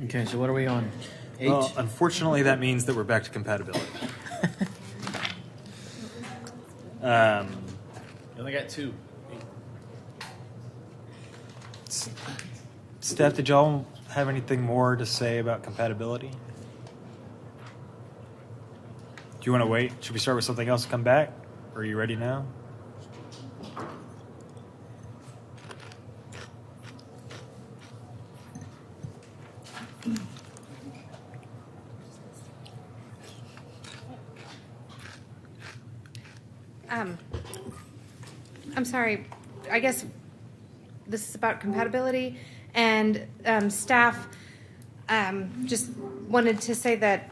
Okay, so what are we on? 8? Well, unfortunately, that means that we're back to compatibility. You only got 2. Steph, did y'all have anything more to say about compatibility? Do you want to wait? Should we start with something else and come back? Or are you ready now? I'm sorry. I guess this is about compatibility, and staff just wanted to say that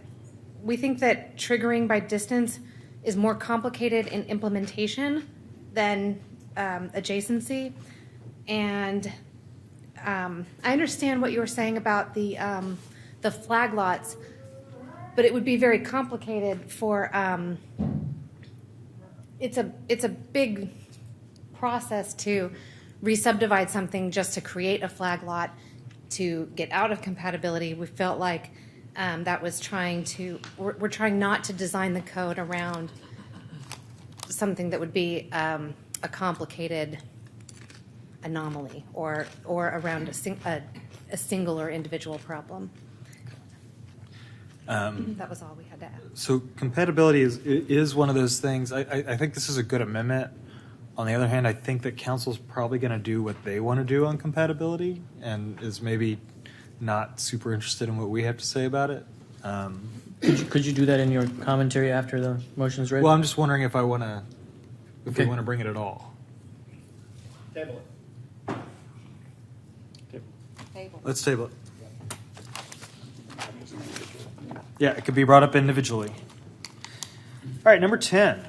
we think that triggering by distance is more complicated in implementation than adjacency. And I understand what you were saying about the flag lots, but it would be very complicated for. It's a big process to re-subdivide something just to create a flag lot to get out of compatibility. We felt like that was we're trying not to design the code around something that would be a complicated anomaly or around a single or individual problem. That was all we had to add. So compatibility is one of those things. I think this is a good amendment. On the other hand, I think that council's probably going to do what they want to do on compatibility and is maybe not super interested in what we have to say about it. Could you do that in your commentary after the motion's read? Well, I'm just wondering if we want to bring it at all. Table it. Let's table it. Yeah, it could be brought up individually. All right, number 10.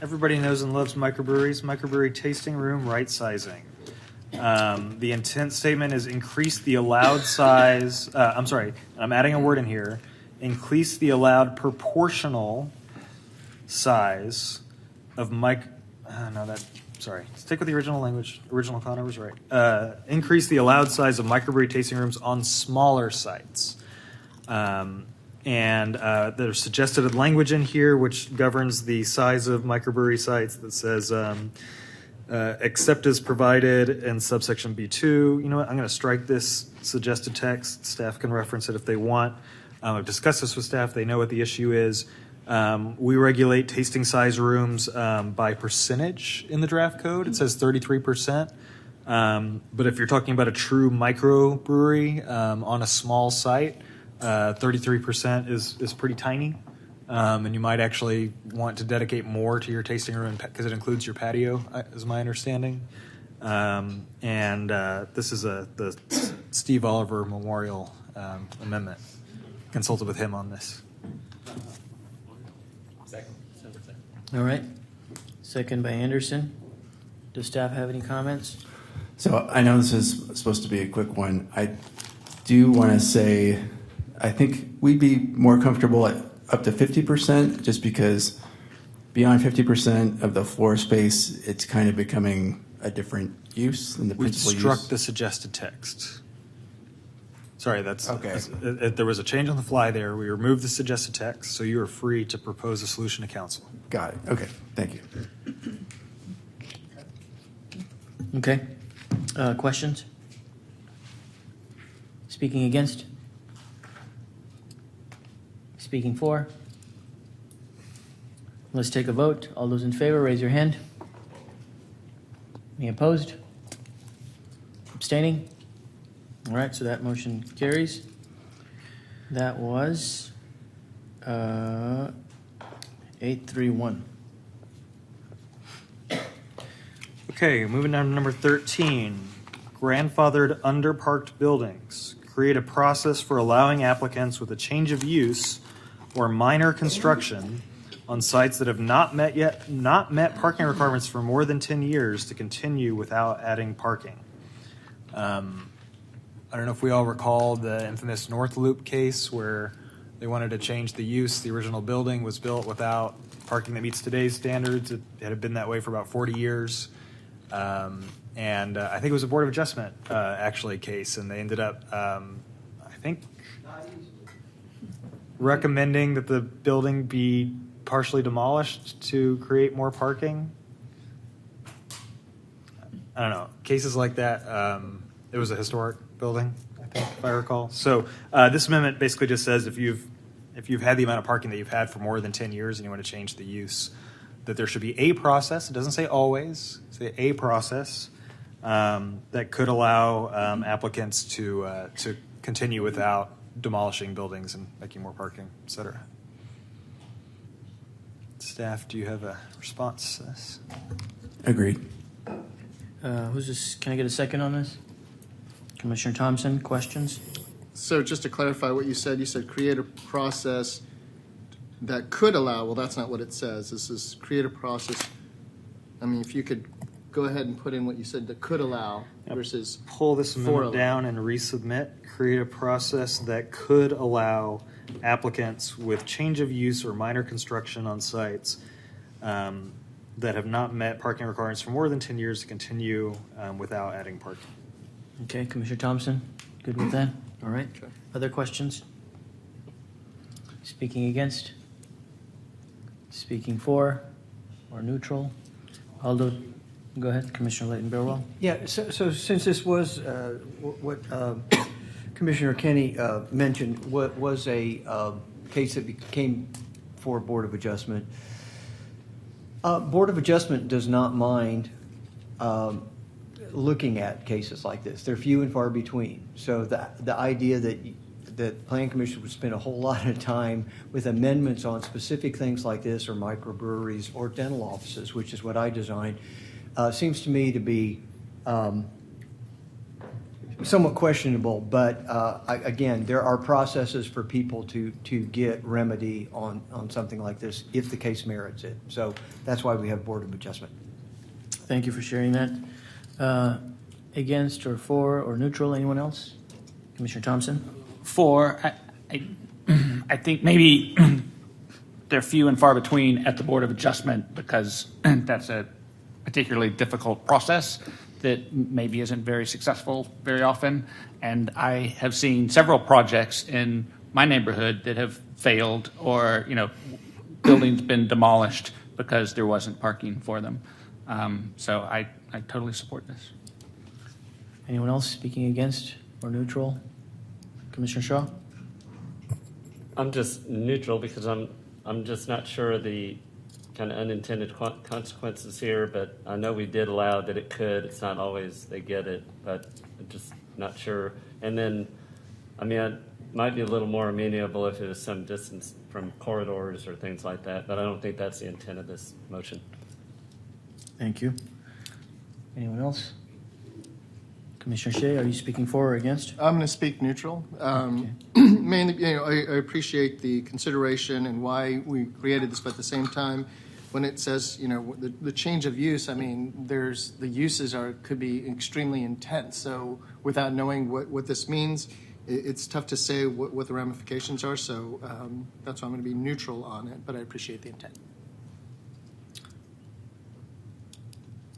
Everybody knows and loves microbreweries. Microbrewery tasting room right sizing. The intent statement is increase the allowed size. I'm adding a word in here. Increase the allowed proportional size of stick with the original language. Original Connor was right. Increase the allowed size of microbrewery tasting rooms on smaller sites. And there's suggested language in here which governs the size of microbrewery sites that says except as provided in subsection B2. You know what? I'm going to strike this suggested text. Staff can reference it if they want. I've discussed this with staff. They know what the issue is. We regulate tasting size rooms by percentage in the draft code. It says 33%. But if you're talking about a true microbrewery on a small site, 33% is pretty tiny, and you might actually want to dedicate more to your tasting room because it includes your patio, is my understanding. This is the Steve Oliver Memorial Amendment. Consulted with him on this. Second. All right. Second by Anderson. Does staff have any comments? So I know this is supposed to be a quick one. I do want to say I think we'd be more comfortable at up to 50%, just because beyond 50% of the floor space, it's kind of becoming a different use than the principal use. We struck the suggested text. Sorry, that's okay. There was a change on the fly there. We removed the suggested text, so you are free to propose a solution to council. Got it. Okay, thank you. Okay. Questions? Speaking against? Speaking for? Let's take a vote. All those in favor, raise your hand. Any opposed? Abstaining? All right, so that motion carries. That was 831. Okay, moving down to number 13. Grandfathered underparked buildings. Create a process for allowing applicants with a change of use or minor construction on sites that have not met parking requirements for more than 10 years to continue without adding parking. I don't know if we all recall the infamous North Loop case where they wanted to change the use. The original building was built without parking that meets today's standards. It had been that way for about 40 years. I think it was a Board of Adjustment actually case, and they ended up, I think, recommending that the building be partially demolished to create more parking. I don't know. Cases like that, it was a historic building, I think, if I recall. So this amendment basically just says if you've had the amount of parking that you've had for more than 10 years and you want to change the use, that there should be a process. It doesn't say always. Say a process that could allow applicants to continue without demolishing buildings and making more parking, et cetera. Staff, do you have a response to this? Agreed. Who's this? Can I get a second on this? Commissioner Thompson, questions? So just to clarify what you said create a process that could allow, well, that's not what it says. This is create a process. I mean, if you could go ahead and put in what you said that could allow versus Pull this for amendment allow. down and resubmit. Create a process that could allow applicants with change of use or minor construction on sites that have not met parking requirements for more than 10 years to continue without adding parking. Okay, Commissioner Thompson, good with that? All right. Okay. Other questions? Speaking against? Speaking for or neutral? Aldo, go ahead, Commissioner Layton Burwell. Yeah, so since this was what Commissioner Kenny mentioned, what was a case that came for Board of Adjustment. Board of Adjustment does not mind looking at cases like this. They're few and far between. So the idea that the Plan Commission would spend a whole lot of time with amendments on specific things like this, or microbreweries or dental offices, which is what I designed, seems to me to be somewhat questionable. But again, there are processes for people to get remedy on something like this if the case merits it. So that's why we have Board of Adjustment. Thank you for sharing that. Against or for or neutral, anyone else? Commissioner Thompson? For, I think maybe they're few and far between at the Board of Adjustment because that's a particularly difficult process that maybe isn't very successful very often. And I have seen several projects in my neighborhood that have failed, or, buildings been demolished because there wasn't parking for them. So I totally support this. Anyone else speaking against or neutral? Commissioner Shaw? I'm just neutral because I'm just not sure the kind of unintended consequences here, but I know we did allow that it could. It's not always they get it, but I'm just not sure. And then, it might be a little more amenable if it was some distance from corridors or things like that, but I don't think that's the intent of this motion. Thank you. Anyone else? Commissioner Shea, are you speaking for or against? I'm going to speak neutral. Mainly, I appreciate the consideration and why we created this, but at the same time, when it says, the change of use, the uses could be extremely intense. So without knowing what this means, it's tough to say what the ramifications are. So that's why I'm going to be neutral on it, but I appreciate the intent.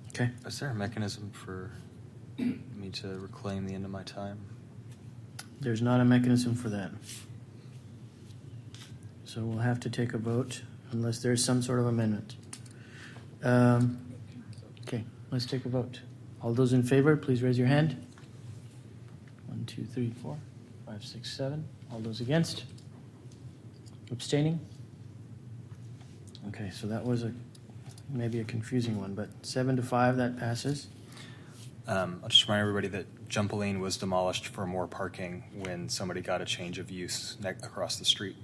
Okay. Is there a mechanism for me to reclaim the end of my time? There's not a mechanism for that. So we'll have to take a vote unless there's some sort of amendment. Okay, let's take a vote. All those in favor, please raise your hand. 1, 2, 3, 4, 5, 6, 7. All those against? Abstaining? Okay, so that was maybe a confusing one, but 7-5, that passes. I'll just remind everybody that Jumpoline was demolished for more parking when somebody got a change of use across the street.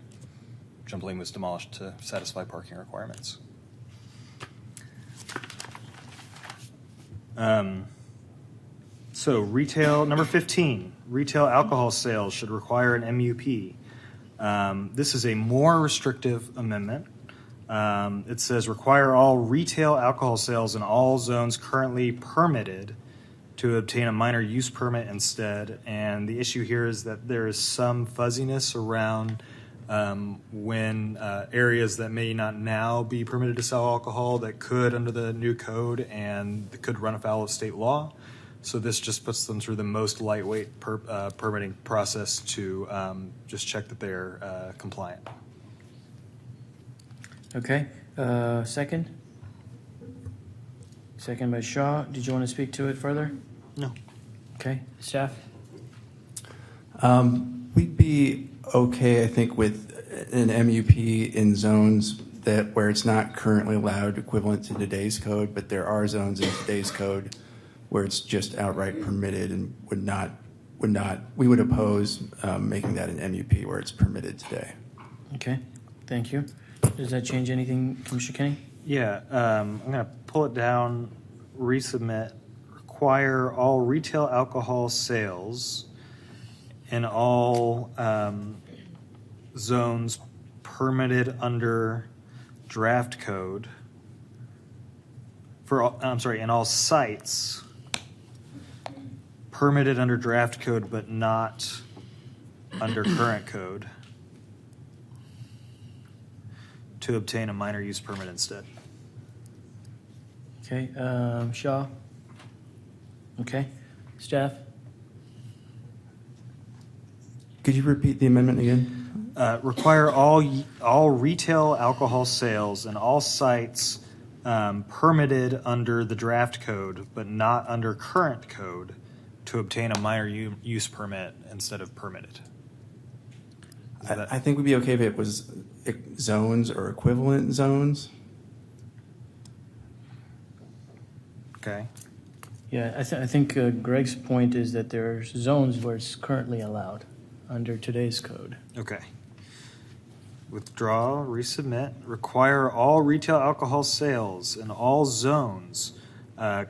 Jumpoline was demolished to satisfy parking requirements. So retail, number 15, retail alcohol sales should require an MUP. This is a more restrictive amendment. It says require all retail alcohol sales in all zones currently permitted to obtain a minor use permit instead. And the issue here is that there is some fuzziness around when areas that may not now be permitted to sell alcohol that could under the new code and that could run afoul of state law. So this just puts them through the most lightweight permitting process to just check that they're compliant. Okay, second? Second by Shaw. Did you want to speak to it further? No. Okay, staff? We'd be okay, I think, with an MUP in zones that where it's not currently allowed equivalent to today's code, but there are zones in today's code where it's just outright permitted and we would oppose making that an MUP where it's permitted today. Okay, thank you. Does that change anything, Commissioner Kenny? Yeah, I'm going to pull it down, resubmit, require all retail alcohol sales in all zones permitted under draft code in all sites permitted under draft code but not under current code to obtain a minor use permit instead. Okay, Shaw? Okay, staff? Could you repeat the amendment again? Require all retail alcohol sales in all sites permitted under the draft code, but not under current code, to obtain a minor use permit instead of permitted. I think we'd be okay if it was zones or equivalent zones. Okay. Yeah, I think Greg's point is that there's zones where it's currently allowed under today's code. Okay. Withdraw, resubmit, require all retail alcohol sales in all zones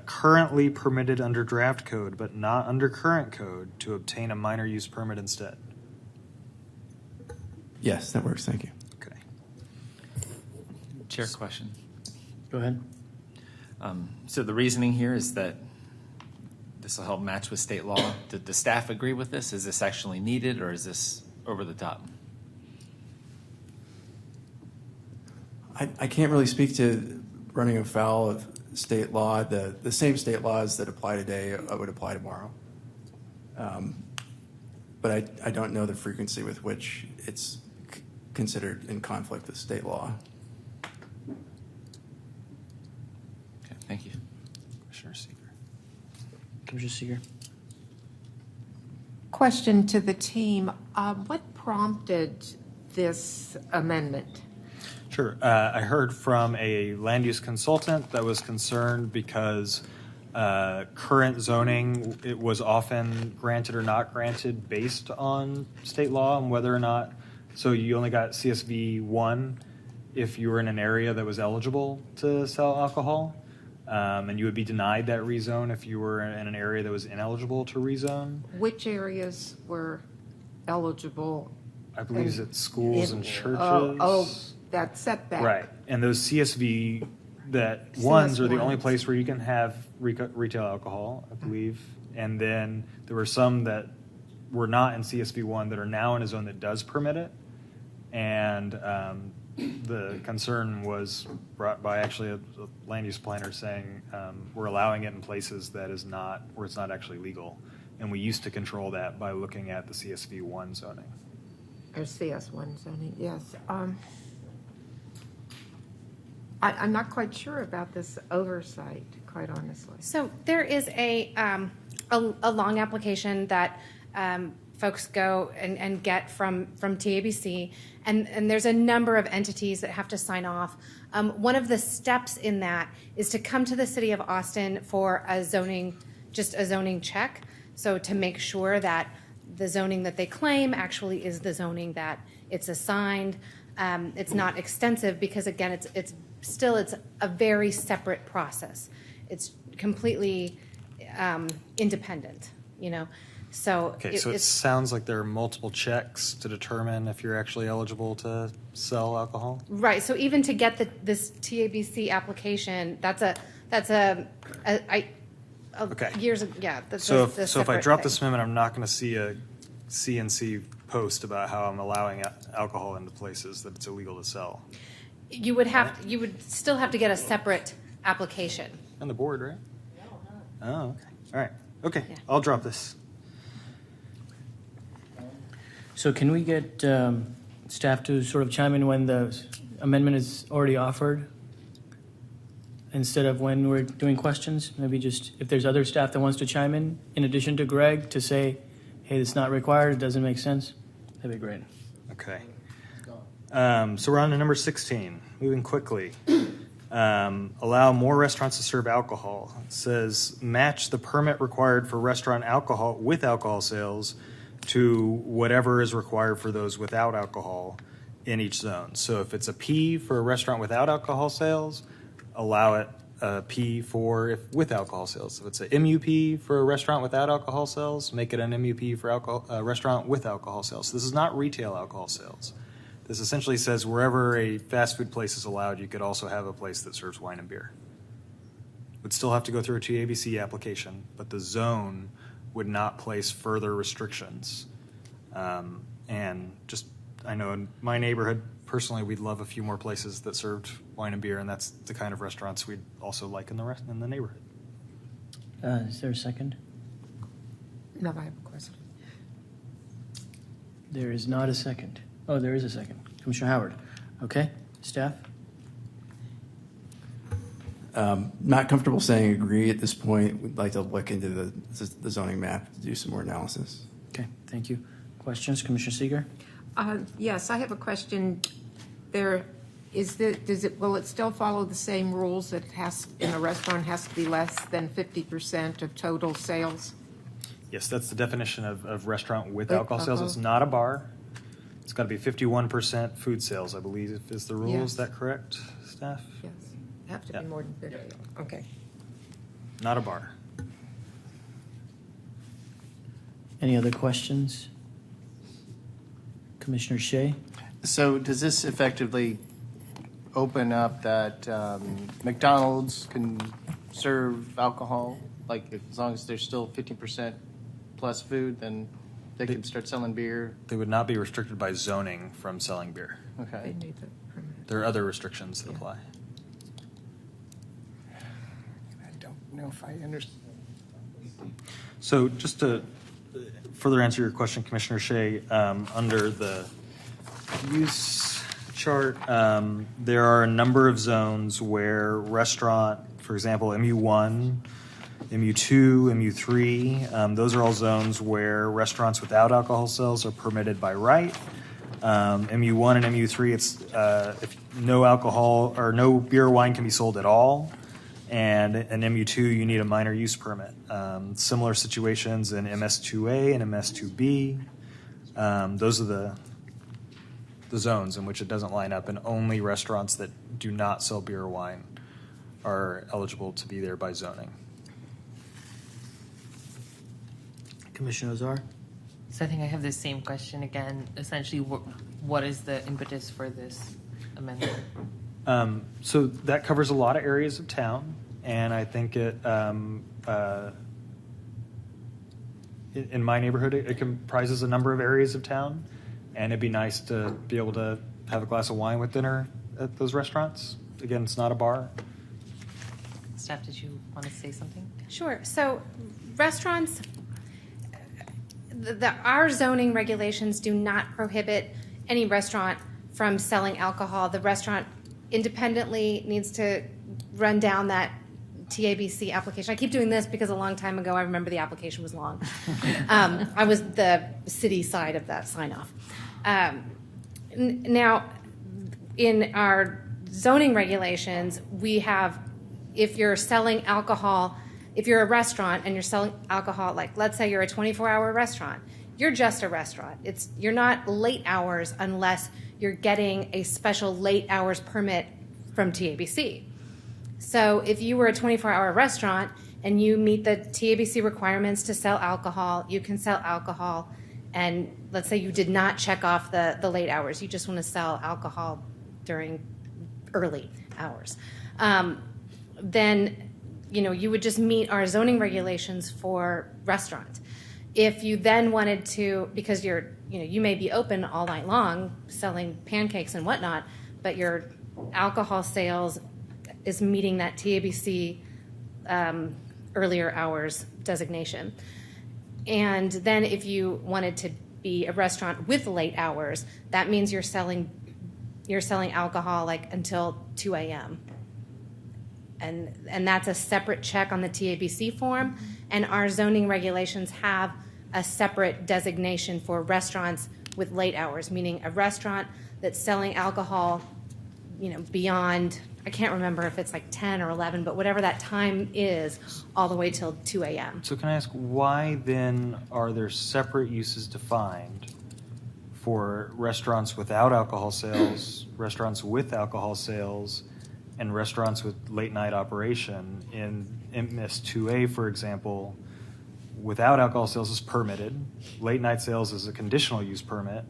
currently permitted under draft code, but not under current code, to obtain a minor use permit instead. Yes, that works. Thank you. Okay. Chair, question. Go ahead. So the reasoning here is that this will help match with state law. Did the staff agree with this? Is this actually needed, or is this over the top? I can't really speak to running afoul of state law. The same state laws that apply today would apply tomorrow. But I don't know the frequency with which it's considered in conflict with state law. Okay, thank you. Commissioner Seeger. Commissioner Seeger? Question to the team. What prompted this amendment? Sure. I heard from a land use consultant that was concerned because current zoning, it was often granted or not granted based on state law and whether or not, so you only got CSV 1 if you were in an area that was eligible to sell alcohol, and you would be denied that rezone if you were in an area that was ineligible to rezone. Which areas were eligible? I believe it's schools and churches. That setback. Right, and those CSV that ones are the only CS1s. place where you can have retail alcohol, I believe. And then there were some that were not in CSV 1 that are now in a zone that does permit it. And the concern was brought by actually a land use planner saying we're allowing it in places that is not where it's not actually legal. And we used to control that by looking at the CSV 1 zoning. Or CS1 zoning, yes. I'm not quite sure about this oversight, quite honestly. So there is a long application that folks go and get from TABC, and there's a number of entities that have to sign off. One of the steps in that is to come to the city of Austin for a zoning check, so to make sure that the zoning that they claim actually is the zoning that it's assigned. It's not extensive because, again, it's a very separate process. It's completely independent, you know. So Okay, so it sounds like there are multiple checks to determine if you're actually eligible to sell alcohol. right. So even to get this TABC application, Okay. years. Yeah. So if I drop this amendment, I'm not going to see a CNC post about how I'm allowing alcohol into places that it's illegal to sell. You would still have to get a separate application. On the board, right? Oh, okay. All right. Okay, Yeah. I'll drop this. So can we get staff to sort of chime in when the amendment is already offered? Instead of when we're doing questions? Maybe just, if there's other staff that wants to chime in addition to Greg, to say, hey, it's not required, it doesn't make sense? That'd be great. Okay. So we're on to number 16, moving quickly. Allow more restaurants to serve alcohol. It says match the permit required for restaurant alcohol with alcohol sales to whatever is required for those without alcohol in each zone. So if it's a P for a restaurant without alcohol sales, allow it a P for with alcohol sales. If it's a MUP for a restaurant without alcohol sales, make it an MUP for a restaurant with alcohol sales. So this is not retail alcohol sales. This essentially says wherever a fast food place is allowed, you could also have a place that serves wine and beer. Would still have to go through a TABC application, but the zone would not place further restrictions. And just, I know in my neighborhood, personally, we'd love a few more places that served wine and beer, and that's the kind of restaurants we'd also like in the neighborhood. Is there a second? No, I have a question. There is not a second. Oh, there is a second. Commissioner Howard. Okay, staff? Not comfortable saying agree at this point. We'd like to look into the zoning map to do some more analysis. Okay, thank you. Questions, Commissioner Seeger? Yes, I have a question. Will it still follow the same rules that in a restaurant has to be less than 50% of total sales? Yes, that's the definition of restaurant with With alcohol sales. It's alcohol. not a bar. It's got to be 51% food sales, I believe, is the rule. Yes. Is that correct, staff? Yes, have to Yeah. be more than 50. Okay. Not a bar. Any other questions? Commissioner Shea? So does this effectively open up that McDonald's can serve alcohol? Like as long as there's still 50% plus food, then they can start selling beer? They would not be restricted by zoning from selling beer. They Okay. need the permit. There are other restrictions that apply. I don't know if I understand. So just to further answer your question, Commissioner Shea, under the use chart, there are a number of zones where restaurant, for example, MU1, MU2, MU3, those are all zones where restaurants without alcohol sales are permitted by right. MU1 and MU3, it's if no alcohol or no beer or wine can be sold at all. And in MU2, you need a minor use permit. Similar situations in MS2A and MS2B. Those are the zones in which it doesn't line up, and only restaurants that do not sell beer or wine are eligible to be there by zoning. Commissioner Ozar? So I think I have the same question again. Essentially, what is the impetus for this amendment? So that covers a lot of areas of town, and I think it, in my neighborhood, it comprises a number of areas of town, and it'd be nice to be able to have a glass of wine with dinner at those restaurants. Again, it's not a bar. Staff, did you want to say something? Sure. So restaurants, our zoning regulations do not prohibit any restaurant from selling alcohol. The restaurant independently needs to run down that TABC application. I keep doing this because a long time ago, I remember the application was long. I was the city side of that sign-off. Now, in our zoning regulations, we have, if you're selling alcohol, if you're a restaurant and you're selling alcohol, like let's say you're a 24-hour restaurant, you're just a restaurant. You're not late hours unless you're getting a special late hours permit from TABC. So if you were a 24-hour restaurant and you meet the TABC requirements to sell alcohol, you can sell alcohol. And let's say you did not check off the late hours. You just want to sell alcohol during early hours. Then you would just meet our zoning regulations for restaurants. If you then wanted to, because you may be open all night long selling pancakes and whatnot, but your alcohol sales is meeting that TABC earlier hours designation. And then if you wanted to be a restaurant with late hours, that means you're selling alcohol like until 2 a.m. And that's a separate check on the TABC form, and our zoning regulations have a separate designation for restaurants with late hours, meaning a restaurant that's selling alcohol, beyond, I can't remember if it's like 10 or 11, but whatever that time is, all the way till 2 a.m. So can I ask, why then are there separate uses defined for restaurants without alcohol sales, restaurants with alcohol sales, and restaurants with late night operation? In MS2A, for example, without alcohol sales is permitted, late night sales is a conditional use permit,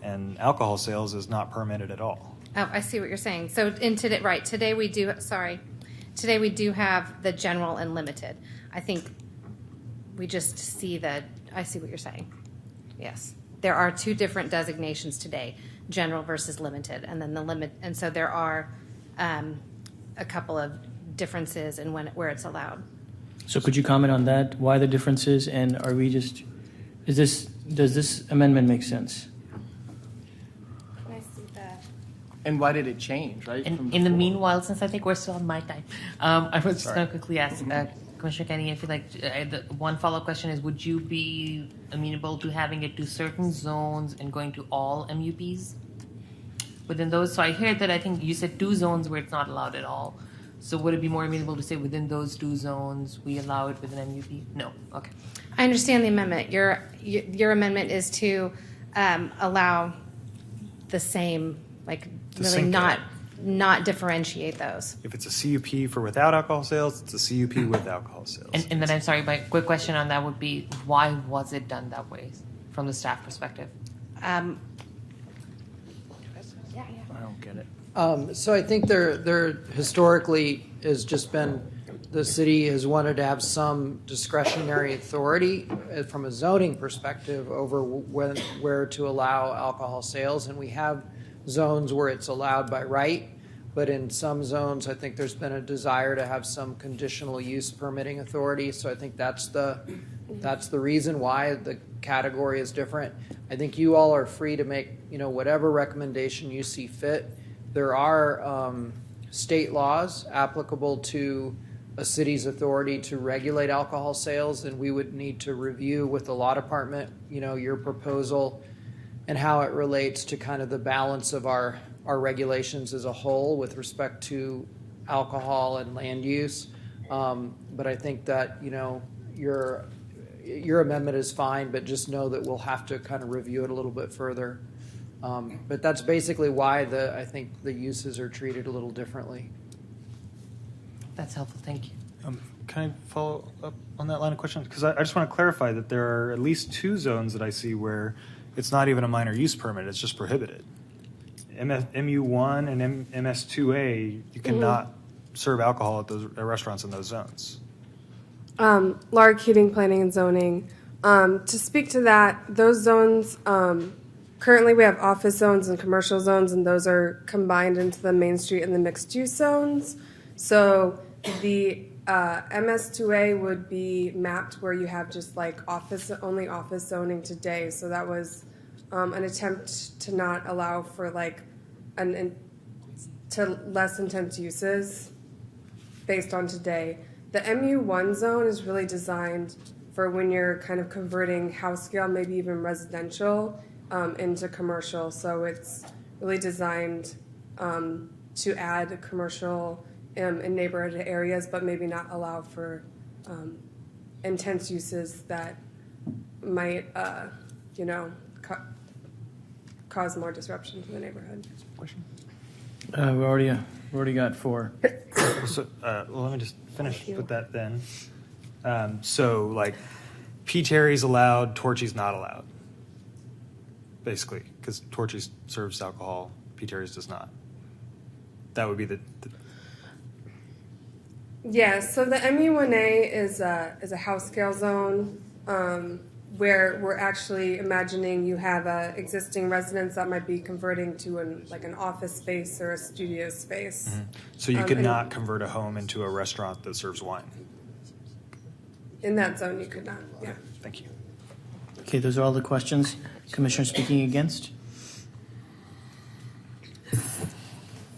and alcohol sales is not permitted at all. Oh, I see what you're saying. So today we do have the general and limited. I think we just see I see what you're saying. Yes. There are two different designations today, general versus limited, and then the limit, and so there are a couple of differences in where it's allowed. So could you comment on that? Why the differences, and does this amendment make sense? Can I see that? And why did it change, right? In the meanwhile, since I think we're still on my time, I was just going to quickly ask Commissioner Kenny, I feel like the one follow-up question is, would you be amenable to having it to certain zones and going to all MUPs within those? So I heard that, I think you said 2 zones where it's not allowed at all. So would it be more amenable to say within those 2 zones we allow it with an MUP? No. Okay. I understand the amendment. Your amendment is to allow the same, really not differentiate those. If it's a CUP for without alcohol sales, it's a CUP with alcohol sales. And then I'm sorry, my quick question on that would be, why was it done that way from the staff perspective? I don't get it. So I think there historically has just been, the city has wanted to have some discretionary authority from a zoning perspective over where to allow alcohol sales, and we have zones where it's allowed by right, but in some zones I think there's been a desire to have some conditional use permitting authority. So I think that's the reason why the category is different. I think you all are free to make whatever recommendation you see fit. There are state laws applicable to a city's authority to regulate alcohol sales, and we would need to review with the law department, your proposal and how it relates to kind of the balance of our regulations as a whole with respect to alcohol and land use. But I think that, your amendment is fine, but just know that we'll have to kind of review it a little bit further. But that's basically why I think the uses are treated a little differently. That's helpful. Thank you. Can I follow up on that line of questions? Because I just want to clarify that there are at least 2 zones that I see where it's not even a minor use permit, it's just prohibited. MU1 and MS2A, you cannot serve alcohol at those restaurants in those zones. Lark Heating, Planning, and Zoning. To speak to that, those zones, currently we have office zones and commercial zones, and those are combined into the Main Street and the mixed-use zones. So the MS2A would be mapped where you have just only office zoning today. So that was an attempt to not allow for to less intense uses based on today. The MU1 zone is really designed for when you're kind of converting house scale, maybe even residential, into commercial. So it's really designed to add commercial in neighborhood areas, but maybe not allow for intense uses that might, cause more disruption to the neighborhood. Question? We already got 4. So let me just finish with that then. So P. Terry's allowed, Torchy's not allowed, basically, because Torchy's serves alcohol, P. Terry's does not. That would be the Yeah, so the MU1A is a house scale zone where we're actually imagining you have existing residents that might be converting to an office space or a studio space. So you could not convert a home into a restaurant that serves wine. In that zone, you could not. Yeah. Thank you. Okay, those are all the questions. Commissioner speaking against?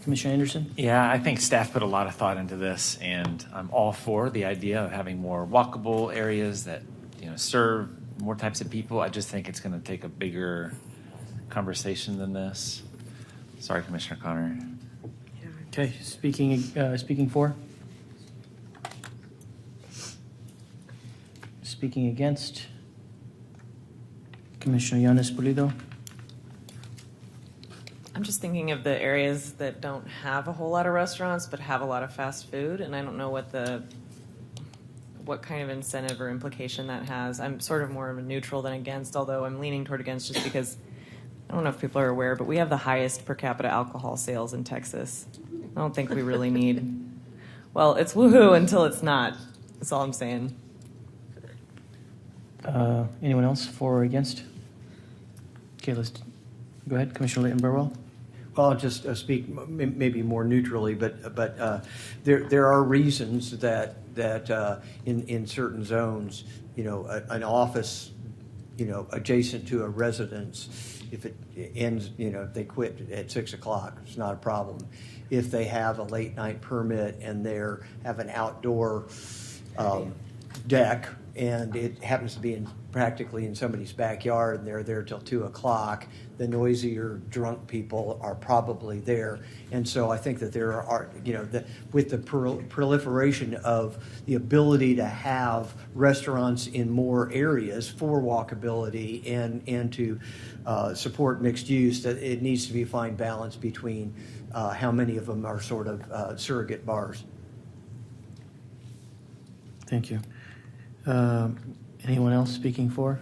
Commissioner Anderson? Yeah, I think staff put a lot of thought into this, and I'm all for the idea of having more walkable areas that serve more types of people. I just think it's going to take a bigger conversation than this. Sorry, Commissioner Connor. Okay, speaking for? Speaking against? Commissioner Yanis Pulido? I'm just thinking of the areas that don't have a whole lot of restaurants but have a lot of fast food, and I don't know what kind of incentive or implication that has. I'm sort of more of a neutral than against, although I'm leaning toward against just because I don't know if people are aware, but we have the highest per capita alcohol sales in Texas. I don't think we really need. Well, it's woohoo until it's not. That's all I'm saying. Anyone else for or against? Okay, let's go ahead, Commissioner Leighton Burwell. Well, I'll just speak maybe more neutrally, but there are reasons that in certain zones, an office, adjacent to a residence, if it ends, if they quit at 6 o'clock, it's not a problem. If they have a late night permit and have an outdoor deck, and it happens to be practically in somebody's backyard, and they're there till 2 o'clock, the noisier drunk people are probably there. And so I think that there are, with the proliferation of the ability to have restaurants in more areas for walkability and to support mixed use, that it needs to be a fine balance between how many of them are sort of surrogate bars. Thank you. Anyone else speaking for?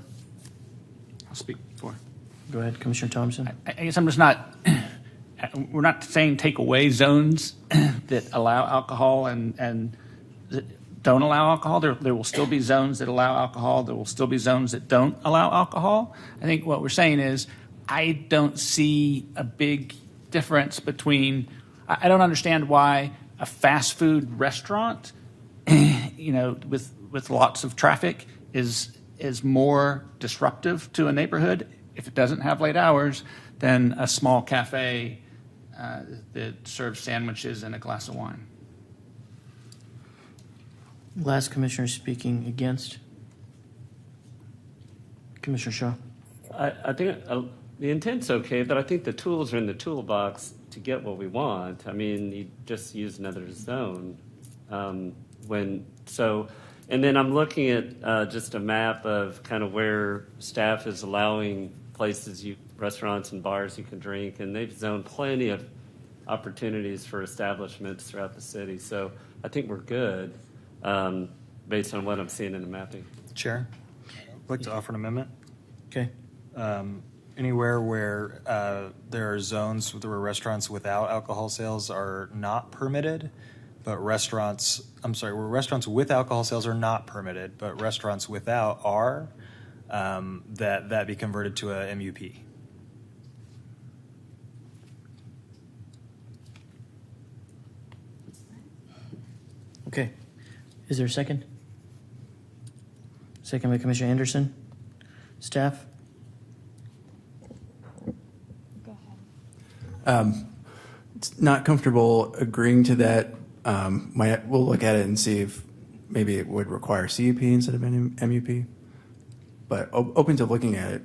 I'll speak for. Go ahead, Commissioner Thompson. I guess I'm just not, we're not saying take away zones that allow alcohol and that don't allow alcohol. There will still be zones that allow alcohol. There will still be zones that don't allow alcohol. I think what we're saying is I don't see a big difference between, I don't understand why a fast food restaurant, with lots of traffic is more disruptive to a neighborhood if it doesn't have late hours than a small cafe that serves sandwiches and a glass of wine. Last commissioner speaking against. Commissioner Shaw. I think the intent's okay, but I think the tools are in the toolbox to get what we want. I mean, you just use another zone. And then I'm looking at just a map of kind of where staff is allowing places, restaurants and bars you can drink, and they've zoned plenty of opportunities for establishments throughout the city. So I think we're good based on what I'm seeing in the mapping. Chair, I'd like to offer an amendment. Okay. Anywhere where there are zones where restaurants without alcohol sales are not permitted, but where restaurants with alcohol sales are not permitted, but restaurants without are, that be converted to a MUP. Okay. Is there a second? Second by Commissioner Anderson. Staff? Not comfortable agreeing to that. We'll look at it and see if maybe it would require CUP instead of an MUP. But open to looking at it.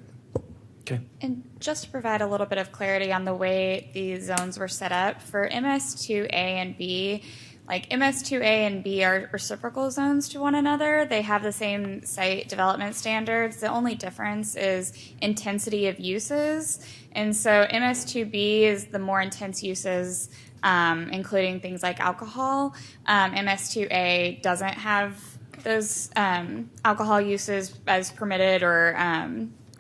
Okay. And just to provide a little bit of clarity on the way these zones were set up, for MS2A and B, like MS2A and B are reciprocal zones to one another. They have the same site development standards. The only difference is intensity of uses. And so MS2B is the more intense uses, including things like alcohol. MS2A doesn't have those alcohol uses as permitted, or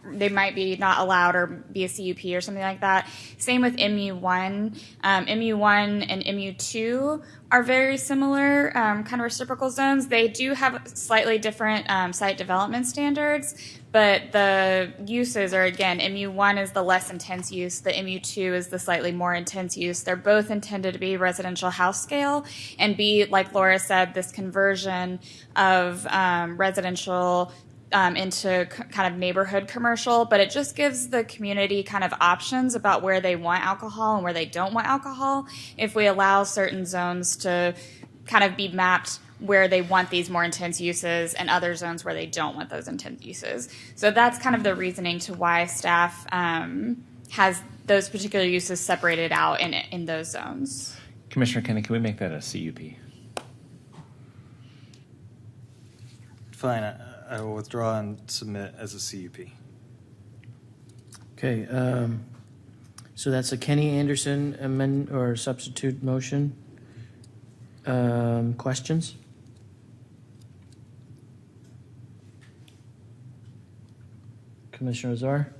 they might be not allowed or be a CUP or something like that. Same with MU1. MU1 and MU2 are very similar, kind of reciprocal zones. They do have slightly different site development standards, But the uses are, again, MU1 is the less intense use, the MU2 is the slightly more intense use. They're both intended to be residential house scale and be, like Laura said, this conversion of residential into kind of neighborhood commercial, but it just gives the community kind of options about where they want alcohol and where they don't want alcohol if we allow certain zones to kind of be mapped where they want these more intense uses and other zones where they don't want those intense uses. So that's kind of the reasoning to why staff has those particular uses separated out in those zones. Commissioner Kenny, can we make that a CUP? Fine, I will withdraw and submit as a CUP. Okay, so that's a Kenny Anderson amend or substitute motion. Questions? Commissioner Azar?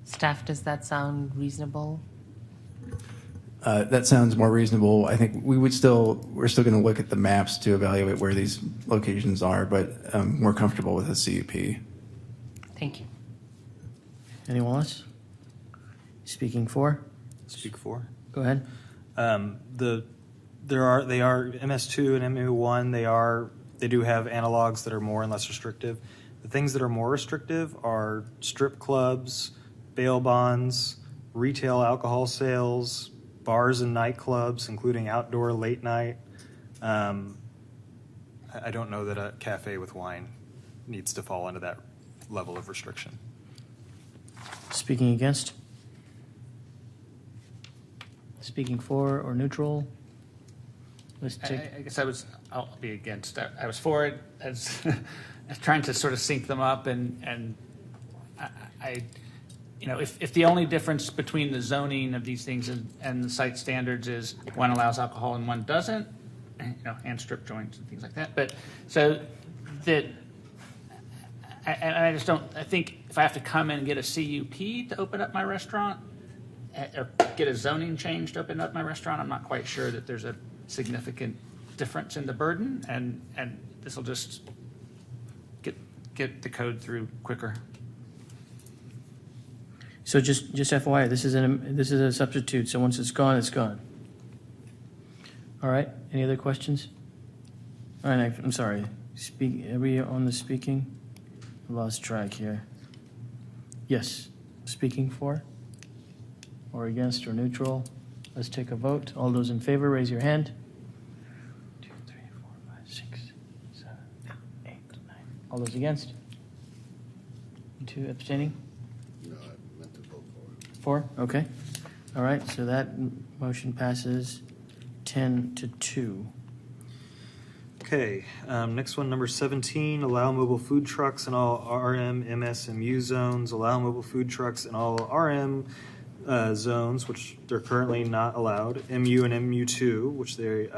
Staff, does that sound reasonable? That sounds more reasonable. I think we're still going to look at the maps to evaluate where these locations are, but I'm more comfortable with a CUP. Thank you. Anyone else? Speaking for? Speak for. Go ahead. They are MS2 and MU1. They do have analogs that are more and less restrictive. The things that are more restrictive are strip clubs, bail bonds, retail alcohol sales, bars and nightclubs, including outdoor late night. I don't know that a cafe with wine needs to fall into that level of restriction. Speaking against? Speaking for or neutral? Let's take. I guess I'll be against. I was for it as trying to sort of sync them up, and I if the only difference between the zoning of these things and the site standards is one allows alcohol and one doesn't, and strip joints and things like that. But so that I just don't. I think if I have to come in and get a CUP to open up my restaurant, or get a zoning change to open up my restaurant, I'm not quite sure that there's a significant difference in the burden, and this will just get the code through quicker. So just FYI, this is a substitute. So once it's gone, it's gone. All right. Any other questions? All right. I'm sorry. Are we on the speaking? I lost track here. Yes. Speaking for, or against, or neutral. Let's take a vote. All those in favor, raise your hand. 2, 3, 4, 5, 6, 7, 8, 9. All those against? 2 abstaining? No, I meant to vote for it. 4? Okay. All right. So that motion passes 10-2. Okay, next one, number 17, allow mobile food trucks in all RM, MS, and MU zones. Allow mobile food trucks in all RM zones, which they're currently not allowed. MU and MU2, which they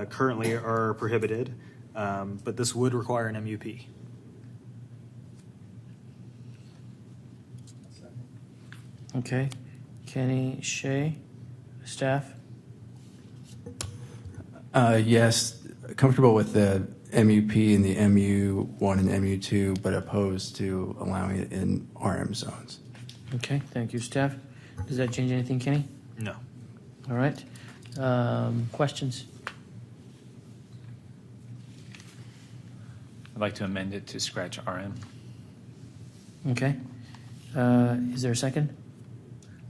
currently are prohibited, but this would require an MUP. Okay. Kenny Shea, staff? Yes, comfortable with the MUP and the MU1 and MU2, but opposed to allowing it in RM zones. Okay. Thank you, staff. Does that change anything, Kenny? No. All right. Questions? I'd like to amend it to scratch RM. Okay. Is there a second?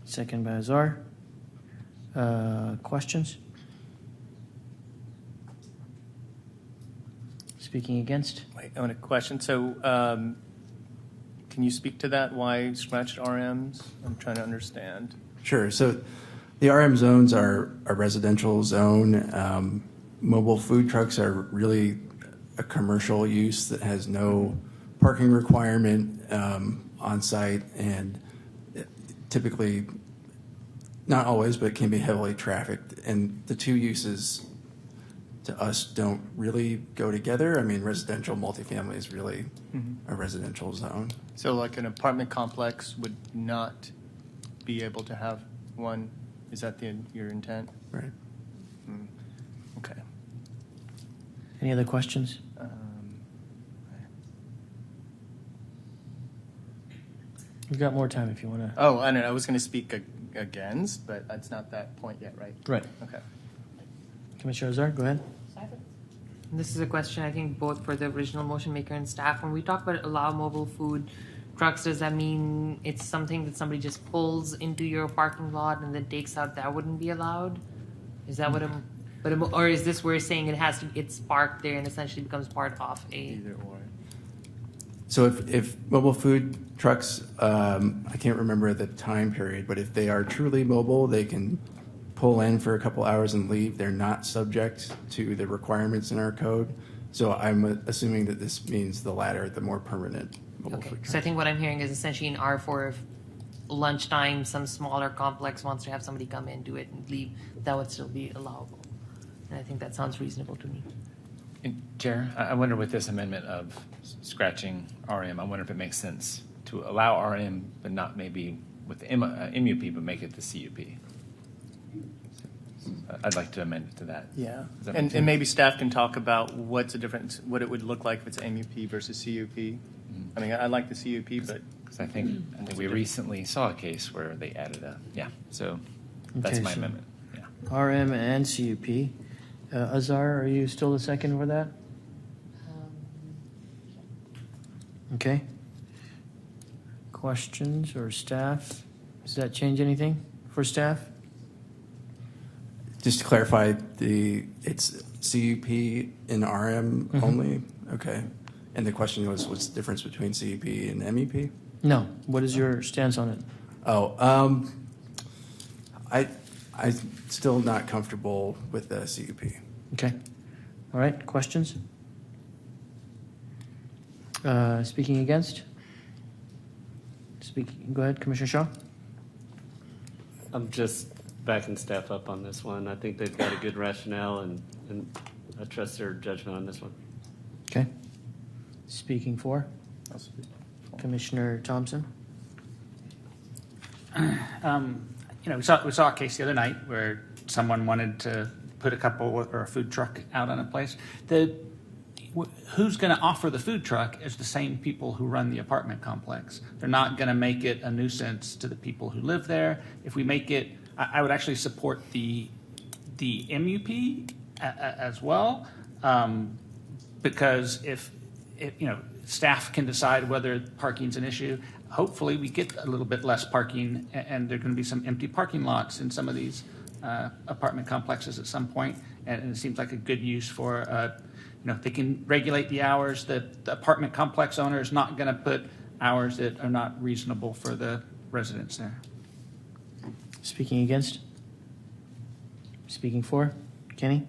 Second by Azar. Questions? Speaking against? Wait, I want a question. So, can you speak to that? Why scratched RMs? I'm trying to understand. Sure. So, the RM zones are a residential zone. Mobile food trucks are really a commercial use that has no parking requirement on site, and typically, not always, but can be heavily trafficked. And the two uses to us don't really go together. I mean, residential multifamily is really a residential zone. So, like an apartment complex would not be able to have one. Is that your intent? Right. Okay. Any other questions? You've got more time if you want to. Oh, I don't know. I was going to speak against, but it's not that point yet, right? Right. Okay. Commissioner Azar, go ahead. This is a question I think both for the original motion maker and staff. When we talk about allow mobile food trucks, does that mean it's something that somebody just pulls into your parking lot and then takes out? That wouldn't be allowed? Is that what or is this where it's saying it's parked there and essentially becomes part of a? Either or. So if mobile food trucks, I can't remember the time period, but if they are truly mobile, they can pull in for a couple hours and leave. They're not subject to the requirements in our code. So I'm assuming that this means the latter, the more permanent mobile food trucks. So I think what I'm hearing is essentially in R4, if lunchtime, some smaller complex wants to have somebody come in, do it, and leave, that would still be allowable. And I think that sounds reasonable to me. And Chair, I wonder with this amendment of scratching RM, I wonder if it makes sense to allow RM, but not maybe with the MUP, but make it the CUP. I'd like to amend it to that. Yeah, Does that make and sense? maybe staff can talk about what's the difference, what it would look like if it's MUP versus CUP. I mean, I like the CUP, but Because I think we recently saw a case where they added so that's Okay, my so- amendment. Yeah. RM and CUP. Azar, are you still the second for that? Okay. Questions or staff? Does that change anything for staff? Just to clarify, it's CUP in RM only? Okay. And the question was, what's the difference between CUP and MUP? No. What is your stance on it? I'm still not comfortable with the CUP. Okay. All right. Questions? Speaking against? Go ahead, Commissioner Shaw. I'm just backing staff up on this one. I think they've got a good rationale, and I trust their judgment on this one. Okay. Speaking for? I'll speak. Commissioner Thompson. We saw a case the other night where someone wanted to put a couple or a food truck out on a place. Who's going to offer the food truck is the same people who run the apartment complex. They're not going to make it a nuisance to the people who live there. If we make it, I would actually support the MUP as well, because if staff can decide whether parking's an issue. Hopefully, we get a little bit less parking, and there are going to be some empty parking lots in some of these apartment complexes at some point. And it seems like a good use for, they can regulate the hours. The apartment complex owner is not going to put hours that are not reasonable for the residents there. Speaking against? Speaking for? Kenny?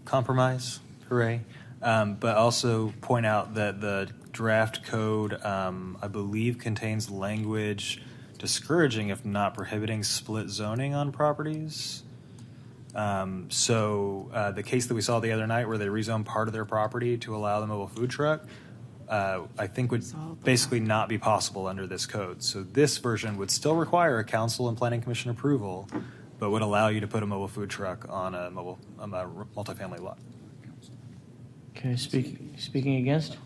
Compromise, hooray. But also point out that the draft code, I believe, contains language discouraging, if not prohibiting, split zoning on properties. So the case that we saw the other night where they rezoned part of their property to allow the mobile food truck, I think would basically not be possible under this code. So this version would still require a council and planning commission approval, but would allow you to put a mobile food truck on a multifamily lot. Okay, speaking against?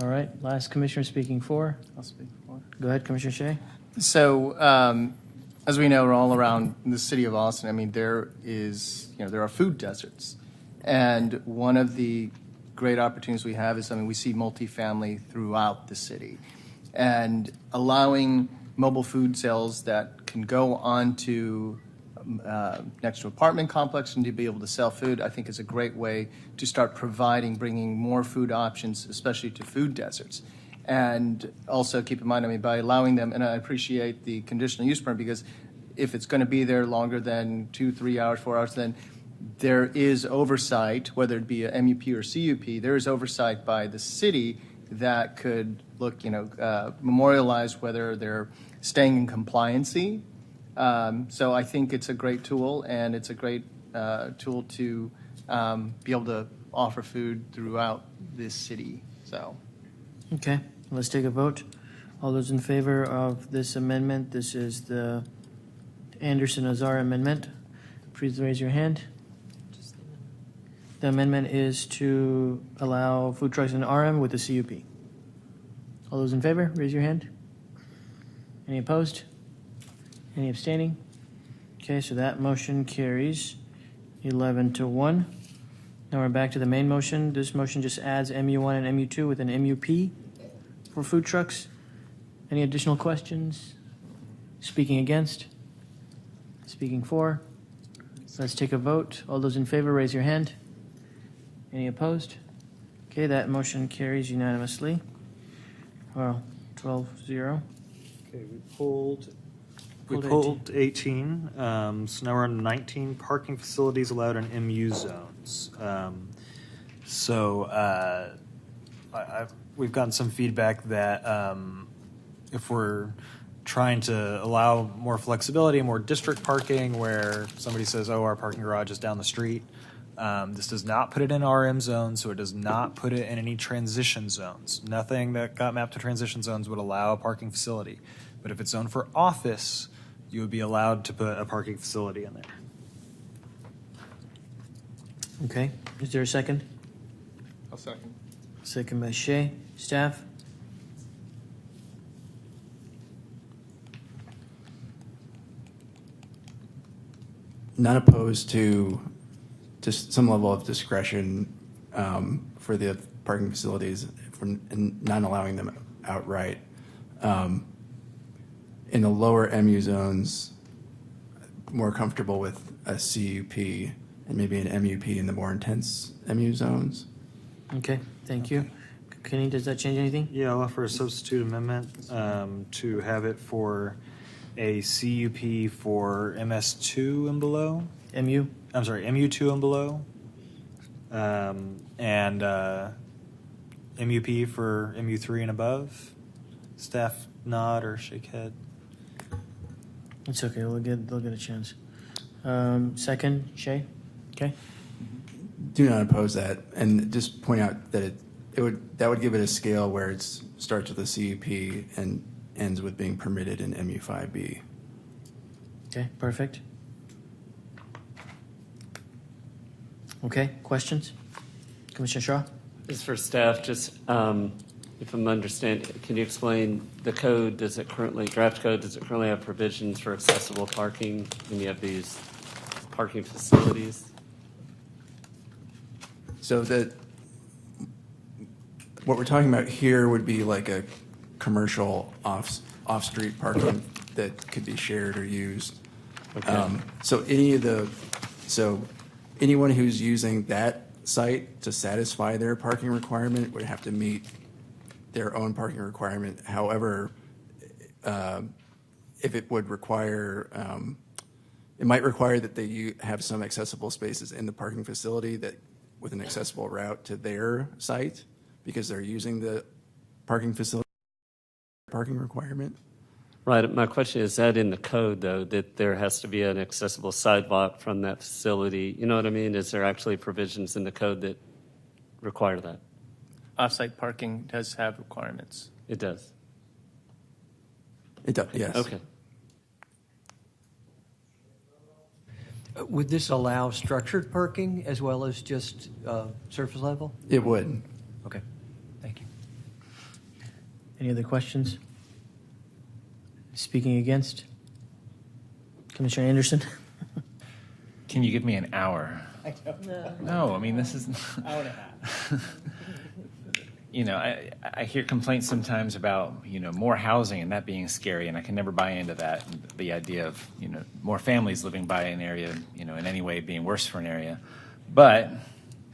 All right, last commissioner speaking for. I'll speak for. Go ahead, Commissioner Shea. So, as we know, we're all around the city of Austin. I mean, there are food deserts. And one of the great opportunities we have is, we see multifamily throughout the city. And allowing mobile food sales that can go onto next to apartment complex and to be able to sell food, I think is a great way to start bringing more food options, especially to food deserts. And also keep in mind, by allowing them, and I appreciate the conditional use permit, because if it's going to be there longer than 2, 3 hours, 4 hours, then there is oversight, whether it be a MUP or CUP, there is oversight by the city that could memorialize whether they're staying in compliancy. So I think it's a great tool, and it's a great tool to be able to offer food throughout this city. So, Okay, let's take a vote. All those in favor of this amendment, this is the Anderson-Azar amendment, please raise your hand. The amendment is to allow food trucks in RM with the CUP. All those in favor, raise your hand. Any opposed? Any abstaining? Okay, so that motion carries 11-1. Now we're back to the main motion. This motion just adds MU1 and MU2 with an MUP for food trucks. Any additional questions? Speaking against? Speaking for? Let's take a vote. All those in favor, raise your hand. Any opposed? Okay, that motion carries unanimously. Well, 12-0. Okay, we pulled Pulled 18. So now we're on 19 parking facilities allowed in MU zones. We've gotten some feedback that if we're trying to allow more flexibility, more district parking, where somebody says, "Oh, our parking garage is down the street," this does not put it in RM zones, so it does not put it in any transition zones. Nothing that got mapped to transition zones would allow a parking facility. But if it's zoned for office, you would be allowed to put a parking facility in there. Okay, is there a second? I'll second. Second by Shay. Staff? Not opposed to just some level of discretion for the parking facilities and not allowing them outright. In the lower MU zones, more comfortable with a CUP and maybe an MUP in the more intense MU zones. Okay, thank you. Kenny, does that change anything? Yeah, I'll offer a substitute amendment to have it for a CUP for MS2 and below. MU? I'm sorry, MU2 and below. And MUP for MU3 and above. Staff nod or shake head. It's okay, they'll get a chance. Second, Shay? Okay. Do not oppose that, and just point out that that would give it a scale where it starts with a CUP and ends with being permitted in MU5B. Okay, perfect. Okay, questions? Commissioner Shaw? This is for staff. Just if I'm understanding, can you explain the code? Draft code, does it currently have provisions for accessible parking when you have these parking facilities? So what we're talking about here would be like a commercial off-street parking that could be shared or used. Okay. So anyone who's using that site to satisfy their parking requirement would have to meet their own parking requirement. However, if it would require, it might require that they have some accessible spaces in the parking facility that with an accessible route to their site because they're using the parking facility parking requirement. Right. My question is that in the code, though, that there has to be an accessible sidewalk from that facility? You know what I mean? Is there actually provisions in the code that require that? Off-site parking does have requirements. It does. It does, yes. Okay. Would this allow structured parking as well as just surface level? It would. Okay, thank you. Any other questions? Speaking against? Commissioner Anderson? Can you give me an hour? I don't know. No, I mean, this is... Hour and a half. You know, I hear complaints sometimes about, more housing and that being scary, and I can never buy into that. The idea of, more families living by an area, in any way being worse for an area. But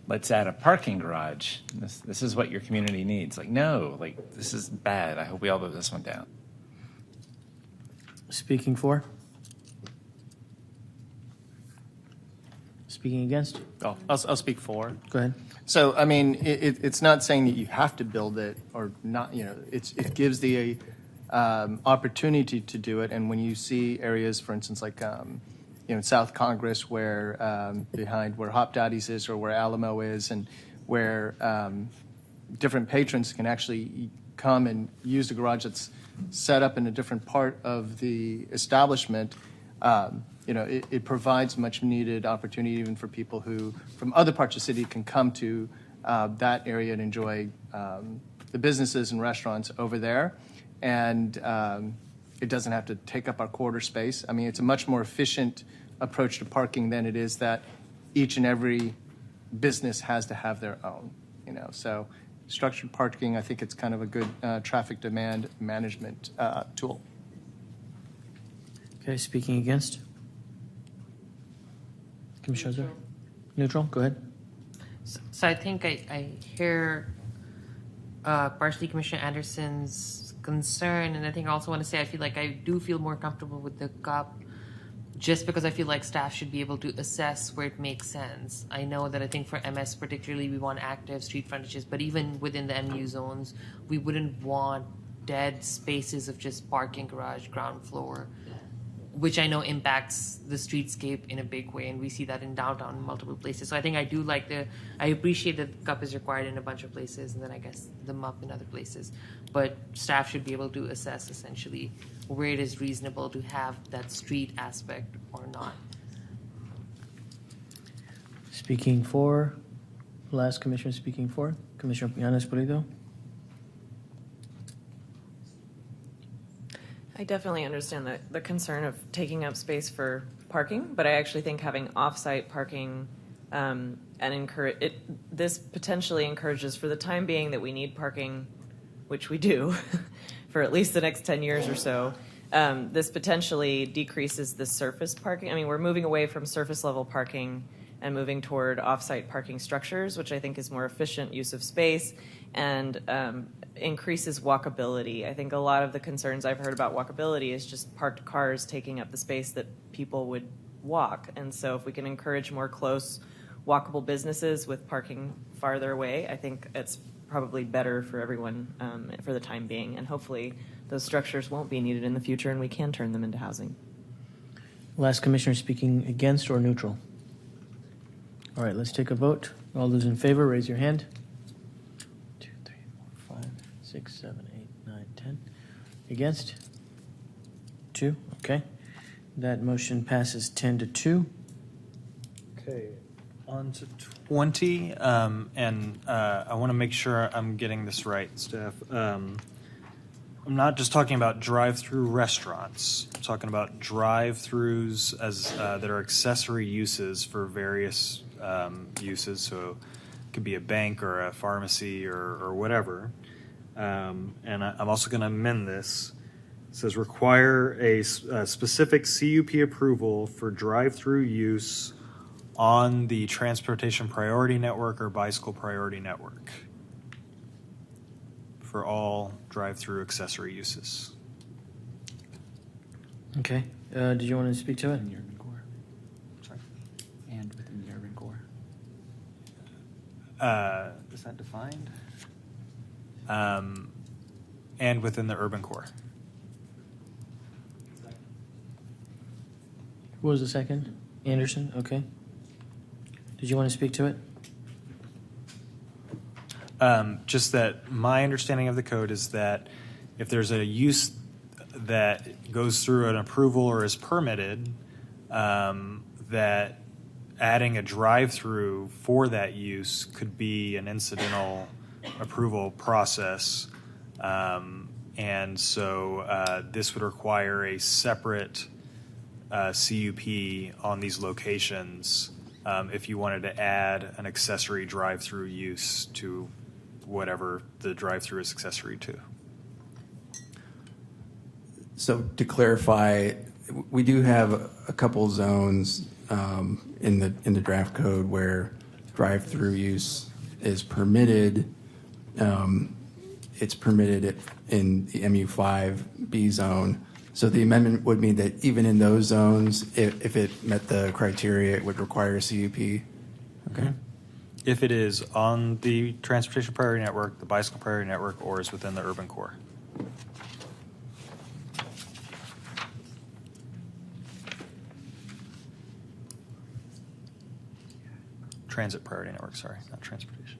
let's add a parking garage. This is what your community needs. No, this is bad. I hope we all vote this one down. Speaking for? Speaking against? Oh, I'll speak for. Go ahead. So, I mean, it's not saying that you have to build it or not, it gives the opportunity to do it. And when you see areas, for instance, like, in South Congress where behind where Hop Daddy's is or where Alamo is and where different patrons can actually come and use the garage that's set up in a different part of the establishment, it provides much needed opportunity even for people who from other parts of the city can come to that area and enjoy the businesses and restaurants over there, and it doesn't have to take up our quarter space. I mean, it's a much more efficient approach to parking than it is that each and every business has to have their own, you know. So structured parking, I think it's kind of a good traffic demand management tool. Okay, speaking against? Commissioner? Neutral, go ahead. So I think I hear partially Commissioner Anderson's concern, and I think I also want to say I feel like I do feel more comfortable with the cup just because I feel like staff should be able to assess where it makes sense. I know that I think for MS particularly we want active street frontages, but even within the MU zones, we wouldn't want dead spaces of just parking garage, ground floor, which I know impacts the streetscape in a big way, and we see that in downtown in multiple places. So I think I appreciate that the cup is required in a bunch of places, and then I guess the MUP in other places. But staff should be able to assess essentially where it is reasonable to have that street aspect or not. Speaking for, last commissioner speaking for, Commissioner Yanes Pulido. I definitely understand the concern of taking up space for parking, but I actually think having off-site parking and this potentially encourages, for the time being that we need parking, which we do, for at least the next 10 years or so, this potentially decreases the surface parking. I mean, we're moving away from surface level parking and moving toward off-site parking structures, which I think is more efficient use of space and increases walkability. I think a lot of the concerns I've heard about walkability is just parked cars taking up the space that people would walk. And so if we can encourage more close walkable businesses with parking farther away, I think it's probably better for everyone for the time being. And hopefully those structures won't be needed in the future and we can turn them into housing. Last commissioner speaking against or neutral? All right, let's take a vote. All those in favor, raise your hand. 2, 3, 4, 5, 6, 7, 8, 9, 10. Against? 2. Okay. That motion passes 10-2. Okay, on to 20, and I want to make sure I'm getting this right, Steph. I'm not just talking about drive-through restaurants. I'm talking about drive-throughs as that are accessory uses for various uses. So it could be a bank or a pharmacy or whatever. And I'm also going to amend this. It says require a specific CUP approval for drive-through use on the transportation priority network or bicycle priority network for all drive-through accessory uses. Okay. Did you want to speak to it? In the urban core. Sorry. And within the urban core. Is that defined? And within the urban core. Who was the second? Anderson? Okay. Did you want to speak to it? Just that my understanding of the code is that if there's a use that goes through an approval or is permitted, that adding a drive-through for that use could be an incidental approval process. And so this would require a separate CUP on these locations if you wanted to add an accessory drive-through use to whatever the drive-through is accessory to. So to clarify, we do have a couple zones in the draft code where drive-through use is permitted. It's permitted in the MU5B zone. So the amendment would mean that even in those zones, if it met the criteria, it would require a CUP. Okay. If it is on the transportation priority network, the bicycle priority network, or is within the urban core. Transit priority network, sorry, not transportation.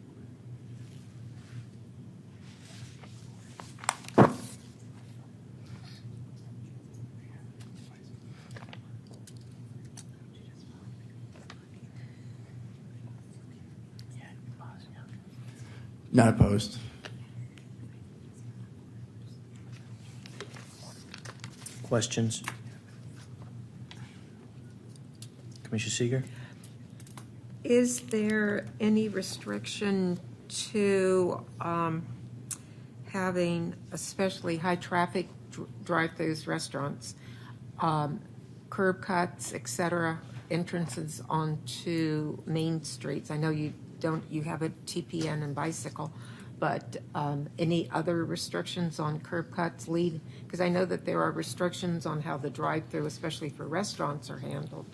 Not opposed. questions? Commissioner Seeger? Is there any restriction to having especially high-traffic drive-throughs restaurants, curb cuts, et cetera, entrances onto main streets? I know you have a TPN and bicycle, but any other restrictions on curb cuts lead? Because I know that there are restrictions on how the drive-through, especially for restaurants, are handled.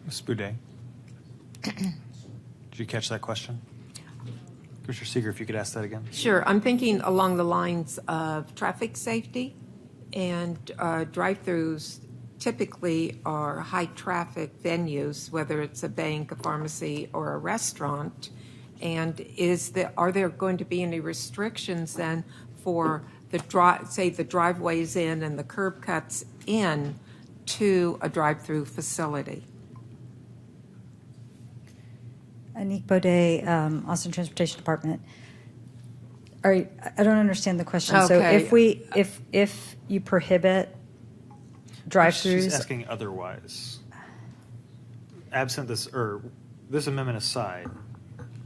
Ms. Boudet. Did you catch that question? Commissioner Seeger, if you could ask that again. Sure. I'm thinking along the lines of traffic safety, and drive-throughs typically are high-traffic venues, whether it's a bank, a pharmacy, or a restaurant. And are there going to be any restrictions then for the driveways in and the curb cuts in to a drive-through facility? Anique Baudet, Austin Transportation Department. I don't understand the question. Okay. So if you prohibit drive-throughs, She's asking otherwise. Absent this, or this amendment aside,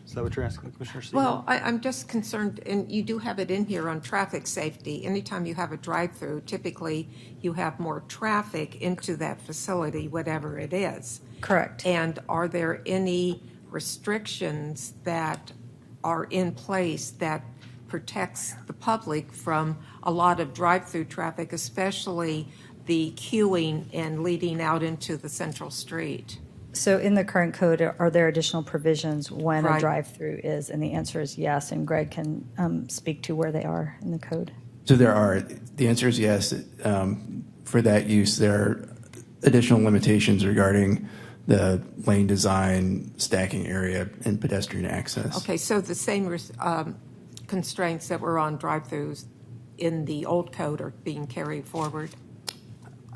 is that what you're asking, Commissioner Seeger? Well, I'm just concerned, and you do have it in here on traffic safety. Anytime you have a drive-through, typically you have more traffic into that facility, whatever it is. correct. And are there any restrictions that are in place that protects the public from a lot of drive-through traffic, especially the queuing and leading out into the central street? So in the current code, are there additional provisions when Right. a drive-through is? And the answer is yes, and Greg can speak to where they are in the code. So there are. The answer is yes. For that use, there are additional limitations regarding the lane design, stacking area, and pedestrian access. Okay, so the same constraints that were on drive-throughs in the old code are being carried forward?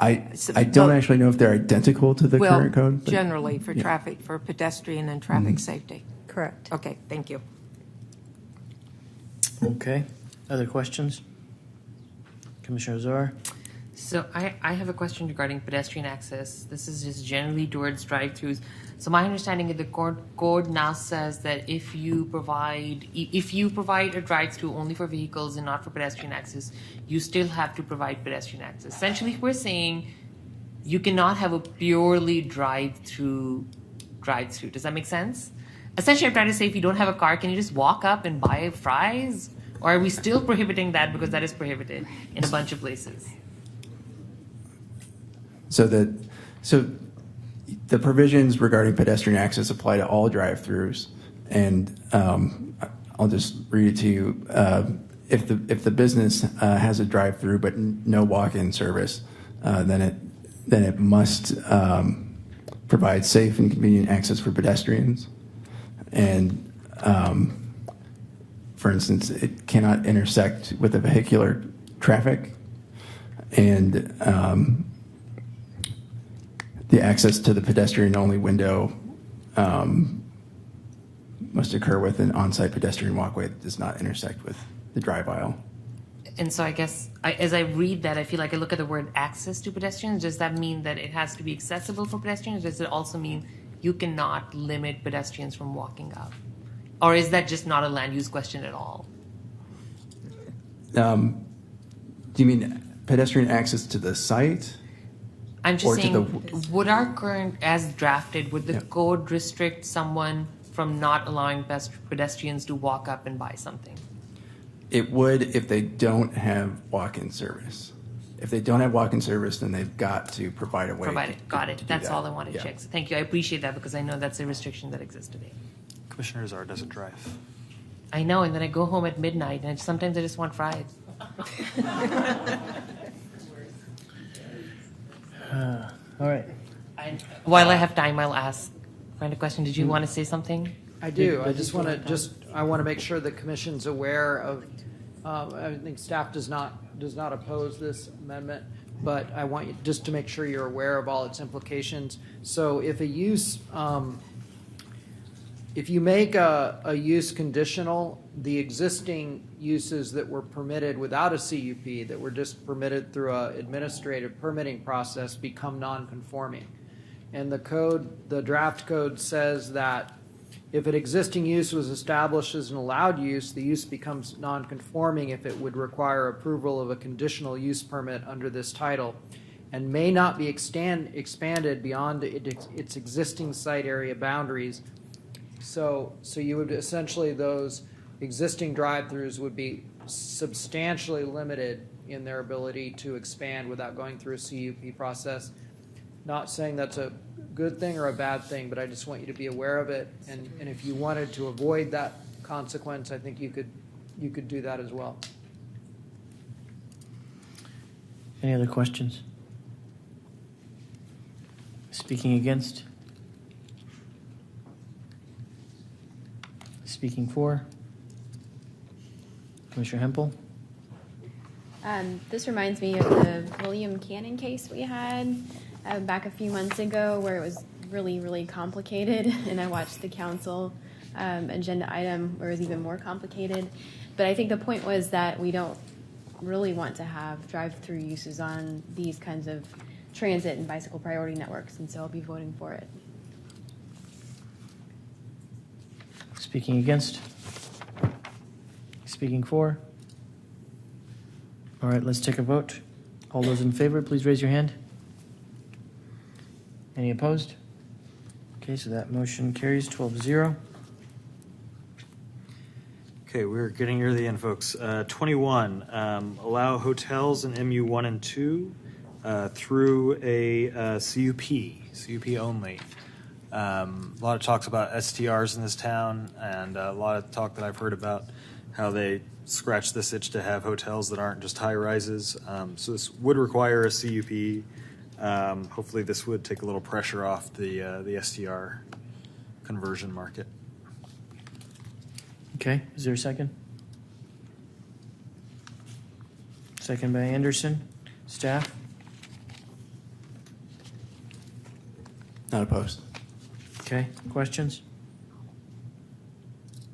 I don't actually know if they're identical to the current code. Well, but- generally for yeah. traffic, for pedestrian and traffic safety. Correct. Okay, thank you. Okay. Other questions? Commissioner Azar? So I have a question regarding pedestrian access. This is just generally towards drive-throughs. So my understanding is the code now says that if you provide a drive-through only for vehicles and not for pedestrian access, you still have to provide pedestrian access. Essentially, we're saying you cannot have a purely drive-through. Does that make sense? Essentially, I'm trying to say if you don't have a car, can you just walk up and buy fries? Or are we still prohibiting that because that is prohibited in a bunch of places? So the provisions regarding pedestrian access apply to all drive-throughs, and I'll just read it to you. If the business has a drive-through but no walk-in service, then it must provide safe and convenient access for pedestrians. And for instance, it cannot intersect with the vehicular traffic, and the access to the pedestrian-only window must occur with an on-site pedestrian walkway that does not intersect with the drive aisle. And so I guess as I read that, I feel like I look at the word access to pedestrians. Does that mean that it has to be accessible for pedestrians? Does it also mean you cannot limit pedestrians from walking up? Or is that just not a land use question at all? Do you mean pedestrian access to the site? I'm Or just to saying, would our current, as drafted, would the Yeah. code restrict someone from not allowing pedestrians to walk up and buy something? It would if they don't have walk-in service. If they don't have walk-in service, then they've got to provide a way. Provide it. Got it. to do That's that. all I wanted to Yeah. check. So thank you. I appreciate that because I know that's a restriction that exists today. Commissioner Azar doesn't drive. I know, and then I go home at midnight, and sometimes I just want fries. All right. While I have time, I'll ask find a question. Did you want to say something? I do. I just want to make sure the commission's aware of. I think staff does not oppose this amendment, but I want you just to make sure you're aware of all its implications. So if a use if you make a use conditional, the existing uses that were permitted without a CUP, that were just permitted through an administrative permitting process, become non-conforming. And the draft code says that if an existing use was established as an allowed use, the use becomes non-conforming if it would require approval of a conditional use permit under this title, and may not be expanded beyond its existing site area boundaries. So you would essentially, those existing drive-throughs would be substantially limited in their ability to expand without going through a CUP process. Not saying that's a good thing or a bad thing, but I just want you to be aware of it. And if you wanted to avoid that consequence, I think you could do that as well. Any other questions? Speaking against? Speaking for? Commissioner Hempel? This reminds me of the William Cannon case we had back a few months ago, where it was really, really complicated, and I watched the council agenda item where it was even more complicated. But I think the point was that we don't really want to have drive-through uses on these kinds of transit and bicycle priority networks, and so I'll be voting for it. Speaking against? Speaking for? All right, let's take a vote. All those in favor, please raise your hand. Any opposed? Okay, so that motion carries 12-0. Okay, we're getting near the end, folks. 21, allow hotels in MU1 and 2 through a CUP only. A lot of talks about STRs in this town, and a lot of talk that I've heard about how they scratch this itch to have hotels that aren't just high rises. So this would require a CUP. Hopefully this would take a little pressure off the STR conversion market. Okay, is there a second? Second by Anderson. Staff? Not opposed. Okay, questions?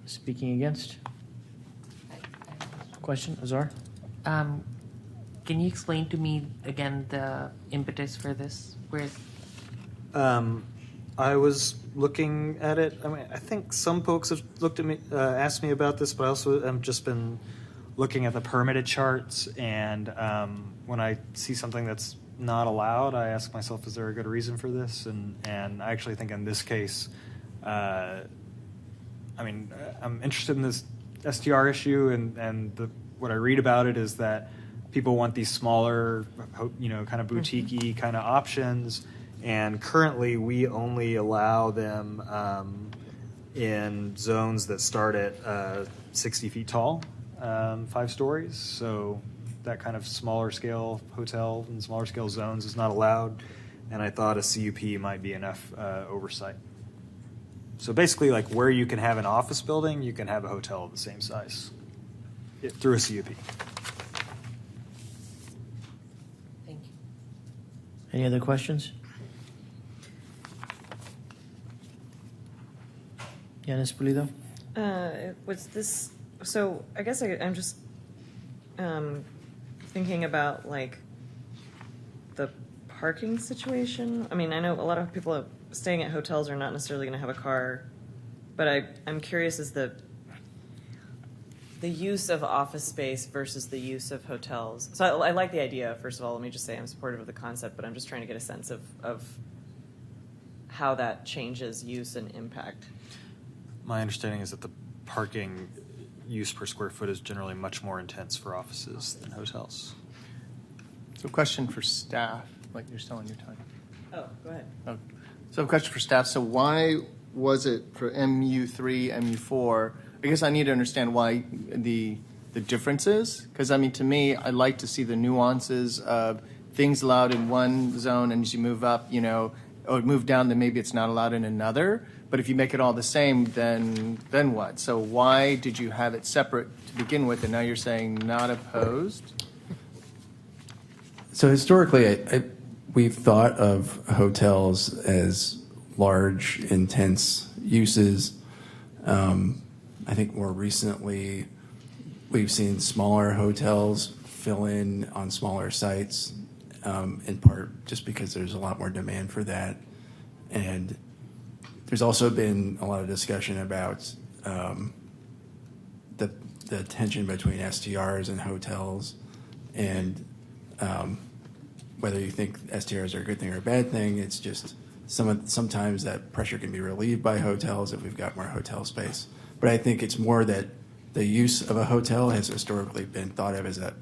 Speaking against? Question, Azar? Can you explain to me again the impetus for this? I was looking at it. I mean, I think some folks have looked at me, asked me about this, but I also have just been looking at the permitted charts. And when I see something that's not allowed, I ask myself, is there a good reason for this? And I actually think in this case, I'm interested in this STR issue, and what I read about it is that people want these smaller, kind of boutique-y kind of options. And currently, we only allow them in zones that start at 60 feet tall, 5 stories. So that kind of smaller scale hotel and smaller scale zones is not allowed. And I thought a CUP might be enough oversight. So basically, like where you can have an office building, you can have a hotel of the same size through a CUP. Thank you. Any other questions? Yanis Pulido? Was this, so I guess I'm just thinking about like the parking situation. I mean, I know a lot of people staying at hotels are not necessarily going to have a car, but I'm curious as the use of office space versus the use of hotels. So I like the idea, first of all. Let me just say I'm supportive of the concept, but I'm just trying to get a sense of how that changes use and impact. My understanding is that the parking use per square foot is generally much more intense for offices than hotels. So question for staff, like you're still on your time. Oh, go ahead. Oh. So a question for staff. So why was it for MU3, MU4? I guess I need to understand why the differences. Because, I mean, to me, I like to see the nuances of things allowed in one zone, and as you move up, or move down, then maybe it's not allowed in another. But if you make it all the same, then what? So why did you have it separate to begin with, and now you're saying not opposed? So historically, we've thought of hotels as large, intense uses I think more recently, we've seen smaller hotels fill in on smaller sites, in part just because there's a lot more demand for that. And there's also been a lot of discussion about the tension between STRs and hotels, and whether you think STRs are a good thing or a bad thing. It's just sometimes that pressure can be relieved by hotels if we've got more hotel space. But I think it's more that the use of a hotel has historically been thought of as a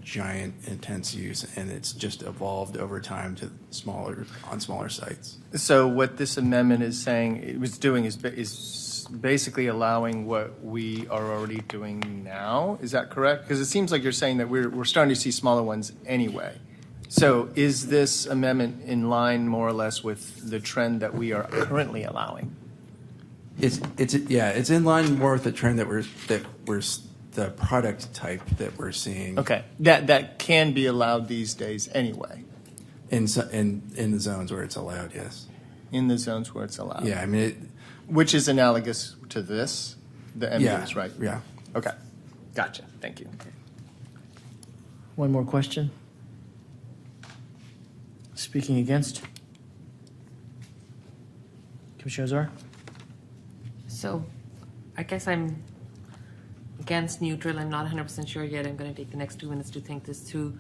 giant, intense use, and it's just evolved over time to smaller sites. So what this amendment is saying, it was doing is basically allowing what we are already doing now. Is that correct? Because it seems like you're saying that we're starting to see smaller ones anyway. So is this amendment in line more or less with the trend that we are currently allowing? It's in line more with the trend that we're the product type that we're seeing. Okay, that can be allowed these days anyway. In the zones where it's allowed, yes. In the zones where it's allowed. Yeah, I mean, which is analogous to this, the MUs, right? Yeah. Okay, gotcha. Thank you. One more question. Speaking against? Commissioner Azar? So I guess I'm against neutral. I'm not 100% sure yet. I'm going to take the next 2 minutes to think this through.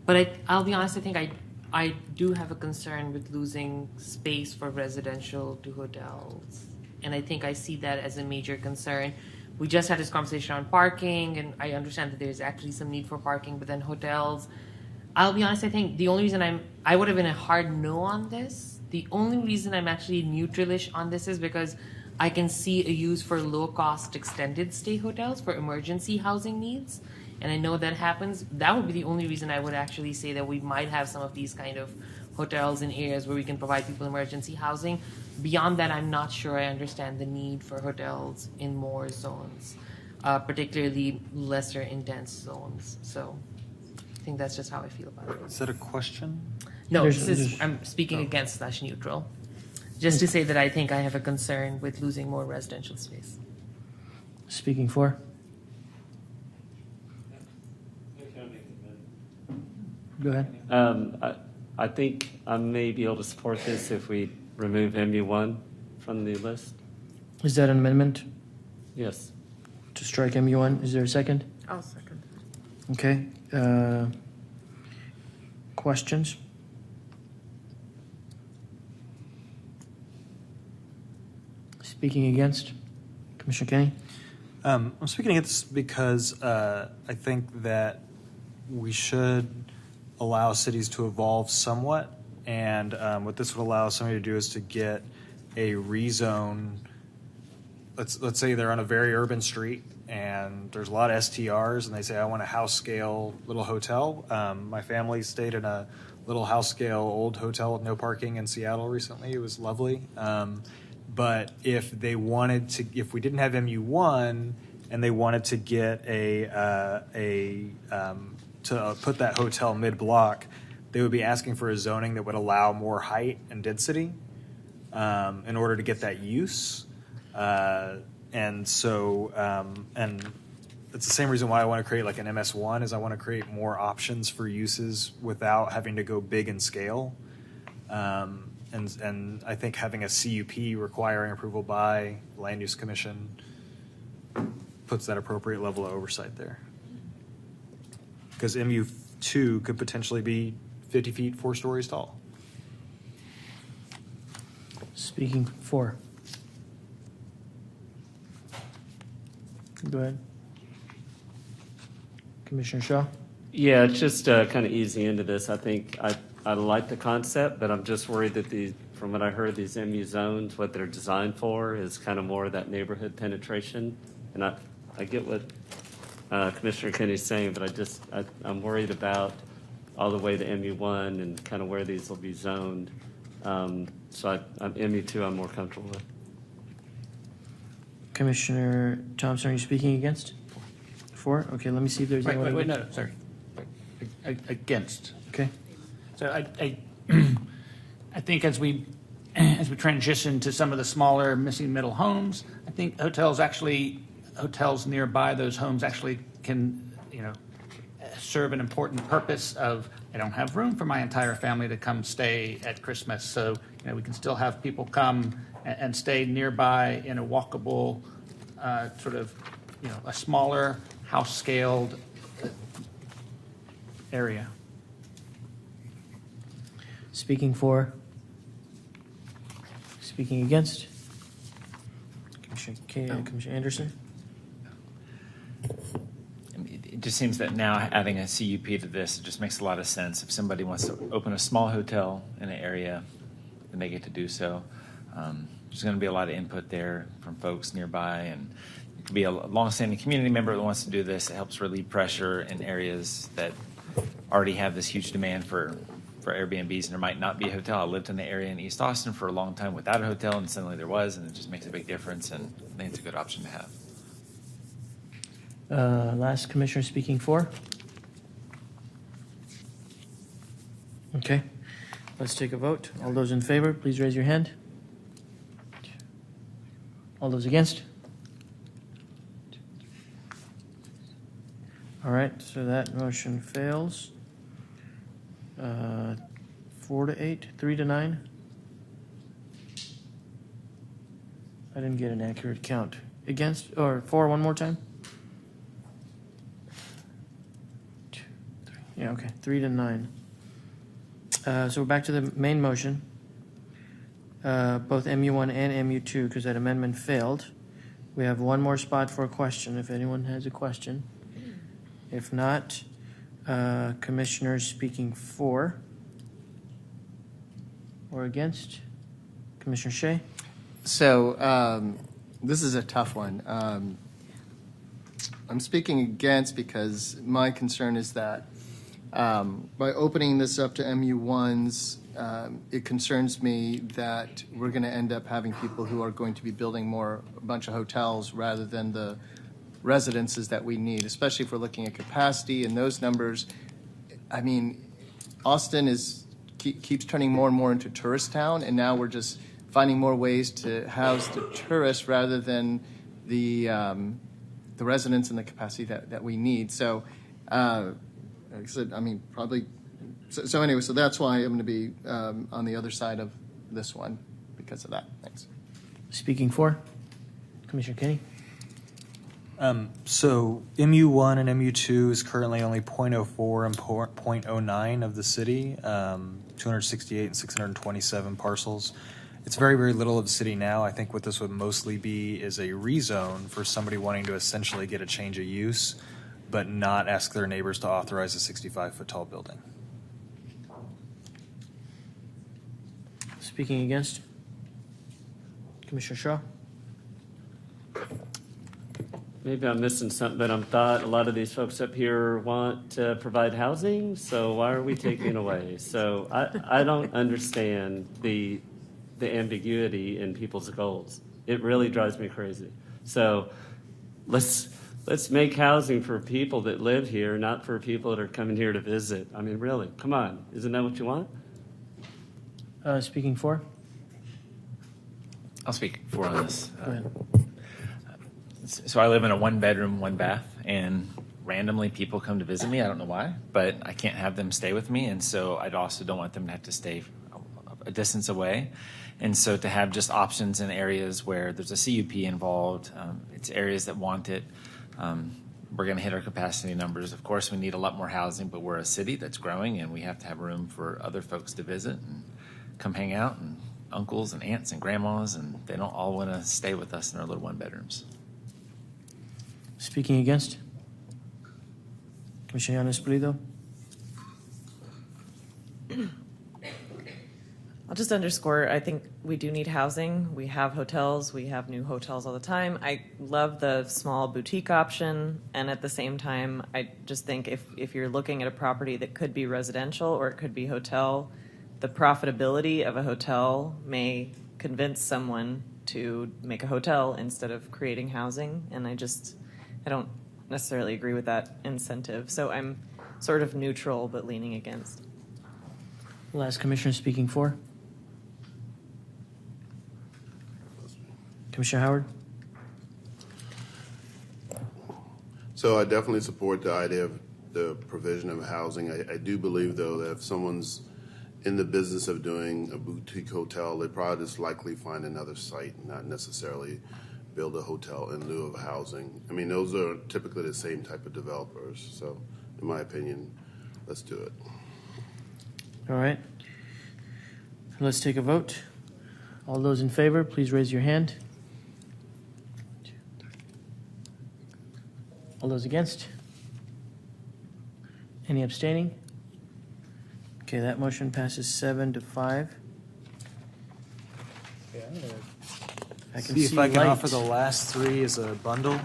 But I'll be honest, I think I do have a concern with losing space for residential to hotels. And I think I see that as a major concern. We just had this conversation on parking, and I understand that there's actually some need for parking, but then hotels. I'll be honest, I think the only reason I would have been a hard no on this. The only reason I'm actually neutralish on this is because I can see a use for low-cost extended stay hotels for emergency housing needs. And I know that happens. That would be the only reason I would actually say that we might have some of these kind of hotels in areas where we can provide people emergency housing. Beyond that, I'm not sure I understand the need for hotels in more zones, particularly lesser intense zones. So I think that's just how I feel about it. Is that a question? No, I'm speaking against /neutral. Just to say that I think I have a concern with losing more residential space. Speaking for? Go ahead. I think I may be able to support this if we remove MU1 from the list. Is that an amendment? Yes. To strike MU1? Is there a second? I'll second. Okay. Questions? Speaking against? Commissioner Kenny? I'm speaking against because I think that we should allow cities to evolve somewhat, and what this would allow somebody to do is to get a rezone. Let's say they're on a very urban street and there's a lot of STRs, and they say, I want a house scale little hotel. My family stayed in a little house scale old hotel with no parking in Seattle recently. It was lovely. But if we didn't have MU1 and they wanted to get to put that hotel mid-block, they would be asking for a zoning that would allow more height and density in order to get that use. And it's the same reason why I want to create like an MS1 is I want to create more options for uses without having to go big in scale. And I think having a CUP requiring approval by the Land Use Commission puts that appropriate level of oversight there. Because MU2 could potentially be 50 feet, 4 stories tall. Speaking for. Go ahead. Commissioner Shaw? Yeah, it's just kind of easy into this. I think I like the concept, but I'm just worried that from what I heard, these MU zones, what they're designed for is kind of more of that neighborhood penetration. And I get what Commissioner Kenny's saying, but I'm worried about all the way to MU1 and kind of where these will be zoned. So MU2 I'm more comfortable with. Commissioner Thompson, are you speaking against? For? Okay, let me see if there's anyone. Wait, no, sorry. Against. Okay. So I think as we as we transition to some of the smaller missing middle homes, I think hotels nearby those homes actually can, serve an important purpose of, I don't have room for my entire family to come stay at Christmas. So, we can still have people come and stay nearby in a walkable, sort of, a smaller house-scaled area. Speaking for? Speaking against? Commissioner Anderson? It just seems that now adding a CUP to this, it just makes a lot of sense. If somebody wants to open a small hotel in an area, then they get to do so. There's going to be a lot of input there from folks nearby, and it could be a longstanding community member that wants to do this. It helps relieve pressure in areas that already have this huge demand for Airbnbs, and there might not be a hotel. I lived in the area in East Austin for a long time without a hotel, and suddenly there was, and it just makes a big difference, and I think it's a good option to have. Last commissioner speaking for? Okay, let's take a vote. All those in favor, please raise your hand. All those against? All right, so that motion fails. 4-8, 3-9. I didn't get an accurate count. Against, or for one more time? 2, 3. Yeah, okay, 3-9. So we're back to the main motion. Both MU1 and MU2, because that amendment failed. We have one more spot for a question, if anyone has a question. If not, commissioners speaking for or against? Commissioner Shea? So this is a tough one. I'm speaking against because my concern is that by opening this up to MU1s, it concerns me that we're going to end up having people who are going to be building a bunch of hotels rather than the residences that we need, especially if we're looking at capacity and those numbers. I mean, Austin keeps turning more and more into tourist town, and now we're just finding more ways to house the tourists rather than the residents and the capacity that we need. So, like I said, I mean, probably. So anyway, so that's why I'm going to be on the other side of this one because of that. Thanks. Speaking for? Commissioner Kenny? So MU1 and MU2 is currently only 0.04 and 0.09 of the city, 268 and 627 parcels. It's very, very little of the city now. I think what this would mostly be is a rezone for somebody wanting to essentially get a change of use, but not ask their neighbors to authorize a 65-foot tall building. Speaking against? Commissioner Shaw? Maybe I'm missing something, but I thought a lot of these folks up here want to provide housing, so why are we taking it away? So I don't understand the ambiguity in people's goals. It really drives me crazy. So let's make housing for people that live here, not for people that are coming here to visit. I mean, really, come on. Isn't that what you want? Speaking for? I'll speak for on this. Go ahead. So I live in a 1-bedroom, 1-bath, and randomly people come to visit me. I don't know why, but I can't have them stay with me, and so I also don't want them to have to stay a distance away. And so to have just options in areas where there's a CUP involved, it's areas that want it. We're going to hit our capacity numbers. Of course, we need a lot more housing, but we're a city that's growing, and we have to have room for other folks to visit and come hang out, and uncles and aunts and grandmas, and they don't all want to stay with us in our little 1-bedrooms. Speaking against? Commissioner Yanis Pulido? I'll just underscore, I think we do need housing. We have hotels. We have new hotels all the time. I love the small boutique option. And at the same time, I just think if you're looking at a property that could be residential or it could be hotel, the profitability of a hotel may convince someone to make a hotel instead of creating housing. And I don't necessarily agree with that incentive. So I'm sort of neutral but leaning against. Last commissioner speaking for? Commissioner Howard? So I definitely support the idea of the provision of housing. I do believe, though, that if someone's in the business of doing a boutique hotel, they probably just likely find another site, not necessarily build a hotel in lieu of housing. I mean, those are typically the same type of developers. So, in my opinion, let's do it. All right. Let's take a vote. All those in favor, please raise your hand. All those against? Any abstaining? Okay, that motion passes 7-5. I can see if I can light. offer the last three as a bundle.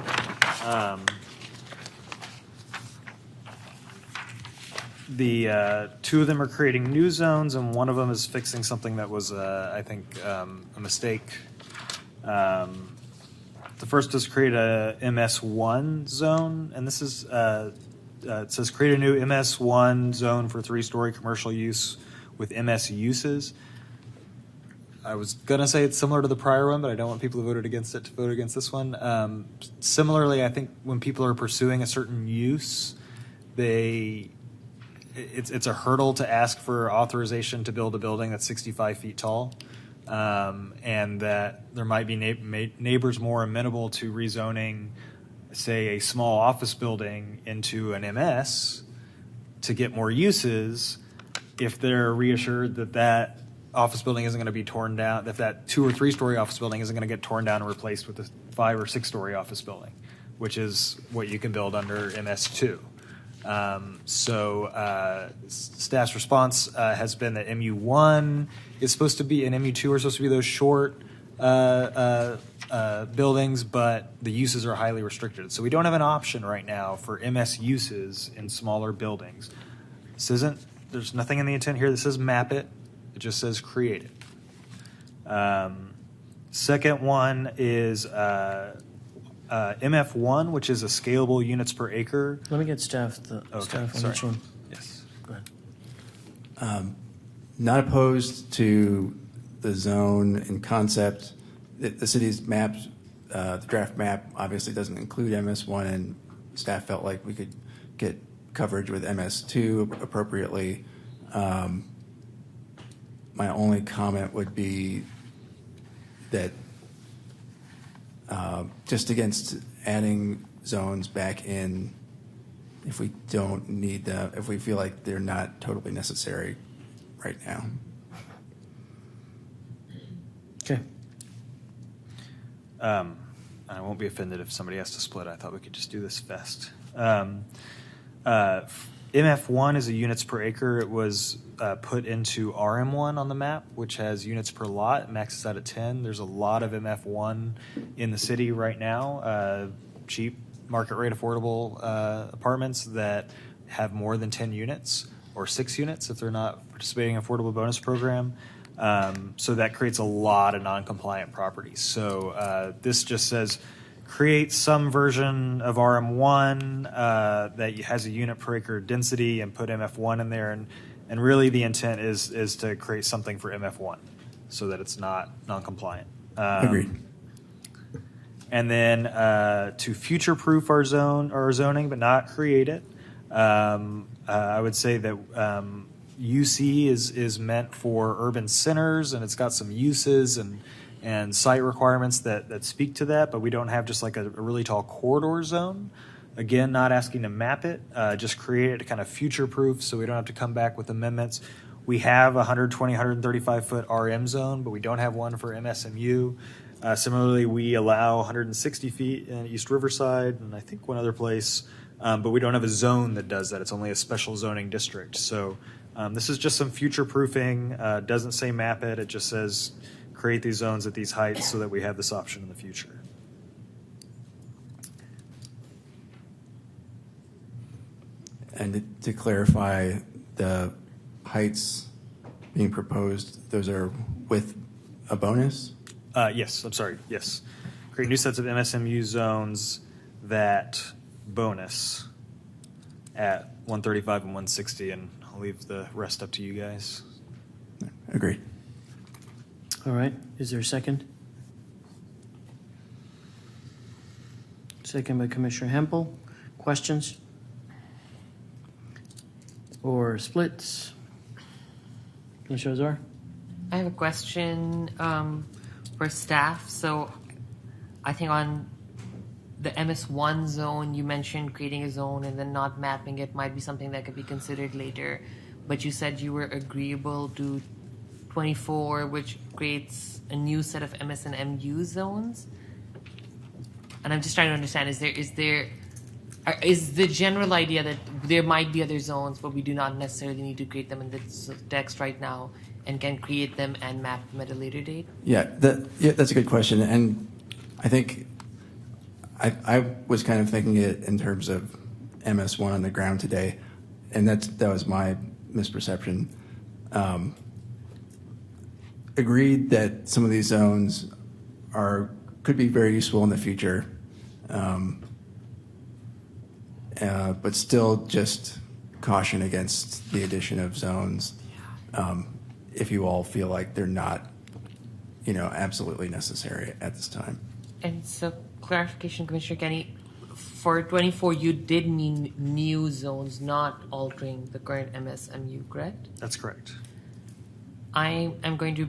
The two of them are creating new zones, and one of them is fixing something that was, I think, a mistake. The first is create a MS1 zone, and this is it says create a new MS1 zone for 3-story commercial use with MS uses. I was gonna say it's similar to the prior one, but I don't want people who voted against it to vote against this one. Similarly, I think when people are pursuing a certain use, it's a hurdle to ask for authorization to build a building that's 65 feet tall, and that there might be neighbors more amenable to rezoning, say, a small office building into an MS to get more uses if they're reassured that that office building isn't going to be torn down, if that 2 or 3-story office building isn't going to get torn down and replaced with a 5 or 6-story office building, which is what you can build under MS2. Staff's response has been that MU1 is supposed to be, and MU2 are supposed to be those short buildings, but the uses are highly restricted. So we don't have an option right now for MS uses in smaller buildings. There's nothing in the intent here that says map it. It just says create it. Second one is MF1, which is a scalable units per acre. Let me get staff on each one. Yes. Go ahead. Not opposed to the zone and concept. The city's maps, the draft map obviously doesn't include MS1, and staff felt like we could get coverage with MS2 appropriately. My only comment would be that just against adding zones back in if we don't need them, if we feel like they're not totally necessary right now. Okay. I won't be offended if somebody has to split. I thought we could just do this fast. MF1 is a units per acre. It was put into RM1 on the map, which has units per lot. It maxes out at 10. There's a lot of MF1 in the city right now, cheap, market rate affordable apartments that have more than 10 units or 6 units if they're not participating in affordable bonus program. So that creates a lot of non-compliant properties. So this just says create some version of RM1 that has a unit per acre density and put MF1 in there. And really the intent is to create something for MF1 so that it's not non-compliant. Agreed. And then to future-proof our zoning, but not create it. I would say that UC is meant for urban centers, and it's got some uses and site requirements that speak to that, but we don't have just like a really tall corridor zone. Again, not asking to map it, just create it to kind of future-proof so we don't have to come back with amendments. We have a 120, 135-foot RM zone, but we don't have one for MSMU. Similarly, we allow 160 feet in East Riverside and I think one other place, but we don't have a zone that does that. It's only a special zoning district. So this is just some future-proofing. Doesn't say map it. It just says create these zones at these heights so that we have this option in the future. And to clarify, the heights being proposed, those are with a bonus? Yes, I'm sorry. Yes. Create new sets of MSMU zones that bonus at 135 and 160, and I'll leave the rest up to you guys. Agreed. All right. Is there a second? second by Commissioner Hempel. Questions? Or splits? Commissioner Azar? I have a question for staff. So I think on the MS1 zone, you mentioned creating a zone and then not mapping it might be something that could be considered later. But you said you were agreeable to 24, which creates a new set of MS and MU zones. And I'm just trying to understand, is the general idea that there might be other zones, but we do not necessarily need to create them in this text right now and can create them and map them at a later date? Yeah, that's a good question. And I think I was kind of thinking it in terms of MS1 on the ground today, and that was my misperception. Agreed that some of these zones could be very useful in the future, but still just caution against the addition of zones if you all feel like they're not, absolutely necessary at this time. And so, clarification, Commissioner Kenny, for 24, you did mean new zones, not altering the current MSMU, correct? That's correct. I am going to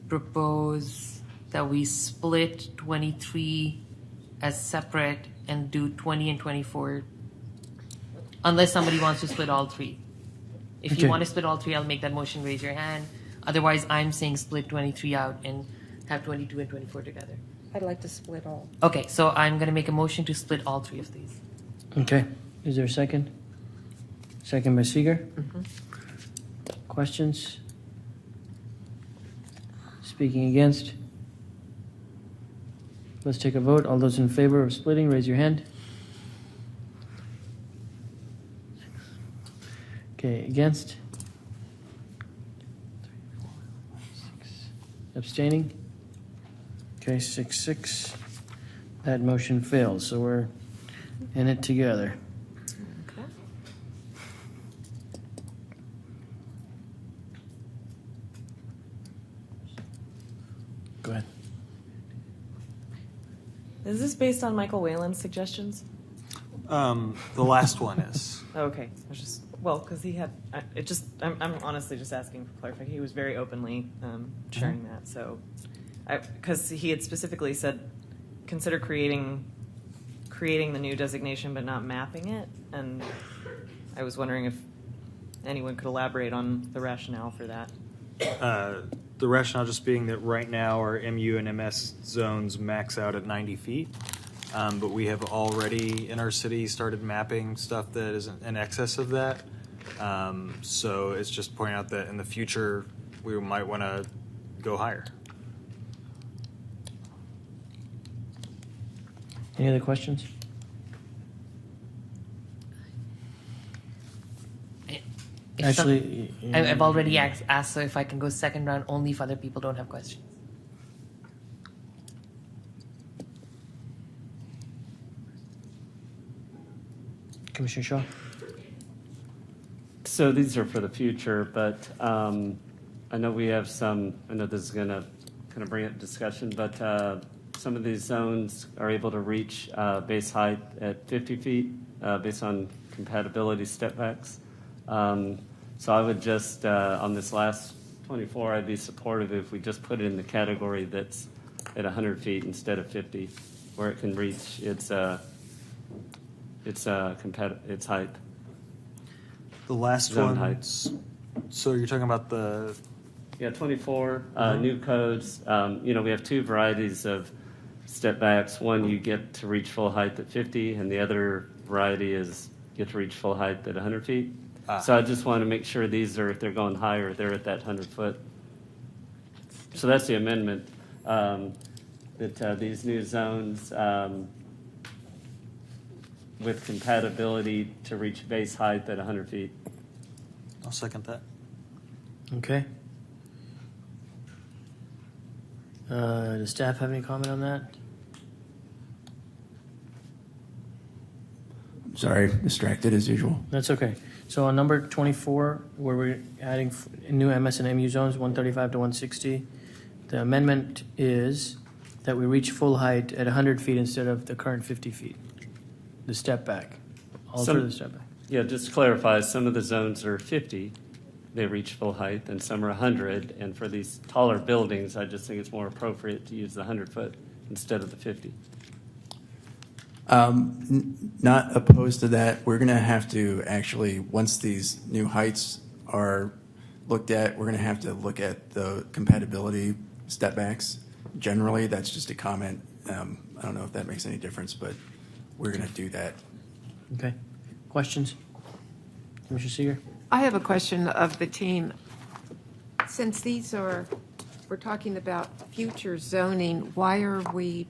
propose that we split 23 as separate and do 20 and 24, unless somebody wants to split all three. If you want to split all three, I'll make that motion, raise your hand. Otherwise, I'm saying split 23 out and have 22 and 24 together. I'd like to split all. Okay, so I'm going to make a motion to split all three of these. Okay. Is there a second? Second by Seeger. Questions? Speaking against? Let's take a vote. All those in favor of splitting, raise your hand. Okay, against? 6. Abstaining? Okay, 6-6. That motion fails, so we're in it together. Okay. Go ahead. Is this based on Michael Whalen's suggestions? The last one is. Okay, I was just because he had I'm honestly just asking for clarification. He was very openly sharing that, so because he had specifically said consider creating the new designation but not mapping it, and I was wondering if anyone could elaborate on the rationale for that. The rationale just being that right now our MU and MS zones max out at 90 feet, but we have already in our city started mapping stuff that is in excess of that. So it's just pointing out that in the future we might want to go higher. Any other questions? Actually, I've already asked, so if I can go second round only if other people don't have questions. Commissioner Shaw? So these are for the future, but I know we have some, I know this is going to kind of bring up discussion, but some of these zones are able to reach base height at 50 feet based on compatibility stepbacks. So I would just, on this last 24, I'd be supportive if we just put it in the category that's at 100 feet instead of 50, where it can reach its height. The last Zone one. heights. So you're talking about the. Yeah, 24 new codes. We have two varieties of step backs. One, you get to reach full height at 50, and the other variety is get to reach full height at 100 feet. So I just want to make sure these are, if they're going higher, they're at that 100 foot. So that's the amendment, that these new zones with compatibility to reach base height at 100 feet. I'll second that. Okay. Does staff have any comment on that? Sorry, distracted as usual. That's okay. So on number 24, where we're adding new MS and MU zones, 135 to 160, the amendment is that we reach full height at 100 feet instead of the current 50 feet. the step back, alter Some- the step back. Yeah, just to clarify, some of the zones are 50, they reach full height, and some are 100. And for these taller buildings, I just think it's more appropriate to use the 100-foot instead of the 50. Not opposed to that. We're going to have to actually, once these new heights are looked at, we're going to have to look at the compatibility step backs. Generally, that's just a comment. I don't know if that makes any difference, but we're going to do that. Okay. Questions? Commissioner Seeger? I have a question of the team. Since we're talking about future zoning, why are we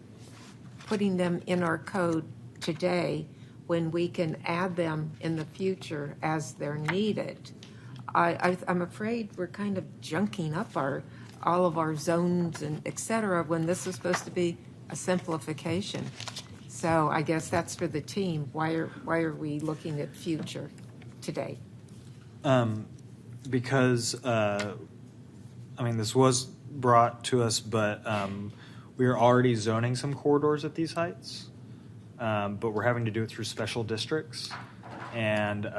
putting them in our code today when we can add them in the future as they're needed? I'm afraid we're kind of junking up all of our zones and et cetera when this is supposed to be a simplification. So I guess that's for the team. Why are we looking at future today? Because, this was brought to us, but we are already zoning some corridors at these heights, but we're having to do it through special districts. And if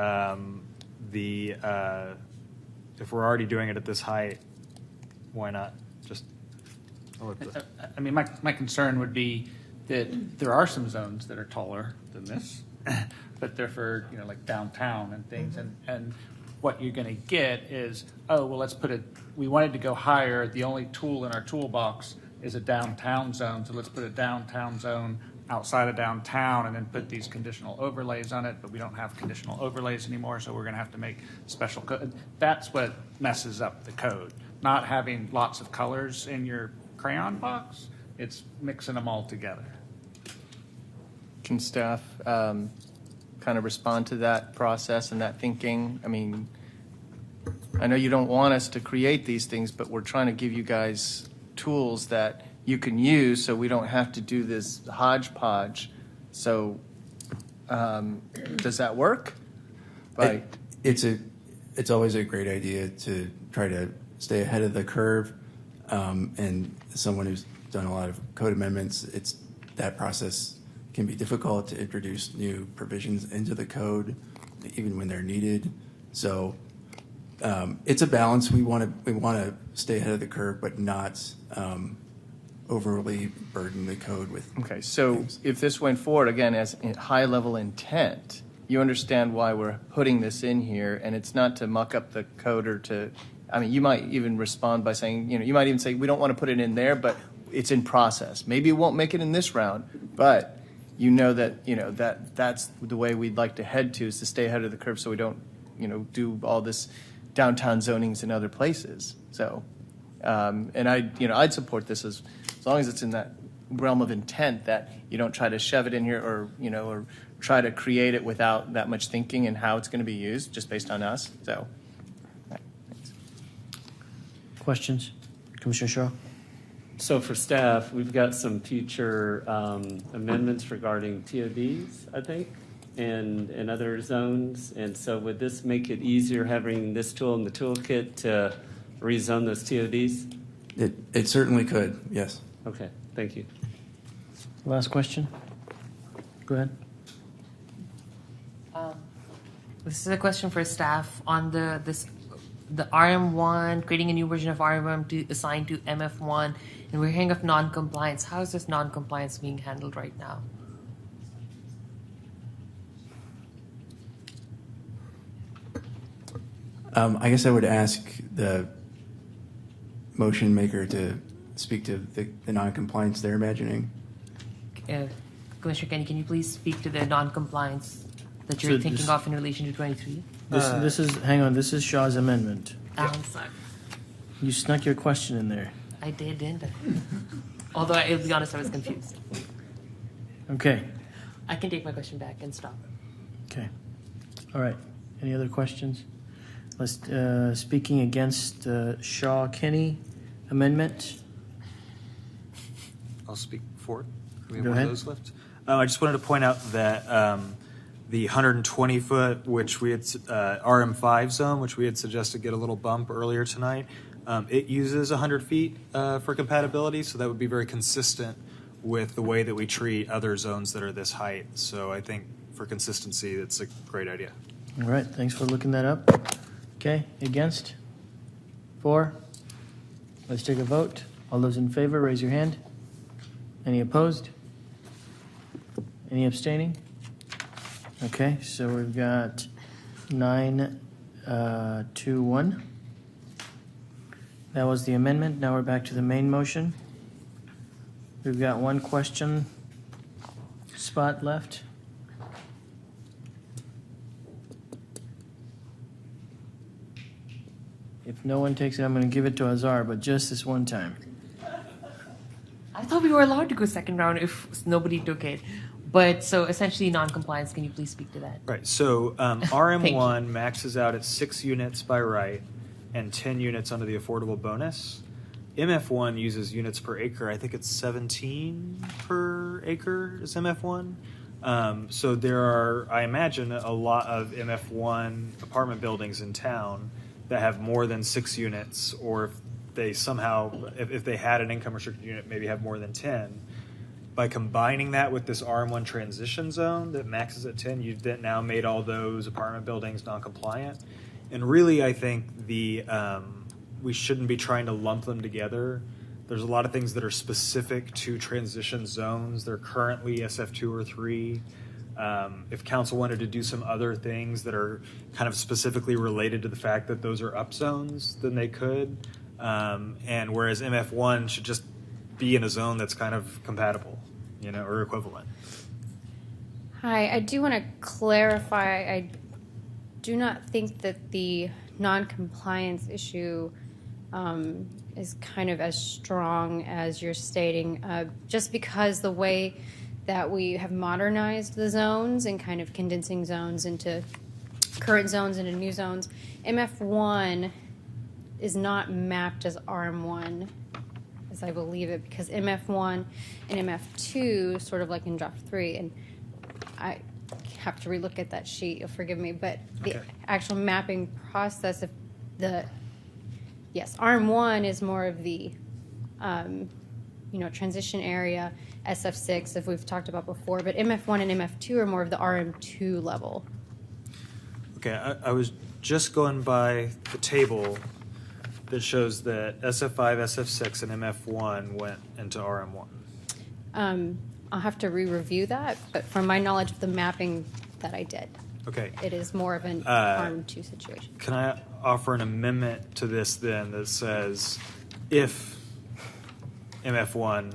we're already doing it at this height, why not just? My concern would be that there are some zones that are taller than this, but they're for like downtown and things, and what you're going to get is, we wanted to go higher. The only tool in our toolbox is a downtown zone, so let's put a downtown zone outside of downtown and then put these conditional overlays on it, but we don't have conditional overlays anymore, so we're going to have to make special code. That's what messes up the code. Not having lots of colors in your crayon box, it's mixing them all together. Can staff kind of respond to that process and that thinking? I know you don't want us to create these things, but we're trying to give you guys tools that you can use so we don't have to do this hodgepodge. So does that work? It's always a great idea to try to stay ahead of the curve. And as someone who's done a lot of code amendments, that process can be difficult to introduce new provisions into the code, even when they're needed. So it's a balance. We want to stay ahead of the curve, but not overly burden the code with. Okay, so things. if this went forward again as high level intent, you understand why we're putting this in here, and it's not to muck up the code or to. You might even respond by saying, you might even say we don't want to put it in there, but it's in process. Maybe it won't make it in this round, but that's the way we'd like to head to, is to stay ahead of the curve so we don't do all this downtown zonings in other places. So and I'd support this as long as it's in that realm of intent, that you don't try to shove it in here or try to create it without that much thinking and how it's going to be used just based on us. So thanks. Questions? Commissioner Shaw? So for staff, we've got some future amendments regarding TODs, I think, and other zones. And so would this make it easier having this tool in the toolkit to rezone those TODs? It certainly could, yes. Okay, thank you. Last question. Go ahead. This is a question for staff on the RM1, creating a new version of RM1 to assign to MF1, and we're hearing of non-compliance. How is this non-compliance being handled right now? I guess I would ask the motion maker to speak to the non-compliance they're imagining. Commissioner Kenny, can you please speak to the non-compliance that you're thinking of in relation to 23? This is Shaw's amendment. I'm sorry. You snuck your question in there. I did, didn't I? Although, I'll be honest, I was confused. Okay. I can take my question back and stop. Okay. All right. Any other questions? Let's speaking against Shaw-Kenny amendment. I'll speak for it. We have Go one ahead. of those left. I just wanted to point out that the 120-foot, which we had RM5 zone, which we had suggested get a little bump earlier tonight, it uses 100 feet for compatibility, so that would be very consistent with the way that we treat other zones that are this height. So I think for consistency, it's a great idea. All right, thanks for looking that up. Okay, against? 4? Let's take a vote. All those in favor, raise your hand. Any opposed? Any abstaining? Okay, so we've got 9-2-1. That was the amendment. Now we're back to the main motion. We've got one question spot left. If no one takes it, I'm going to give it to Azar, but just this one time. I thought we were allowed to go second round if nobody took it. But so essentially non-compliance, can you please speak to that? Right. So RM1 maxes out at 6 units by right and 10 units under the affordable bonus. MF1 uses units per acre. I think it's 17 per acre is MF1. So there are, I imagine, a lot of MF1 apartment buildings in town that have more than 6 units, or if they somehow, if they had an income restricted unit, maybe have more than 10. By combining that with this RM1 transition zone that maxes at 10, you've then now made all those apartment buildings non-compliant. And really, I think we shouldn't be trying to lump them together. There's a lot of things that are specific to transition zones. They're currently SF2 or 3. If council wanted to do some other things that are kind of specifically related to the fact that those are up zones, then they could. And whereas MF1 should just be in a zone that's kind of compatible, or equivalent. Hi, I do want to clarify. I do not think that the non-compliance issue is kind of as strong as you're stating, just because the way that we have modernized the zones and kind of condensing zones into current zones into new zones, MF1 is not mapped as RM1, as I believe it, because MF1 and MF2 sort of like in draft 3, and I have to relook at that sheet, you'll forgive me, but the actual mapping process of RM1 is more of the transition area, SF6, if we've talked about before, but MF1 and MF2 are more of the RM2 level. Okay, I was just going by the table that shows that SF5, SF6, and MF1 went into RM1. I'll have to re-review that, but from my knowledge of the mapping that I did, okay, it is more of an RM2 situation. Can I offer an amendment to this then that says if MF1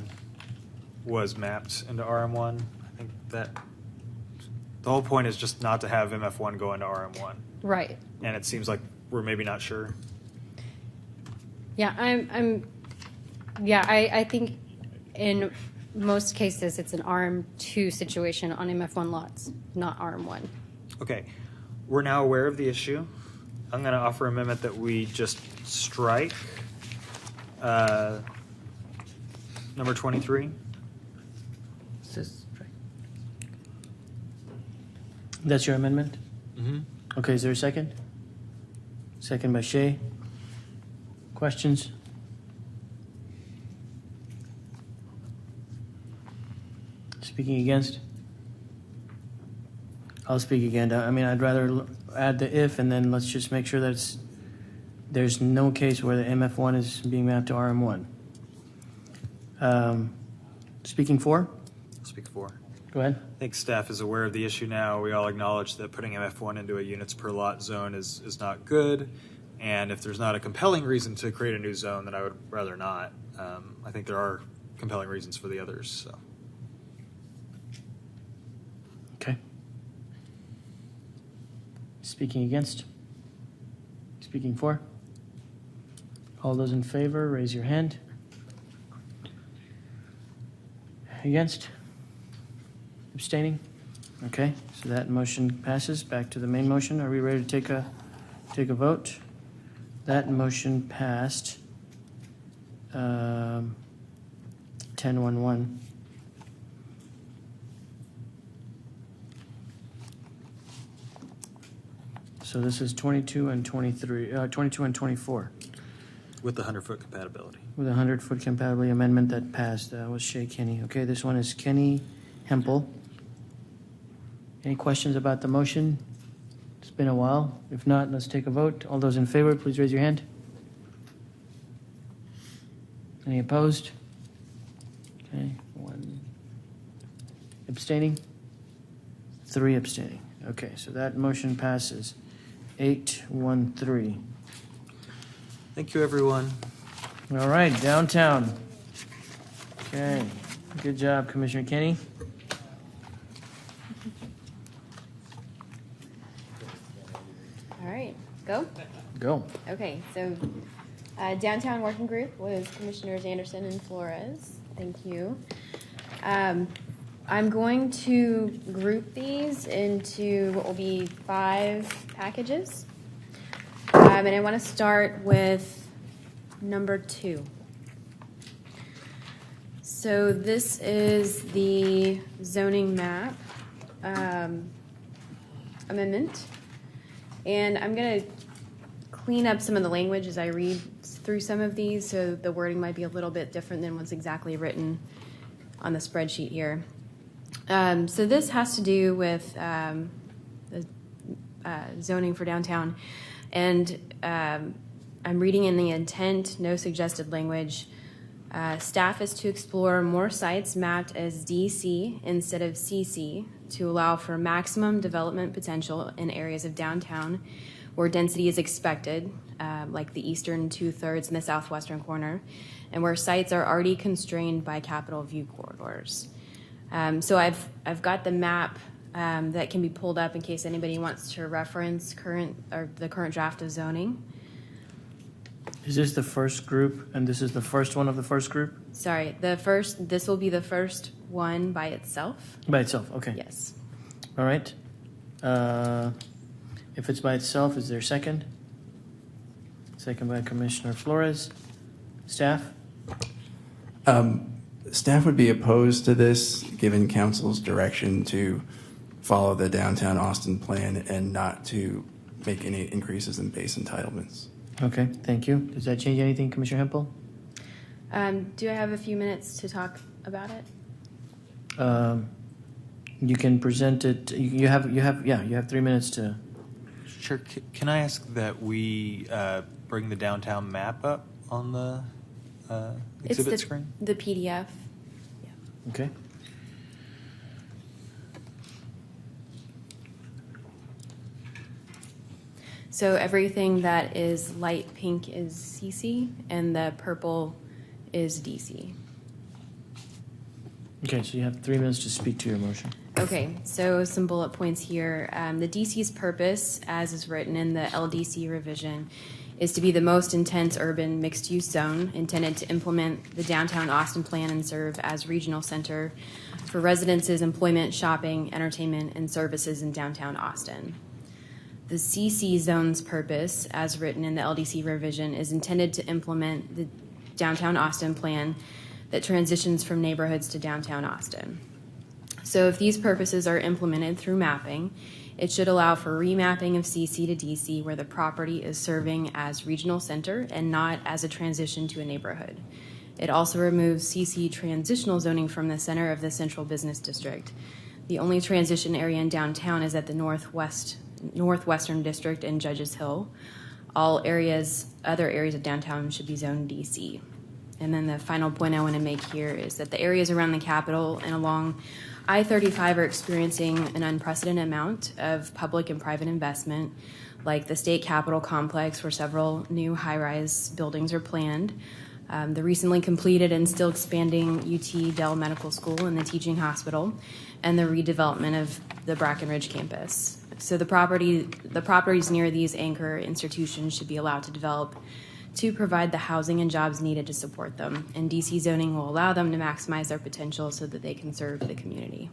was mapped into RM1? I think that the whole point is just not to have MF1 go into RM1. Right. And it seems like we're maybe not sure. Yeah, I think in most cases it's an RM2 situation on MF1 lots, not RM1. Okay, we're now aware of the issue. I'm going to offer an amendment that we just strike number 23. That's your amendment? Mm-hmm. Okay, is there a second? Second by Shay. Questions? Speaking against? I'll speak again. I mean, I'd rather add the if, and then let's just make sure that there's no case where the MF1 is being mapped to RM1. Speaking for? I'll speak for. Go ahead. I think staff is aware of the issue now. We all acknowledge that putting MF1 into a units per lot zone is not good. And if there's not a compelling reason to create a new zone, then I would rather not. I think there are compelling reasons for the others. So. Okay. Speaking against? Speaking for? All those in favor, raise your hand. Against? Abstaining? Okay, so that motion passes. Back to the main motion. Are we ready to take a vote? That motion passed 10-1-1. So this is 22 and 23, 22 and 24. With the 100-foot compatibility. With a 100-foot compatibility amendment that passed was Shay Kenny. Okay, this one is Kenny Hempel. Any questions about the motion? It's been a while. If not, let's take a vote. All those in favor, please raise your hand. Any opposed? Okay, 1 abstaining, 3 abstaining. Okay, so that motion passes 8-1-3. Thank you, everyone. All right, downtown. Okay, good job, Commissioner Kenny. All right, go. Go. Okay, so downtown working group was Commissioners Anderson and Flores. Thank you. I'm going to group these into what will be 5 packages. And I want to start with number 2. So this is the zoning map amendment. And I'm going to clean up some of the language as I read through some of these, so the wording might be a little bit different than what's exactly written on the spreadsheet here. So this has to do with the zoning for downtown. And I'm reading in the intent, no suggested language. Staff is to explore more sites mapped as DC instead of CC to allow for maximum development potential in areas of downtown where density is expected, like the eastern 2/3 and the southwestern corner, and where sites are already constrained by capital view corridors. So I've got the map that can be pulled up in case anybody wants to reference the current draft of zoning. Is this the first group, and this is the first one of the first group? Sorry, this will be the first one by itself. By itself, okay. Yes. All right. If it's by itself, is there a second? Second by Commissioner Flores. Staff? Staff would be opposed to this, given council's direction to follow the downtown Austin plan and not to make any increases in base entitlements. Okay, thank you. Does that change anything, Commissioner Hempel? Do I have a few minutes to talk about it? You can present it. You have 3 minutes to. Sure. Can I ask that we bring the downtown map up on the exhibit screen? The PDF. Okay. So everything that is light pink is CC, and the purple is DC. Okay, so you have 3 minutes to speak to your motion. Okay, so some bullet points here. The DC's purpose, as is written in the LDC revision, is to be the most intense urban mixed-use zone intended to implement the downtown Austin plan and serve as regional center for residences, employment, shopping, entertainment, and services in downtown Austin. The CC zone's purpose, as written in the LDC revision, is intended to implement the downtown Austin plan that transitions from neighborhoods to downtown Austin. So if these purposes are implemented through mapping, it should allow for remapping of CC to DC where the property is serving as regional center and not as a transition to a neighborhood. It also removes CC transitional zoning from the center of the central business district. The only transition area in downtown is at the northwestern district in Judges Hill. All other areas of downtown should be zoned DC. And then the final point I want to make here is that the areas around the Capitol and along I-35 are experiencing an unprecedented amount of public and private investment, like the state capitol complex where several new high-rise buildings are planned, the recently completed and still expanding UT Dell Medical School and the teaching hospital, and the redevelopment of the Brackenridge campus. So the properties near these anchor institutions should be allowed to develop to provide the housing and jobs needed to support them. And DC zoning will allow them to maximize their potential so that they can serve the community.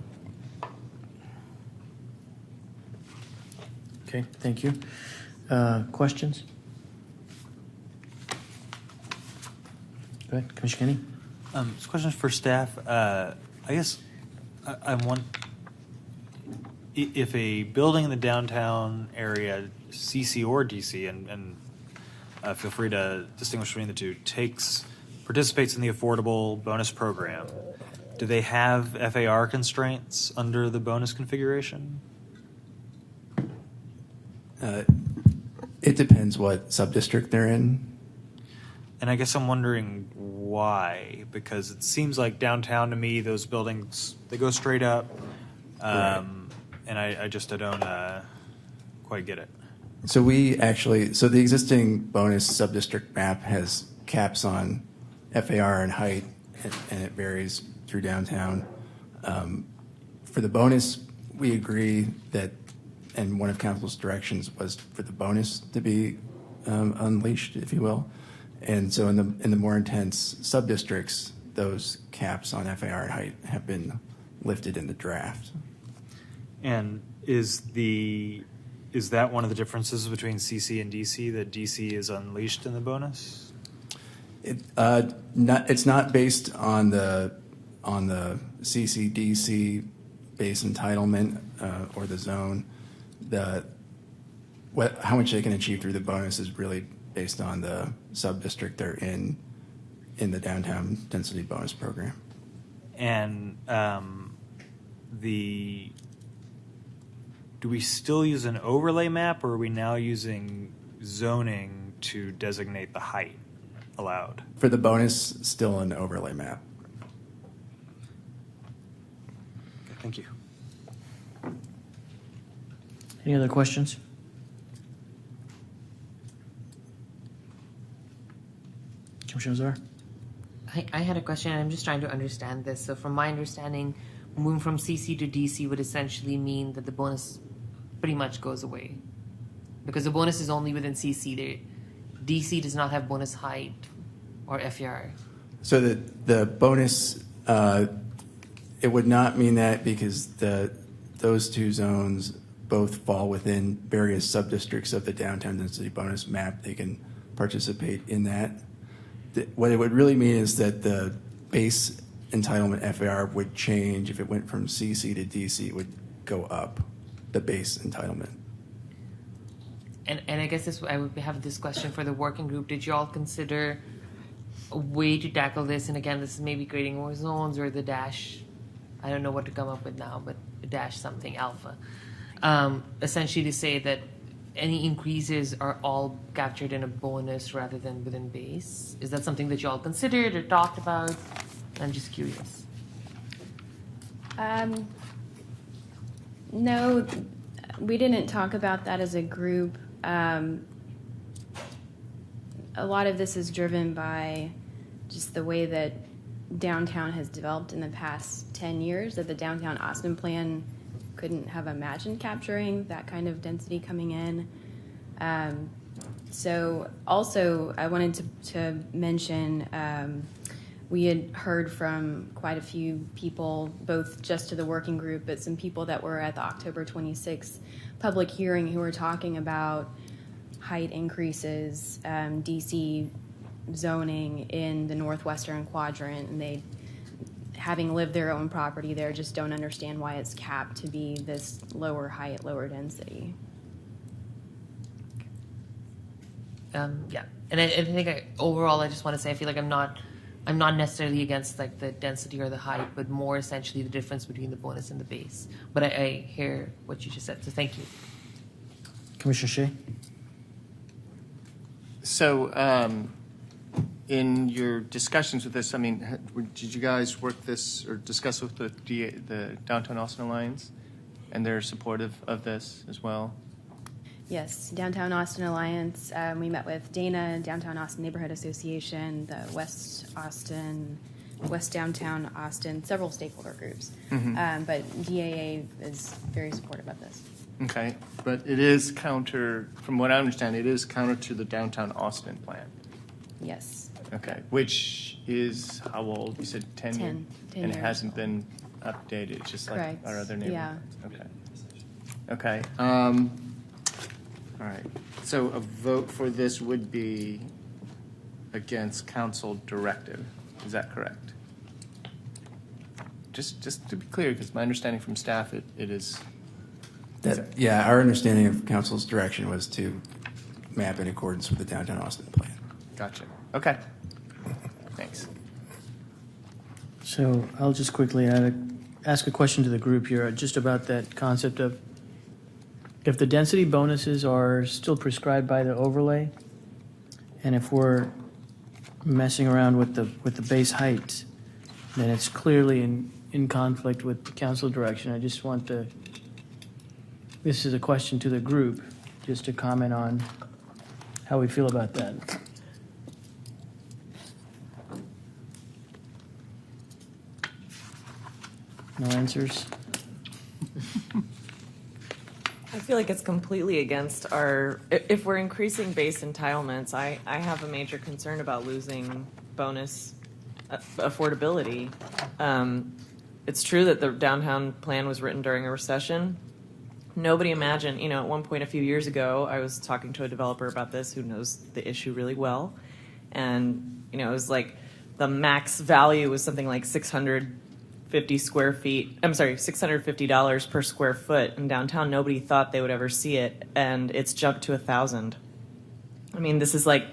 Okay, thank you. Questions? Go ahead, Commissioner Kenny. This question is for staff. I guess I want, if a building in the downtown area, CC or DC, and feel free to distinguish between the two, participates in the affordable bonus program, do they have FAR constraints under the bonus configuration? It depends what subdistrict they're in. And I guess I'm wondering why, because it seems like downtown to me, those buildings, they go straight up. And I don't quite get it. So the existing bonus subdistrict map has caps on FAR and height, and it varies through downtown. For the bonus, we agree that, and one of council's directions was for the bonus to be unleashed, if you will. And so in the more intense sub-districts, those caps on FAR and height have been lifted in the draft. And is that one of the differences between CC and DC, that DC is unleashed in the bonus? It's not based on the CC-DC base entitlement or the zone. How much they can achieve through the bonus is really based on the sub-district they're in the downtown density bonus program. And do we still use an overlay map, or are we now using zoning to designate the height allowed? For the bonus, still an overlay map. Okay, thank you. Any other questions? Commissioner Czar? I had a question, and I'm just trying to understand this. So from my understanding, moving from CC to DC would essentially mean that the bonus pretty much goes away. Because the bonus is only within CC. DC does not have bonus height or FER. So the bonus, it would not mean that, because those two zones both fall within various sub-districts of the downtown density bonus map. They can participate in that. What it would really mean is that the base entitlement FAR would change. If it went from CC to DC, it would go up, the base entitlement. And I guess I would have this question for the working group. Did you all consider a way to tackle this? And again, this is maybe creating more zones, or the dash, I don't know what to come up with now, but dash something alpha. Essentially to say that any increases are all captured in a bonus rather than within base. Is that something that you all considered or talked about? I'm just curious. No, we didn't talk about that as a group. A lot of this is driven by just the way that downtown has developed in the past 10 years, that the downtown Austin plan couldn't have imagined capturing that kind of density coming in. So also I wanted to mention, we had heard from quite a few people, both just to the working group, but some people that were at the October 26th public hearing who were talking about height increases, DC zoning in the northwestern quadrant, and they, having lived their own property there, just don't understand why it's capped to be this lower height, lower density. Yeah, and I think overall, I just want to say I feel like I'm not necessarily against like the density or the height, but more essentially the difference between the bonus and the base. But I hear what you just said, so thank you. Commissioner Shea? So, in your discussions with this, I mean, did you guys work this or discuss with the Downtown Austin Alliance, and they're supportive of this as well? Yes, Downtown Austin Alliance. We met with Dana, Downtown Austin Neighborhood Association, the West Downtown Austin, several stakeholder groups. Mm-hmm. But DAA is very supportive of this. Okay, but it is counter, from what I understand, it is counter to the Downtown Austin plan. Yes. Okay, which is how old? You said 10 years? 10 and it years. hasn't been updated, just like Correct. our other neighborhoods? Yeah. Okay. All right. So a vote for this would be against council directive. Is that correct? Just to be clear, because my understanding from staff, it is. Yeah, our understanding of council's direction was to map in accordance with the Downtown Austin plan. Gotcha. Okay. Thanks. So I'll just quickly ask a question to the group here, just about that concept of if the density bonuses are still prescribed by the overlay, and if we're messing around with the base height, then it's clearly in conflict with the council direction. I just want this is a question to the group, just to comment on how we feel about that. No answers? I feel like it's completely against our, if we're increasing base entitlements, I have a major concern about losing bonus affordability. It's true that the downtown plan was written during a recession. Nobody imagined, at one point a few years ago, I was talking to a developer about this who knows the issue really well. And, it was like the max value was something like $650 per square foot. In downtown, nobody thought they would ever see it, and it's jumped to 1,000. I mean, this is like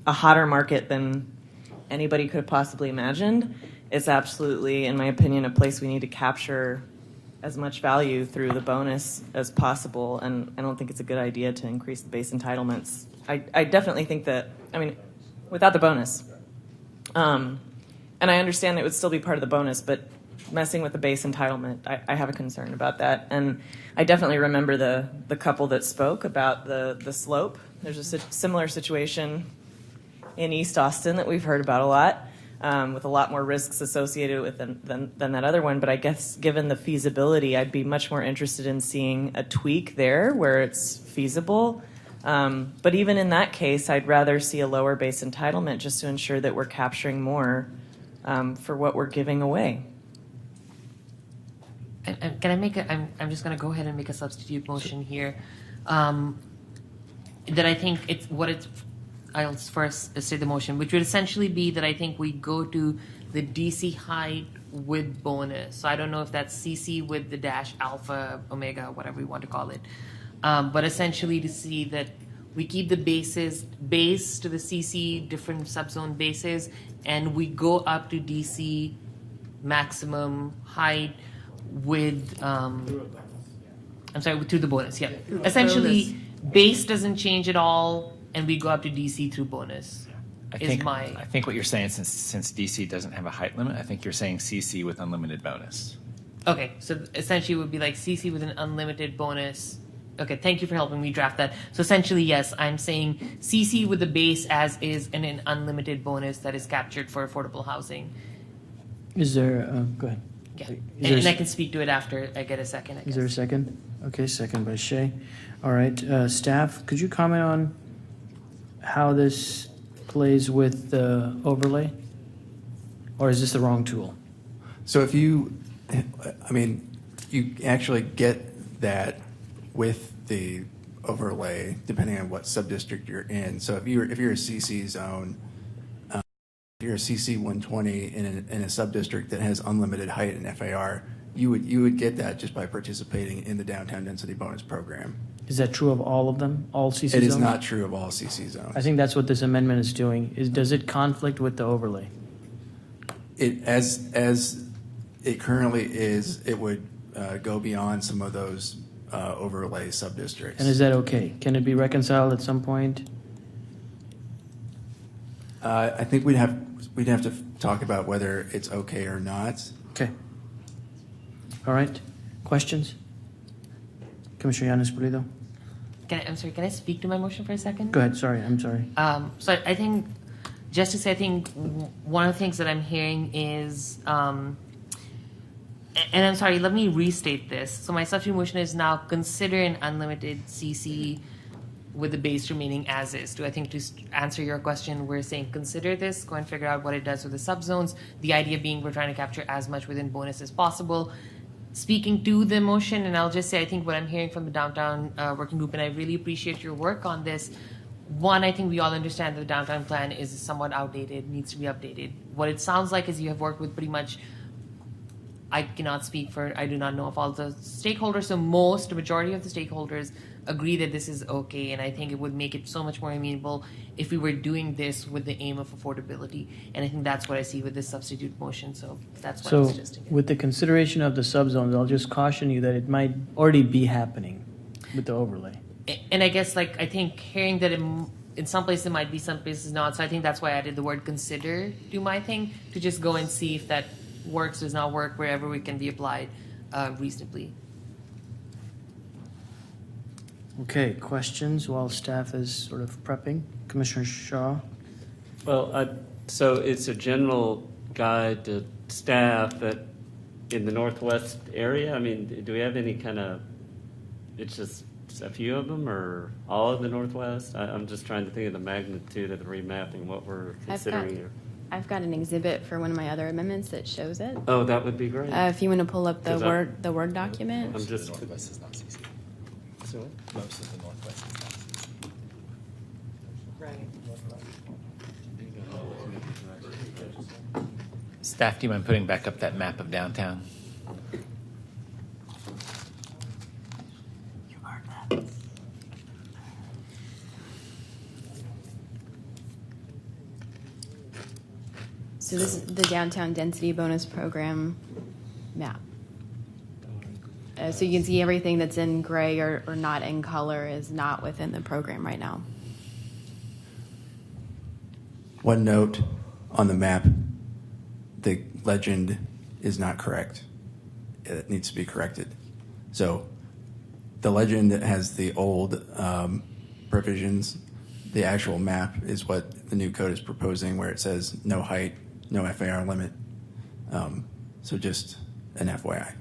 a hotter market than anybody could have possibly imagined. It's absolutely, in my opinion, a place we need to capture as much value through the bonus as possible, and I don't think it's a good idea to increase the base entitlements. I definitely think that, without the bonus. And I understand it would still be part of the bonus, but messing with the base entitlement, I have a concern about that. And I definitely remember the couple that spoke about the slope. There's a similar situation in East Austin that we've heard about a lot, with a lot more risks associated with than that other one. But I guess given the feasibility, I'd be much more interested in seeing a tweak there where it's feasible. But even in that case, I'd rather see a lower base entitlement just to ensure that we're capturing more for what we're giving away. And can I make I'm just going to go ahead and make a substitute motion here. That I think I'll first say the motion, which would essentially be that I think we go to the DC height with bonus. So I don't know if that's CC with the dash alpha, omega, whatever we want to call it. But essentially to see that we keep the base to the CC, different subzone bases, and we go up to DC maximum height with, through the bonus, yeah. Essentially, base doesn't change at all, and we go up to DC through bonus. I think what you're saying, since DC doesn't have a height limit, I think you're saying CC with unlimited bonus. Okay, so essentially it would be like CC with an unlimited bonus. Okay, thank you for helping me draft that. So essentially, yes, I'm saying CC with the base as is and an unlimited bonus that is captured for affordable housing. Is there, go ahead. Yeah, and I can speak to it after I get a second, I guess. Is there a second? Okay, second by Shay. All right, staff, could you comment on how this plays with the overlay? Or is this the wrong tool? So if you actually get that with the overlay, depending on what subdistrict you're in. So if you're a CC zone, if you're a CC 120 in a subdistrict that has unlimited height in FAR, you would get that just by participating in the downtown density bonus program. Is that true of all of them, all CC zones? It is not true of all CC zones. I think that's what this amendment is doing. Does it conflict with the overlay? It as it currently is, it would go beyond some of those overlay subdistricts. And is that okay? Can it be reconciled at some point? I think we'd have to talk about whether it's okay or not. Okay. All right. Questions? Commissioner Yanis Pulido? Can I speak to my motion for a second? Go ahead. Sorry, I'm sorry. So I think, just to say, I think one of the things that I'm hearing is, and I'm sorry, let me restate this. So my substitute motion is now consider an unlimited CC with the base remaining as is. I think to answer your question, we're saying consider this, go and figure out what it does with the subzones. The idea being we're trying to capture as much within bonus as possible. Speaking to the motion, and I'll just say I think what I'm hearing from the downtown working group, and I really appreciate your work on this. One, I think we all understand that the downtown plan is somewhat outdated, needs to be updated. What it sounds like is you have worked with pretty much, I cannot speak for, I do not know of all the stakeholders, so the majority of the stakeholders agree that this is okay, and I think it would make it so much more amenable if we were doing this with the aim of affordability, and I think that's what I see with this substitute motion, so that's what I'm suggesting. With the consideration of the subzones, I'll just caution you that it might already be happening. with the overlay. And I guess, like, I think hearing that in some places it might be, some places not. So I think that's why I added the word consider to my thing, to just go and see if that works, does not work, wherever it can be applied reasonably. Okay, questions while staff is sort of prepping? Commissioner Shaw? Well, so it's a general guide to staff that in the Northwest area, I mean, do we have any kind of, it's just a few of them or all of the Northwest? I'm just trying to think of the magnitude of the remapping, what we're considering here. I've got an exhibit for one of my other amendments that shows it. Oh, that would be great. If you want to pull up the 'Cause Word document. I'm just. Northwest is not CC. So what? Most of the Northwest is not CC. Staff, do you mind putting back up that map of downtown? So this is the downtown density bonus program map. So you can see everything that's in gray or not in color is not within the program right now. One note on the map, the legend is not correct. It needs to be corrected. So the legend has the old provisions. The actual map is what the new code is proposing, where it says no height, no FAR limit. So just an FYI.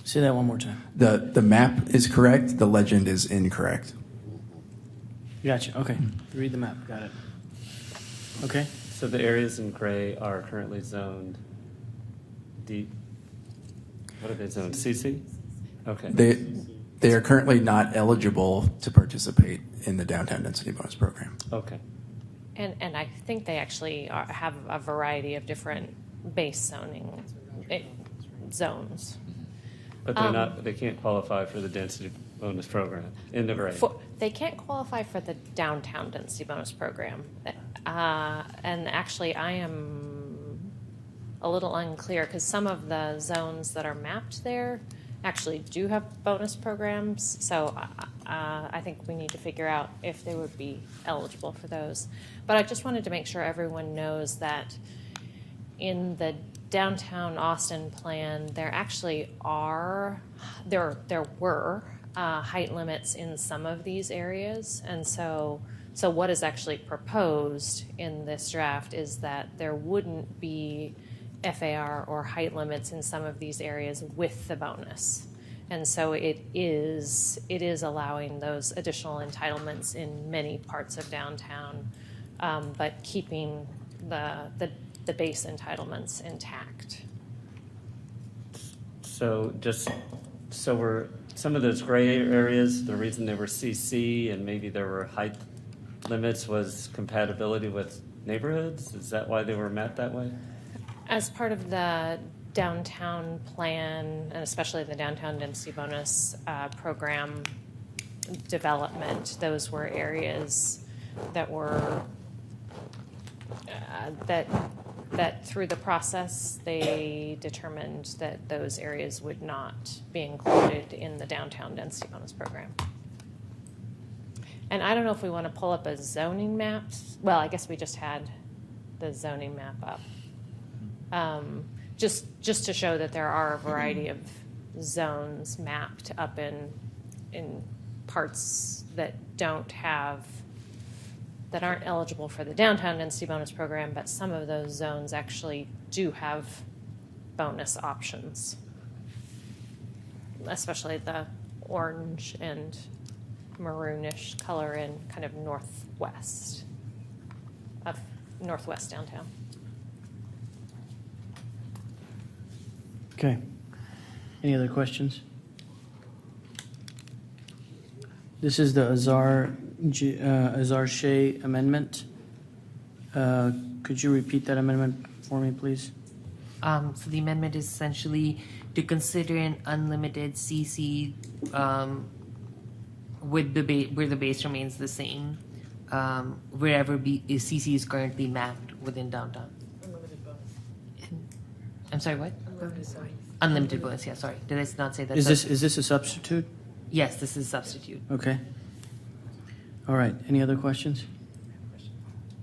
Say that one more time. The map is correct. The legend is incorrect. Gotcha. Okay. Read the map. Got it. Okay. So the areas in gray are currently zoned D. What are they zoned? CC? Okay. They are currently not eligible to participate in the downtown density bonus program. Okay. And I think they actually have a variety of different base zoning zones. But they're not. They can't qualify for the density bonus program in the gray. They can't qualify for the downtown density bonus program. And actually, I am a little unclear because some of the zones that are mapped there actually do have bonus programs. So I think we need to figure out if they would be eligible for those. But I just wanted to make sure everyone knows that in the downtown Austin plan, there actually were height limits in some of these areas. And so what is actually proposed in this draft is that there wouldn't be FAR or height limits in some of these areas with the bonus. And so it is allowing those additional entitlements in many parts of downtown, but keeping the base entitlements intact. So we're some of those gray areas, the reason they were CC and maybe there were height limits was compatibility with neighborhoods? Is that why they were mapped that way? As part of the downtown plan, and especially the downtown density bonus program development, those were areas that were that through the process they determined that those areas would not be included in the downtown density bonus program. And I don't know if we want to pull up a zoning map. Well, I guess we just had the zoning map up. Just to show that there are a variety of zones mapped up in parts that aren't eligible for the downtown density bonus program, but some of those zones actually do have bonus options, especially the orange and maroonish color in kind of northwest downtown. Okay. Any other questions? This is the Azar Shea amendment. Could you repeat that amendment for me, please? So the amendment is essentially to consider an unlimited CC with where the base remains the same, wherever CC is currently mapped within downtown. Unlimited bonus. I'm sorry, what? Unlimited bonus. Unlimited bonus. Yeah, sorry. Did I not say that? Is this a substitute? Yes, this is substitute. Okay. All right. Any other questions?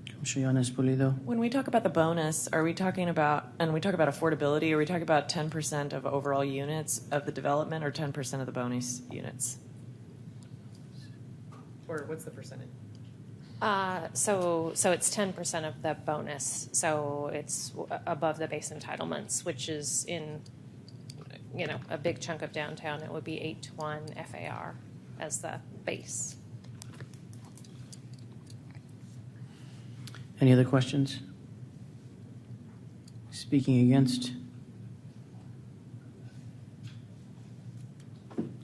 Commissioner Yanes Pulido? When we talk about the bonus, are we talking about, and we talk about affordability, are we talking about 10% of overall units of the development or 10% of the bonus units? Or what's the percentage? So it's 10% of the bonus. So it's above the base entitlements, which is in, a big chunk of downtown. It would be 8-1 FAR as the base. Any other questions? Speaking against?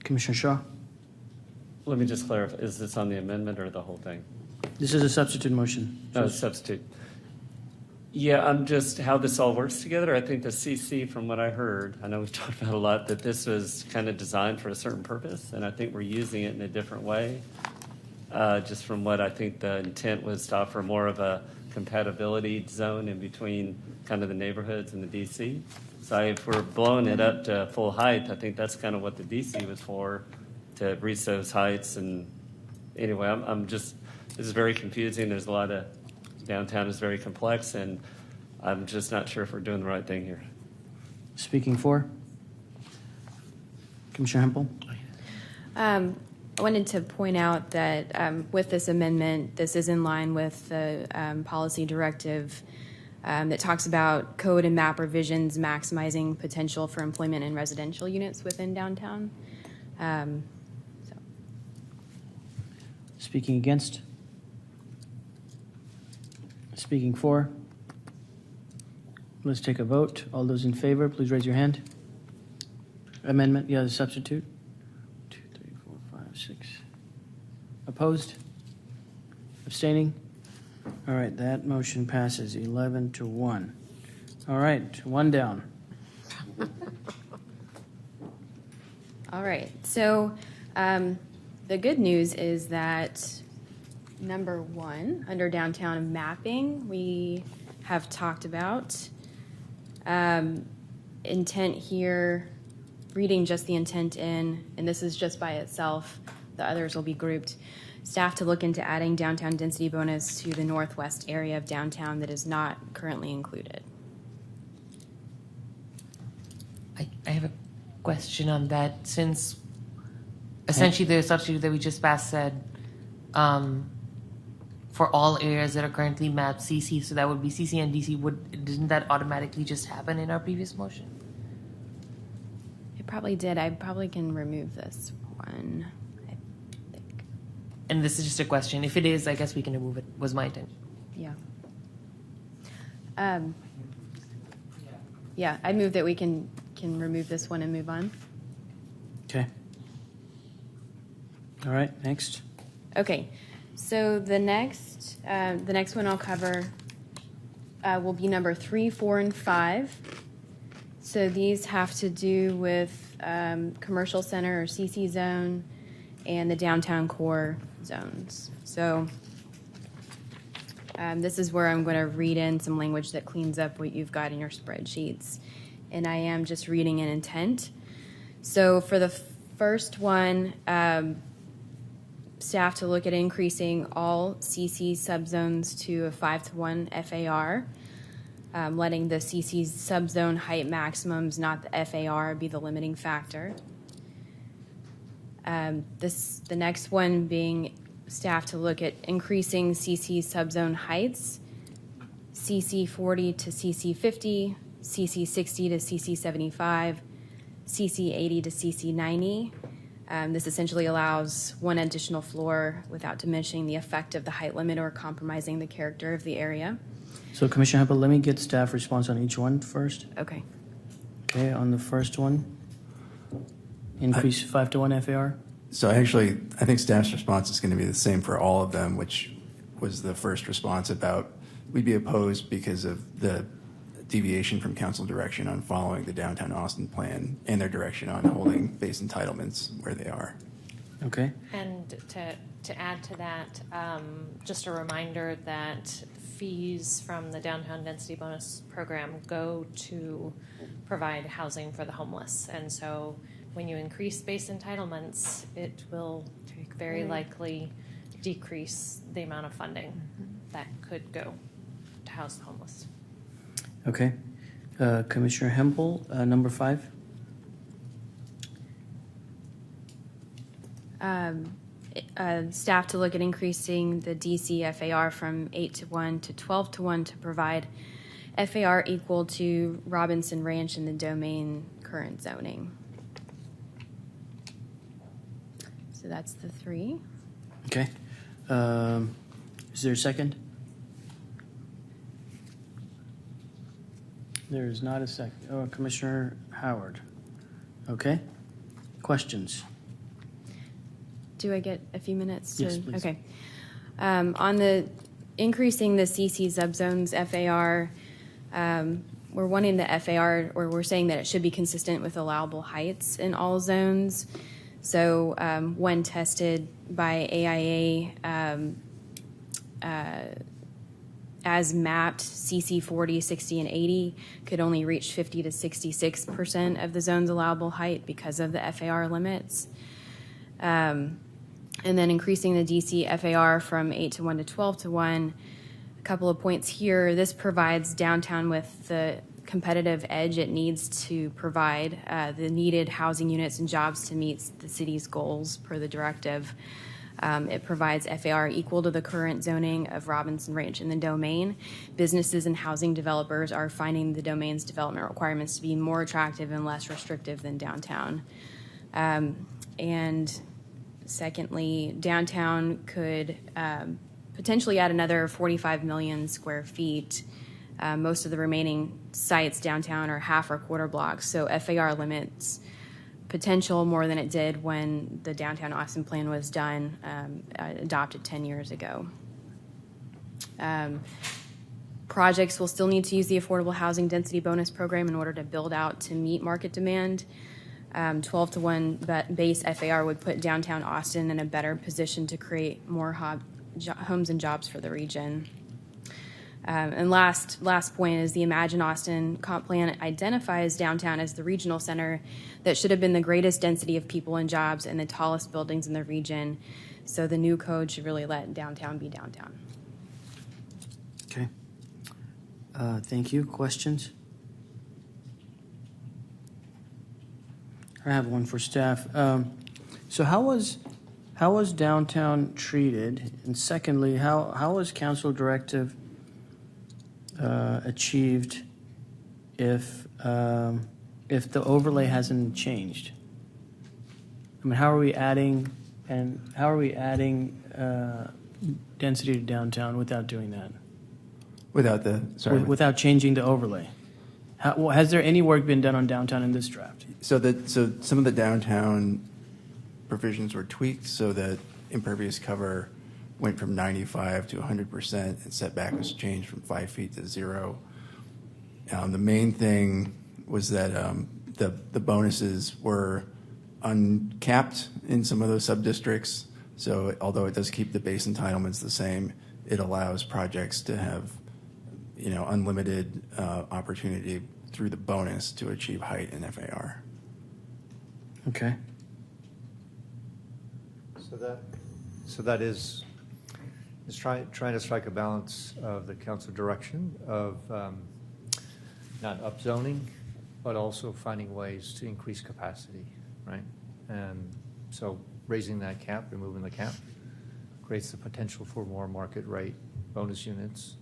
Commissioner Shaw? Let me just clarify, is this on the amendment or the whole thing? This is a substitute motion. No, substitute. Yeah, I'm just, how this all works together, I think the CC, from what I heard, I know we've talked about a lot, that this was kind of designed for a certain purpose, and I think we're using it in a different way. Just from what I think the intent was to offer more of a compatibility zone in between kind of the neighborhoods and the DC. So if we're blowing it up to full height, I think that's kind of what the DC was for, to reach those heights. And anyway, I'm just, this is very confusing. There's a lot of, downtown is very complex, and I'm just not sure if we're doing the right thing here. Speaking for? Commissioner Hempel? I wanted to point out that with this amendment, this is in line with the policy directive that talks about code and map revisions maximizing potential for employment in residential units within downtown. Speaking against? Speaking for? Let's take a vote. All those in favor, please raise your hand. Amendment, the substitute. 2, 3, 4, 5, 6. Opposed? Abstaining? All right, that motion passes 11-1. All right, one down. All right. So the good news is that number 1 under downtown mapping, we have talked about intent here, reading just the intent in, and this is just by itself. The others will be grouped. Staff to look into adding downtown density bonus to the northwest area of downtown that is not currently included. I have a question on that. Since essentially the substitute that we just passed said for all areas that are currently mapped CC, so that would be CC and DC, didn't that automatically just happen in our previous motion? It probably did. I probably can remove this one. And this is just a question. If it is, I guess we can remove it, was my intention. Yeah. Yeah, I move that we can remove this one and move on. Okay. All right, next. Okay, so the next one I'll cover will be number 3, 4, and 5. So these have to do with commercial center or CC zone and the downtown core zones. So this is where I'm going to read in some language that cleans up what you've got in your spreadsheets. And I am just reading an intent. So for the first one, staff to look at increasing all CC subzones to a 5-1 FAR, letting the CC subzone height maximums, not the FAR, be the limiting factor. The next one being staff to look at increasing CC subzone heights, CC 40 to CC 50, CC 60 to CC 75, CC 80 to CC 90. This essentially allows one additional floor without diminishing the effect of the height limit or compromising the character of the area. So Commissioner Hempel, let me get staff response on each one first. Okay. Okay, on the first one, increase 5-1 FAR. So I think staff's response is going to be the same for all of them, which was the first response about we'd be opposed because of the deviation from council direction on following the downtown Austin plan and their direction on holding base entitlements where they are. Okay. And to add to that, just a reminder that fees from the downtown density bonus program go to provide housing for the homeless. And so when you increase base entitlements, it will very likely decrease the amount of funding that could go to house the homeless. Okay. Commissioner Hempel, number 5. Staff to look at increasing the DC FAR from 8-to-1 to 12-to-1 to provide FAR equal to Robinson Ranch in the domain current zoning. So that's the 3. Okay. Is there a second? There is not a second. Oh, Commissioner Howard. Okay. Questions? Do I get a few minutes? Yes, please. Okay. On the increasing the CC subzones FAR, we're wanting the FAR, or we're saying that it should be consistent with allowable heights in all zones. So when tested by AIA, as mapped, CC 40, 60, and 80 could only reach 50 to 66% of the zone's allowable height because of the FAR limits. And then increasing the DC FAR from 8-to-1 to 12-to-1. A couple of points here. This provides downtown with the competitive edge it needs to provide the needed housing units and jobs to meet the city's goals per the directive. It provides FAR equal to the current zoning of Robinson Ranch in the domain. Businesses and housing developers are finding the domain's development requirements to be more attractive and less restrictive than downtown. And secondly, downtown could potentially add another 45 million square feet. Most of the remaining sites downtown are half or quarter blocks, so FAR limits potential more than it did when the downtown Austin plan was done, adopted 10 years ago. Projects will still need to use the Affordable Housing Density Bonus Program in order to build out to meet market demand. 12-to-1 base FAR would put downtown Austin in a better position to create more homes and jobs for the region. And last point is the Imagine Austin comp plan identifies downtown as the regional center that should have been the greatest density of people and jobs and the tallest buildings in the region. So the new code should really let downtown be downtown. Okay. Thank you. Questions? I have one for staff. So how was downtown treated? And secondly, how was council directive achieved if the overlay hasn't changed? I mean, how are we adding density to downtown without doing that? Without changing the overlay. Has there any work been done on downtown in this draft? So some of the downtown provisions were tweaked so that impervious cover went from 95 to 100%, and setback was changed from 5 feet to 0. The main thing was that the bonuses were uncapped in some of those sub-districts. So although it does keep the base entitlements the same, it allows projects to have unlimited opportunity through the bonus to achieve height and FAR. Okay. So that is trying to strike a balance of the council direction of not upzoning, but also finding ways to increase capacity, right? And so raising that cap, removing the cap, creates the potential for more market rate bonus units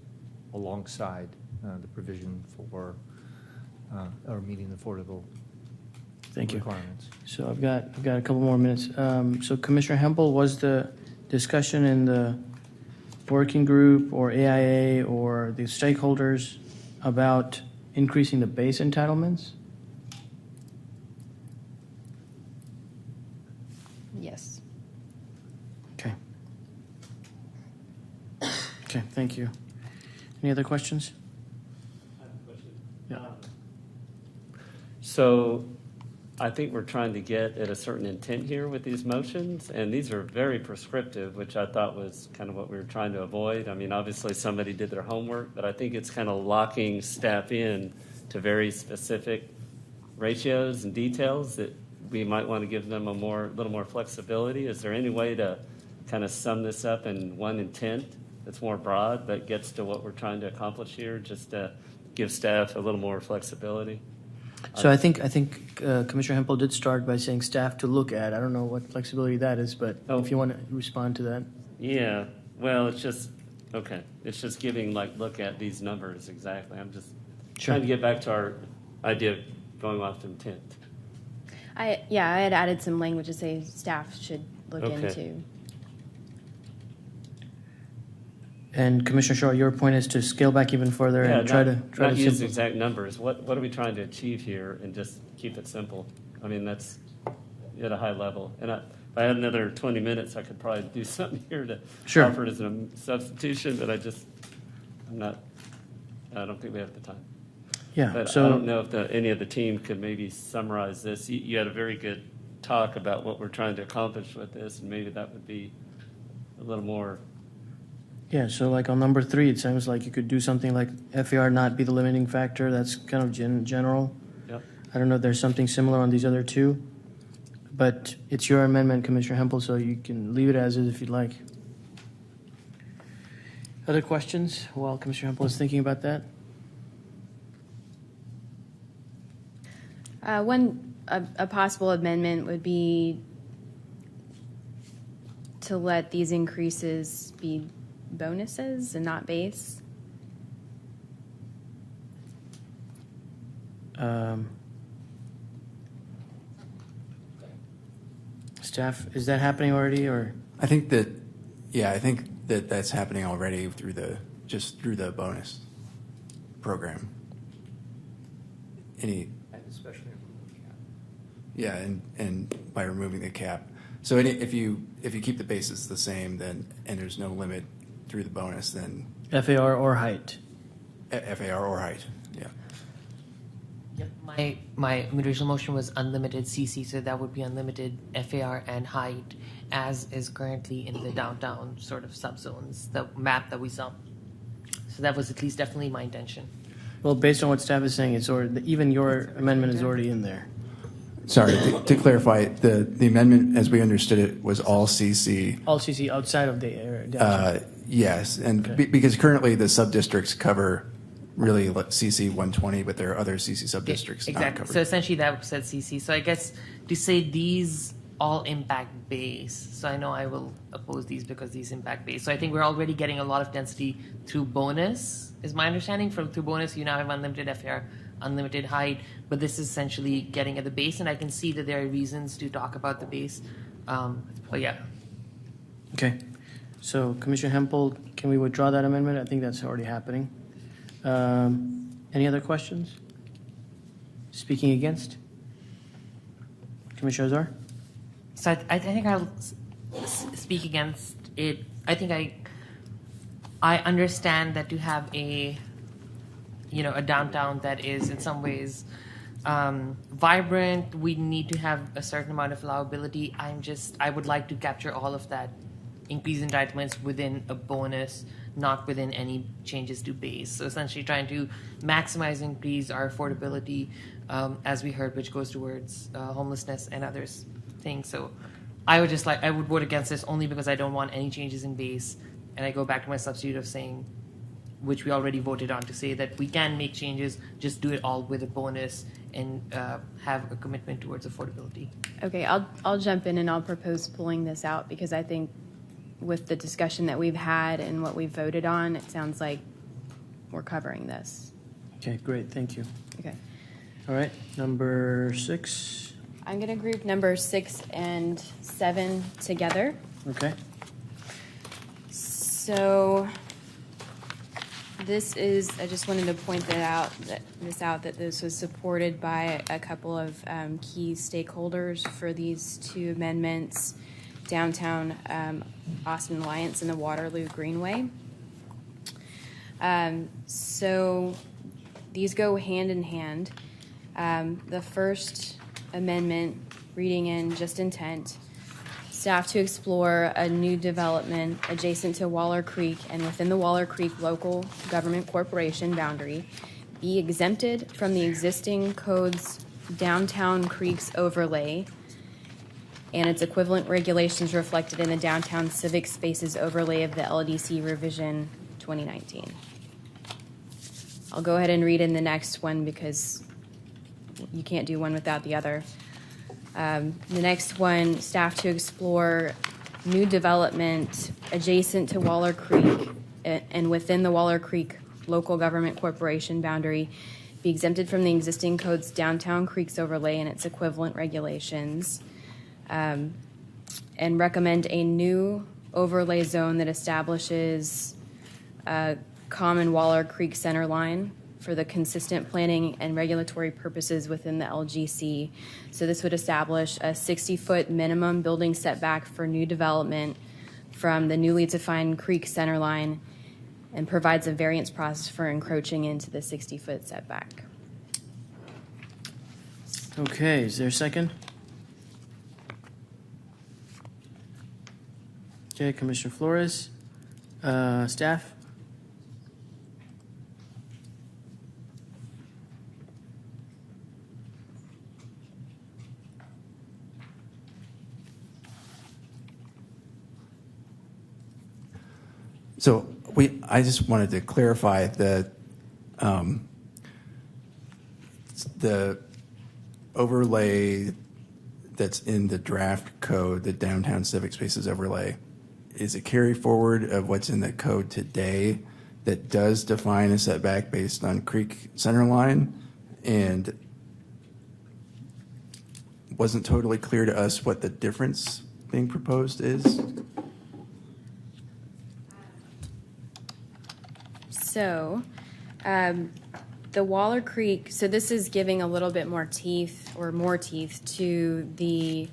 alongside the provision for or meeting the affordable requirements. So I've got a couple more minutes. So Commissioner Hempel, was the discussion in the working group or AIA or the stakeholders about increasing the base entitlements? Yes. Okay. Okay, thank you. Any other questions? I have a question. Yeah. So I think we're trying to get at a certain intent here with these motions, and these are very prescriptive, which I thought was kind of what we were trying to avoid. I mean, obviously somebody did their homework, but I think it's kind of locking staff in to very specific ratios and details that we might want to give them a little more flexibility. Is there any way to kind of sum this up in one intent that's more broad but gets to what we're trying to accomplish here, just to give staff a little more flexibility? So I think Commissioner Hempel did start by saying staff to look at. I don't know what flexibility that is, but if you want to respond to that. Yeah, well, it's just, okay. It's just giving, like, look at these numbers exactly. I'm just trying to get back to our idea of going off intent. I had added some language to say staff should look into. And Commissioner Shaw, your point is to scale back even further and try to use simplify. exact numbers. What are we trying to achieve here, and just keep it simple? I mean, that's at a high level. And if I had another 20 minutes, I could probably do something here to offer it as a substitution. But I don't think we have the time. Yeah. But So I don't know if any of the team could maybe summarize this. You had a very good talk about what we're trying to accomplish with this, and maybe that would be a little more. Yeah, so like on number 3, it sounds like you could do something like FAR not be the limiting factor. That's kind of general. Yep. I don't know if there's something similar on these other 2, but it's your amendment, Commissioner Hempel, so you can leave it as is if you'd like. Other questions while Commissioner Hempel is thinking about that? A possible amendment would be to let these increases be bonuses and not base. Staff, is that happening already, or? I think that that's happening already through the bonus program. Especially yeah, and by removing the cap. So if you keep the basis the same, then and there's no limit through the bonus, then FAR or height. FAR or height. Yeah. Yep. My original motion was unlimited CC, so that would be unlimited FAR and height, as is currently in the downtown sort of subzones, the map that we saw. So that was at least definitely my intention. Well, based on what staff is saying, it's already, even your amendment is already in there. Sorry, to clarify, the amendment, as we understood it, was all CC. All CC outside of the area. Yes, and because currently the sub-districts cover really CC 120, but there are other CC sub-districts not Exactly. covered. So essentially that said CC. So I guess to say these all impact base. So I know I will oppose these because these impact base. So I think we're already getting a lot of density through bonus, is my understanding. Through bonus, you now have unlimited FAR, unlimited height, but this is essentially getting at the base, and I can see that there are reasons to talk about the base. But yeah. Okay. So Commissioner Hempel, can we withdraw that amendment? I think that's already happening. Any other questions? Speaking against? Commissioner Azar? So I think I'll speak against it. I think I understand that to have a downtown that is in some ways vibrant, we need to have a certain amount of allowability. I would like to capture all of that increase entitlements within a bonus, not within any changes to base. So essentially trying to maximize increase our affordability, as we heard, which goes towards homelessness and other things. So I would vote against this only because I don't want any changes in base. And I go back to my substitute of saying, which we already voted on, to say that we can make changes, just do it all with a bonus and have a commitment towards affordability. Okay, I'll jump in and I'll propose pulling this out because I think with the discussion that we've had and what we've voted on, it sounds like we're covering this. Okay, great. Thank you. Okay. All right, number 6. I'm going to group number 6 and 7 together. Okay. So this is, I just wanted to point that this was supported by a couple of key stakeholders for these 2 amendments, downtown Austin Alliance and the Waterloo Greenway. So these go hand in hand. The first amendment, reading in just intent, staff to explore a new development adjacent to Waller Creek and within the Waller Creek local government corporation boundary be exempted from the existing code's Downtown Creeks overlay and its equivalent regulations reflected in the Downtown Civic Spaces overlay of the LDC revision 2019. I'll go ahead and read in the next one because you can't do one without the other. The next one, staff to explore new development adjacent to Waller Creek and within the Waller Creek local government corporation boundary be exempted from the existing code's Downtown Creeks overlay and its equivalent regulations, and recommend a new overlay zone that establishes a common Waller Creek center line for the consistent planning and regulatory purposes within the LGC. So this would establish a 60-foot minimum building setback for new development from the newly defined creek center line and provides a variance process for encroaching into the 60-foot setback. Okay, is there a second? Okay, Commissioner Flores. Staff? So I just wanted to clarify that the overlay that's in the draft code, the Downtown Civic Spaces overlay, is a carry forward of what's in the code today that does define a setback based on creek center line, and wasn't totally clear to us what the difference being proposed is. So, the Waller Creek, so this is giving a little bit more teeth to the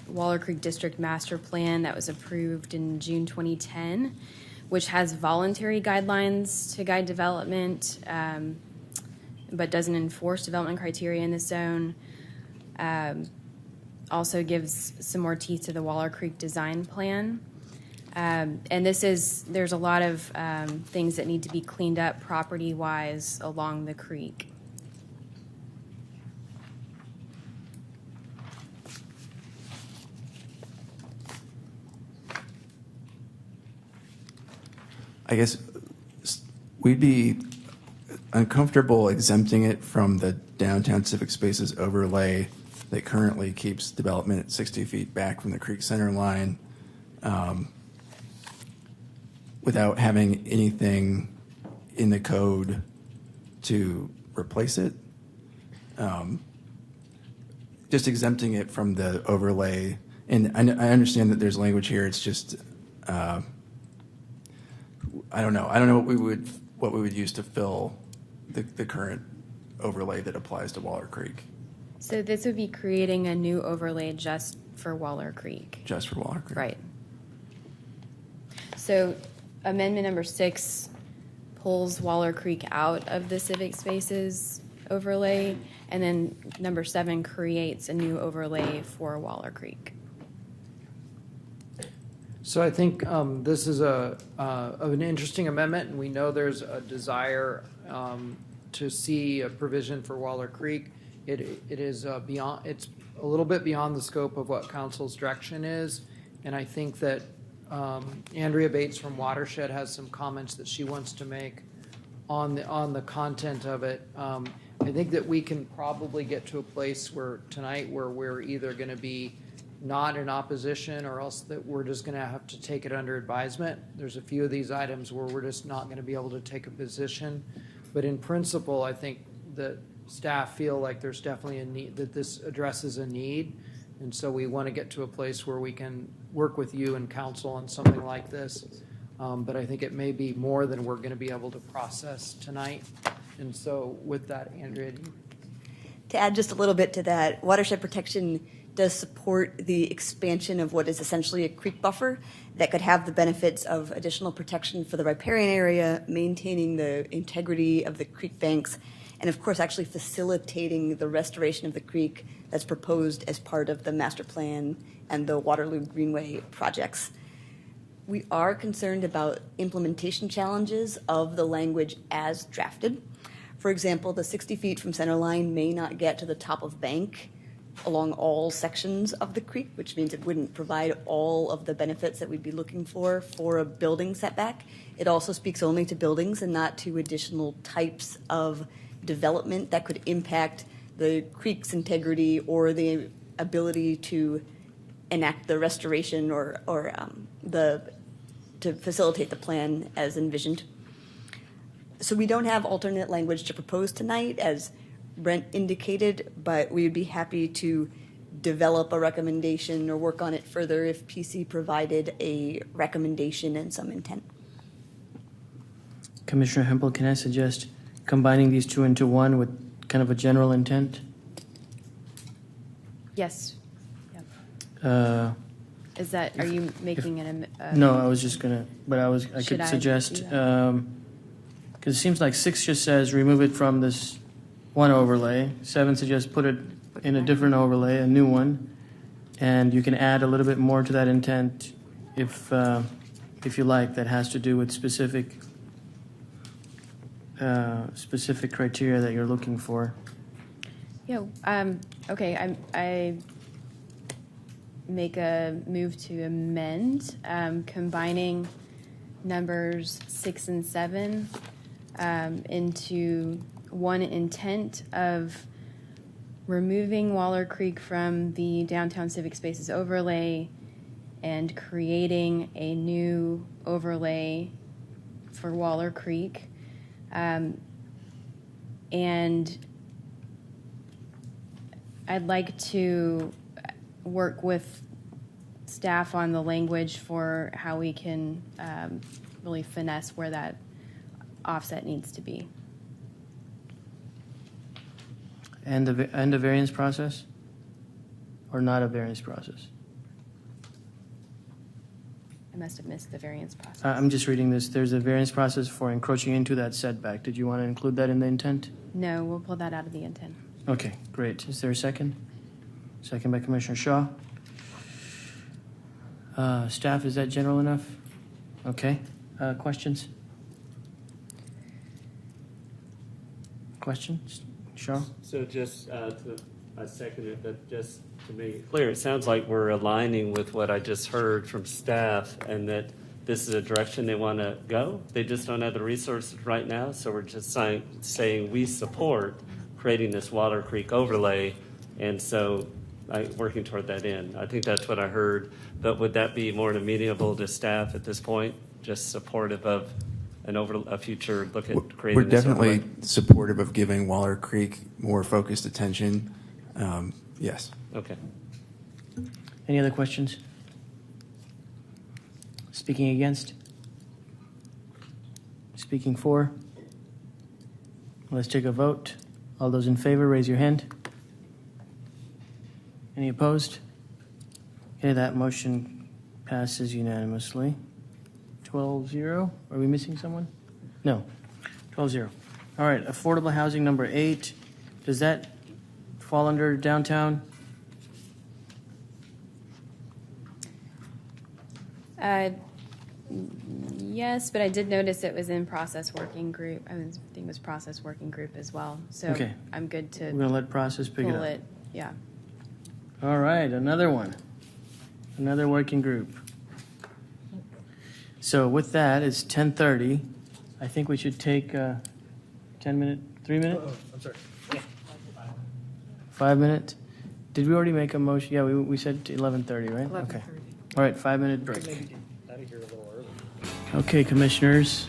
Waller Creek District Master Plan that was approved in June 2010, which has voluntary guidelines to guide development, but doesn't enforce development criteria in the zone. Also gives some more teeth to the Waller Creek Design Plan. And there's a lot of things that need to be cleaned up property-wise along the creek. I guess we'd be uncomfortable exempting it from the Downtown Civic Spaces overlay that currently keeps development at 60 feet back from the creek center line, without having anything in the code to replace it. Just exempting it from the overlay, and I understand that there's language here. It's just I don't know what we would use to fill the current overlay that applies to Waller Creek. So this would be creating a new overlay just for Waller Creek. Just for Waller Creek. Right. So amendment number 6 pulls Waller Creek out of the civic spaces overlay, and then number 7 creates a new overlay for Waller Creek. So I think this is an interesting amendment, and we know there's a desire to see a provision for Waller Creek. It is beyond. It's a little bit beyond the scope of what council's direction is, and I think that Andrea Bates from Watershed has some comments that she wants to make on the content of it. I think that we can probably get to a place where we're either going to be not in opposition, or else that we're just going to have to take it under advisement. There's a few of these items where we're just not going to be able to take a position. But in principle, I think that staff feel like there's definitely a need, that this addresses a need. And so we want to get to a place where we can work with you and council on something like this. But I think it may be more than we're going to be able to process tonight. And so with that, Andrea, to add just a little bit to that, watershed protection does support the expansion of what is essentially a creek buffer that could have the benefits of additional protection for the riparian area, maintaining the integrity of the creek banks, and of course actually facilitating the restoration of the creek that's proposed as part of the master plan and the Waterloo Greenway projects. We are concerned about implementation challenges of the language as drafted. For example, the 60 feet from center line may not get to the top of bank along all sections of the creek, which means it wouldn't provide all of the benefits that we'd be looking for a building setback. It also speaks only to buildings and not to additional types of development that could impact the creek's integrity or the ability to enact the restoration or to facilitate the plan as envisioned. So we don't have alternate language to propose tonight, as Brent indicated, but we would be happy to develop a recommendation or work on it further if PC provided a recommendation and some intent. Commissioner Hempel, can I suggest combining these two into one with kind of a general intent? Yes. Uh, Is that, are you making an? No, I was just gonna, but I Should could I suggest, do that? because it seems like 6 just says remove it from this one overlay. 7 suggests put it in a different overlay, a new one, and you can add a little bit more to that intent if you like. That has to do with specific criteria that you're looking for. Yeah. Okay. I make a move to amend, combining numbers 6 and 7 into one intent of removing Waller Creek from the downtown civic spaces overlay and creating a new overlay for Waller Creek. And I'd like to work with staff on the language for how we can really finesse where that offset needs to be. And the variance process? Or not a variance process? I must have missed the variance process. I'm just reading this. There's a variance process for encroaching into that setback. Did you want to include that in the intent? No, we'll pull that out of the intent. Okay, great. Is there a second? Second by Commissioner Shaw. Staff, is that general enough? Okay. Questions? Questions? Shaw? So just I second it, but just to make it clear, it sounds like we're aligning with what I just heard from staff, and that this is a direction they want to go. They just don't have the resources right now, so we're just saying we support creating this Waller Creek overlay, and so working toward that end. I think that's what I heard, but would that be more amenable to staff at this point, just supportive of a future look at creating We're this definitely overlay? supportive of giving Waller Creek more focused attention. Yes. Okay. Any other questions? Speaking against? Speaking for? Let's take a vote. All those in favor, raise your hand. Any opposed? Okay, that motion passes unanimously. 12-0. Are we missing someone? No. 12-0. All right, affordable housing number 8. Does that fall under downtown? Yes, but I did notice it was in process working group. I think it was process working group as well. So Okay. I'm good to We're going to let process pick it pull up. it. Yeah. All right, another one. Another working group. So with that, it's 10:30. I think we should take a 10-minute, 3-minute? I'm sorry. 5-minute? Did we already make a motion? Yeah, we said 11:30, right? Okay. All right, 5-minute break. Out of here a little early. Okay, commissioners.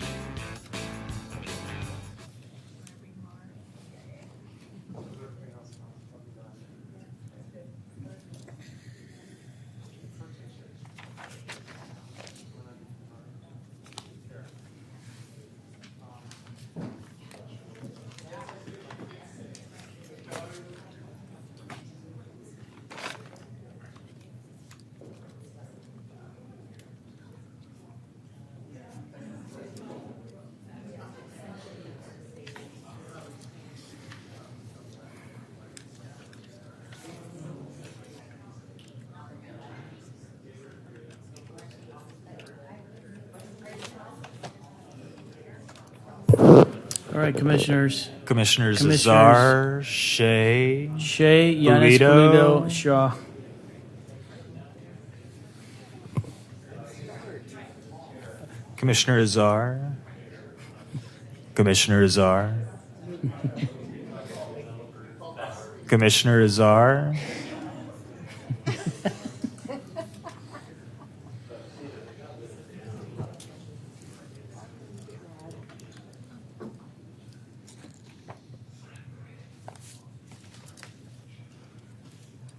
All right, commissioners. Commissioners Commissioners Azar, Shea, Yanis, Pulido, Shaw. Commissioner Azar, Commissioner Azar, Commissioner Azar.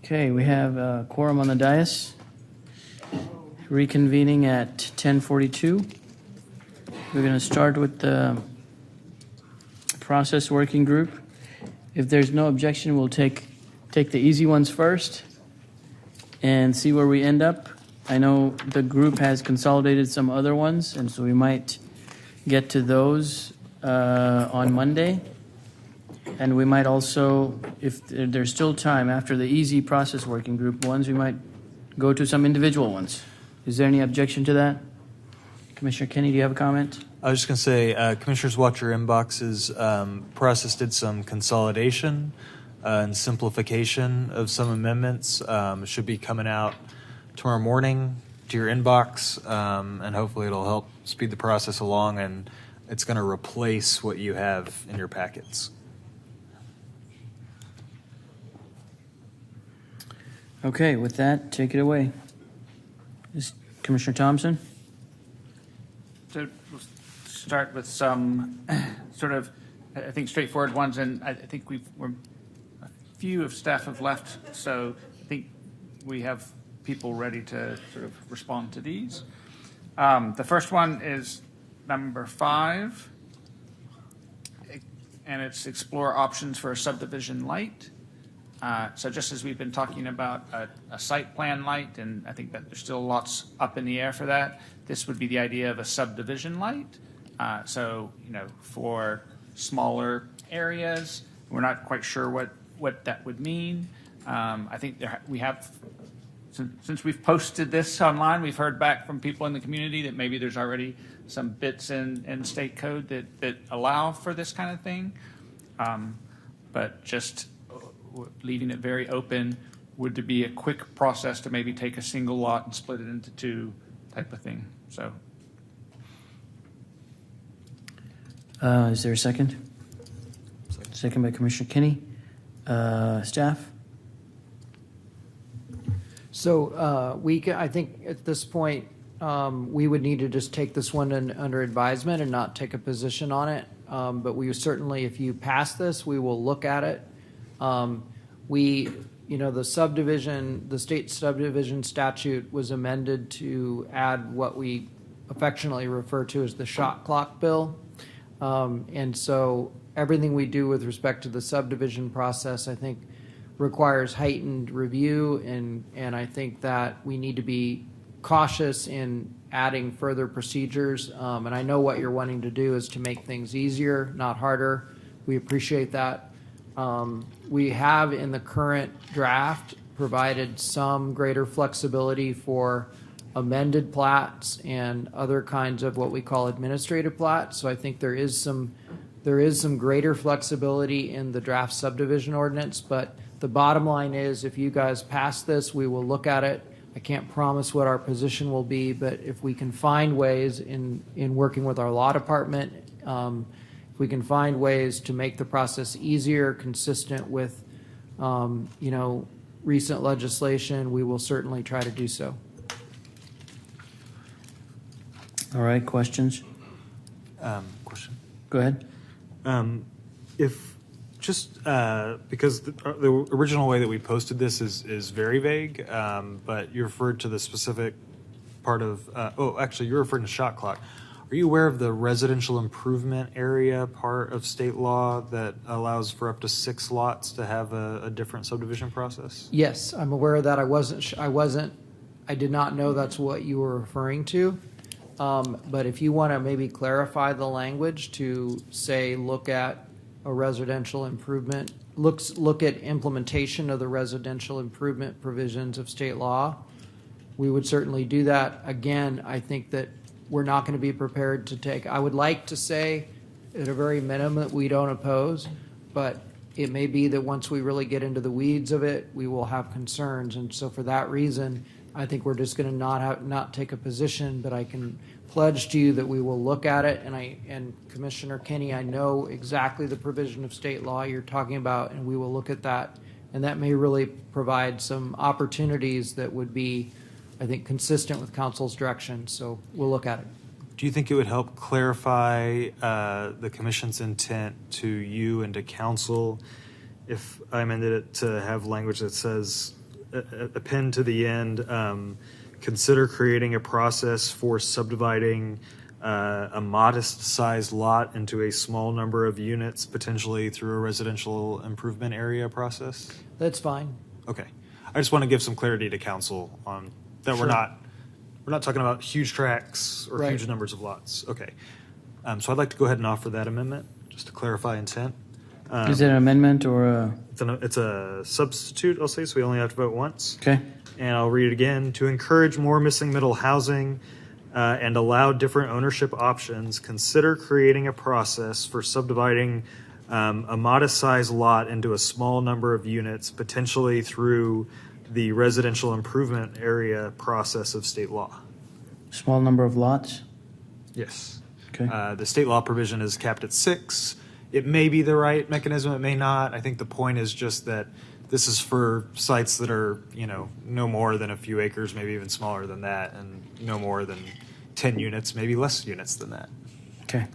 Okay, we have a quorum on the dais. Reconvening at 10:42. We're going to start with the process working group. If there's no objection, we'll take the easy ones first and see where we end up. I know the group has consolidated some other ones, and so we might get to those on Monday. And we might also, if there's still time after the easy process working group ones, we might go to some individual ones. Is there any objection to that? Commissioner Kenny, do you have a comment? I was just going to say, Commissioners, watch your inboxes. Process did some consolidation and simplification of some amendments. It should be coming out tomorrow morning to your inbox, and hopefully it'll help speed the process along, and it's going to replace what you have in your packets. Okay, with that, take it away. Commissioner Thompson? So we'll start with some sort of, I think, straightforward ones, and I think a few of staff have left, so I think we have people ready to sort of respond to these. The first one is number 5, and it's explore options for a subdivision light. So just as we've been talking about a site plan light, and I think that there's still lots up in the air for that, this would be the idea of a subdivision light. So, for smaller areas, we're not quite sure what that would mean. I think we have, since we've posted this online, we've heard back from people in the community that maybe there's already some bits in state code that allow for this kind of thing. But just leaving it very open, would there be a quick process to maybe take a single lot and split it into 2 type of thing? So, is there a second? Second by Commissioner Kenny. Staff? So I think at this point, we would need to just take this one under advisement and not take a position on it. But we certainly, if you pass this, we will look at it. The state subdivision statute was amended to add what we affectionately refer to as the shot clock bill. And so everything we do with respect to the subdivision process, I think, requires heightened review, and I think that we need to be cautious in adding further procedures. And I know what you're wanting to do is to make things easier, not harder. We appreciate that. We have in the current draft provided some greater flexibility for amended plats and other kinds of what we call administrative plats. So I think there is some greater flexibility in the draft subdivision ordinance. But the bottom line is, if you guys pass this, we will look at it. I can't promise what our position will be, but if we can find ways in working with our law department, if we can find ways to make the process easier, consistent with, recent legislation, we will certainly try to do so. All right, questions? Question. Go ahead. Because the original way that we posted this is very vague, but you referred to the specific part of, you're referring to shot clock. Are you aware of the residential improvement area part of state law that allows for up to 6 lots to have a different subdivision process? Yes, I'm aware of that. I did not know that's what you were referring to. But if you want to maybe clarify the language to say, look at a residential improvement, look at implementation of the residential improvement provisions of state law, we would certainly do that. Again, I think that we're not going to be prepared to take. I would like to say at a very minimum that we don't oppose, but it may be that once we really get into the weeds of it, we will have concerns. And so for that reason, I think we're just going to not take a position, but I can pledge to you that we will look at it. And Commissioner Kenny, I know exactly the provision of state law you're talking about, and we will look at that. And that may really provide some opportunities that would be, I think, consistent with council's direction. So we'll look at it. Do you think it would help clarify the commission's intent to you and to council if I amended it to have language that says, append to the end, consider creating a process for subdividing a modest-sized lot into a small number of units, potentially through a residential improvement area process? That's fine. Okay. I just want to give some clarity to council on that. Sure. We're not talking about huge tracts or Right. huge numbers of lots. Okay. So I'd like to go ahead and offer that amendment, just to clarify intent. Is it an amendment or a? It's a substitute, I'll say, so we only have to vote once. Okay. And I'll read it again. To encourage more missing middle housing and allow different ownership options, consider creating a process for subdividing a modest-sized lot into a small number of units, potentially through the residential improvement area process of state law. Small number of lots? Yes. Okay. The state law provision is capped at 6. It may be the right mechanism, it may not. I think the point is just that this is for sites that are, no more than a few acres, maybe even smaller than that, and no more than 10 units, maybe less units than that. Okay.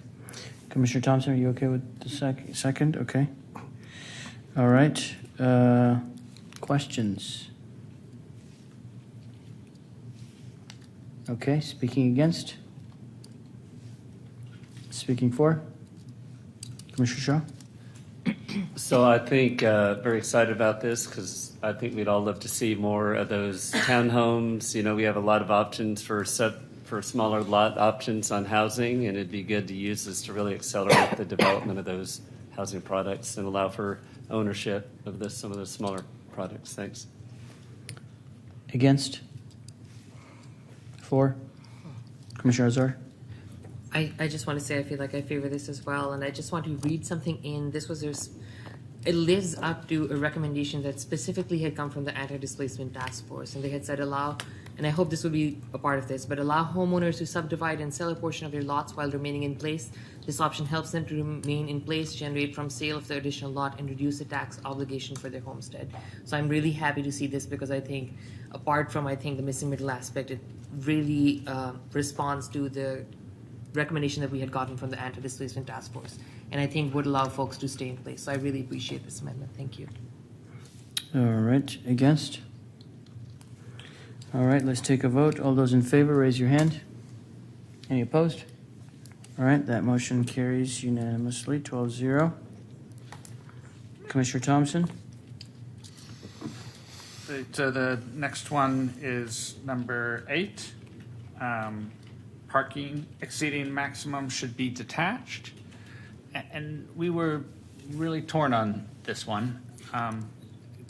Commissioner Thompson, are you okay with the second? Okay. All right. Questions? Okay. Speaking against? Speaking for? Commissioner Shaw? So I think very excited about this because I think we'd all love to see more of those townhomes. We have a lot of options for smaller lot options on housing, and it'd be good to use this to really accelerate the development of those housing products and allow for ownership of some of those smaller products. Thanks. Against? For? Commissioner Azar? I just want to say I feel like I favor this as well, and I just want to read something in. It lives up to a recommendation that specifically had come from the Anti-Displacement Task Force, and they had said allow, and I hope this will be a part of this, but allow homeowners to subdivide and sell a portion of their lots while remaining in place. This option helps them to remain in place, generate from sale of the additional lot, and reduce the tax obligation for their homestead. So I'm really happy to see this because I think, apart from the missing middle aspect, it really responds to the recommendation that we had gotten from the Anti-Displacement Task Force, and I think would allow folks to stay in place. So I really appreciate this amendment. Thank you. All right. Against? All right. Let's take a vote. All those in favor, raise your hand. Any opposed? All right. That motion carries unanimously, 12-0. Commissioner Thompson? So the next one is number 8. Parking exceeding maximum should be detached. And we were really torn on this one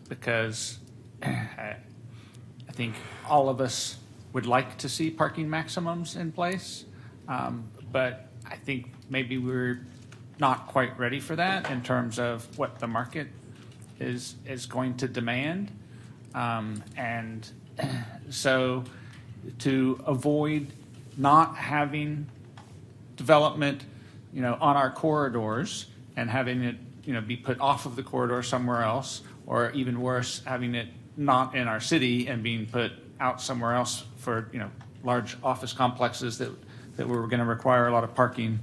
because I think all of us would like to see parking maximums in place, but I think maybe we're not quite ready for that in terms of what the market is going to demand. And so to avoid not having development, on our corridors and having it, be put off of the corridor somewhere else, or even worse, having it not in our city and being put out somewhere else for, large office complexes that were going to require a lot of parking.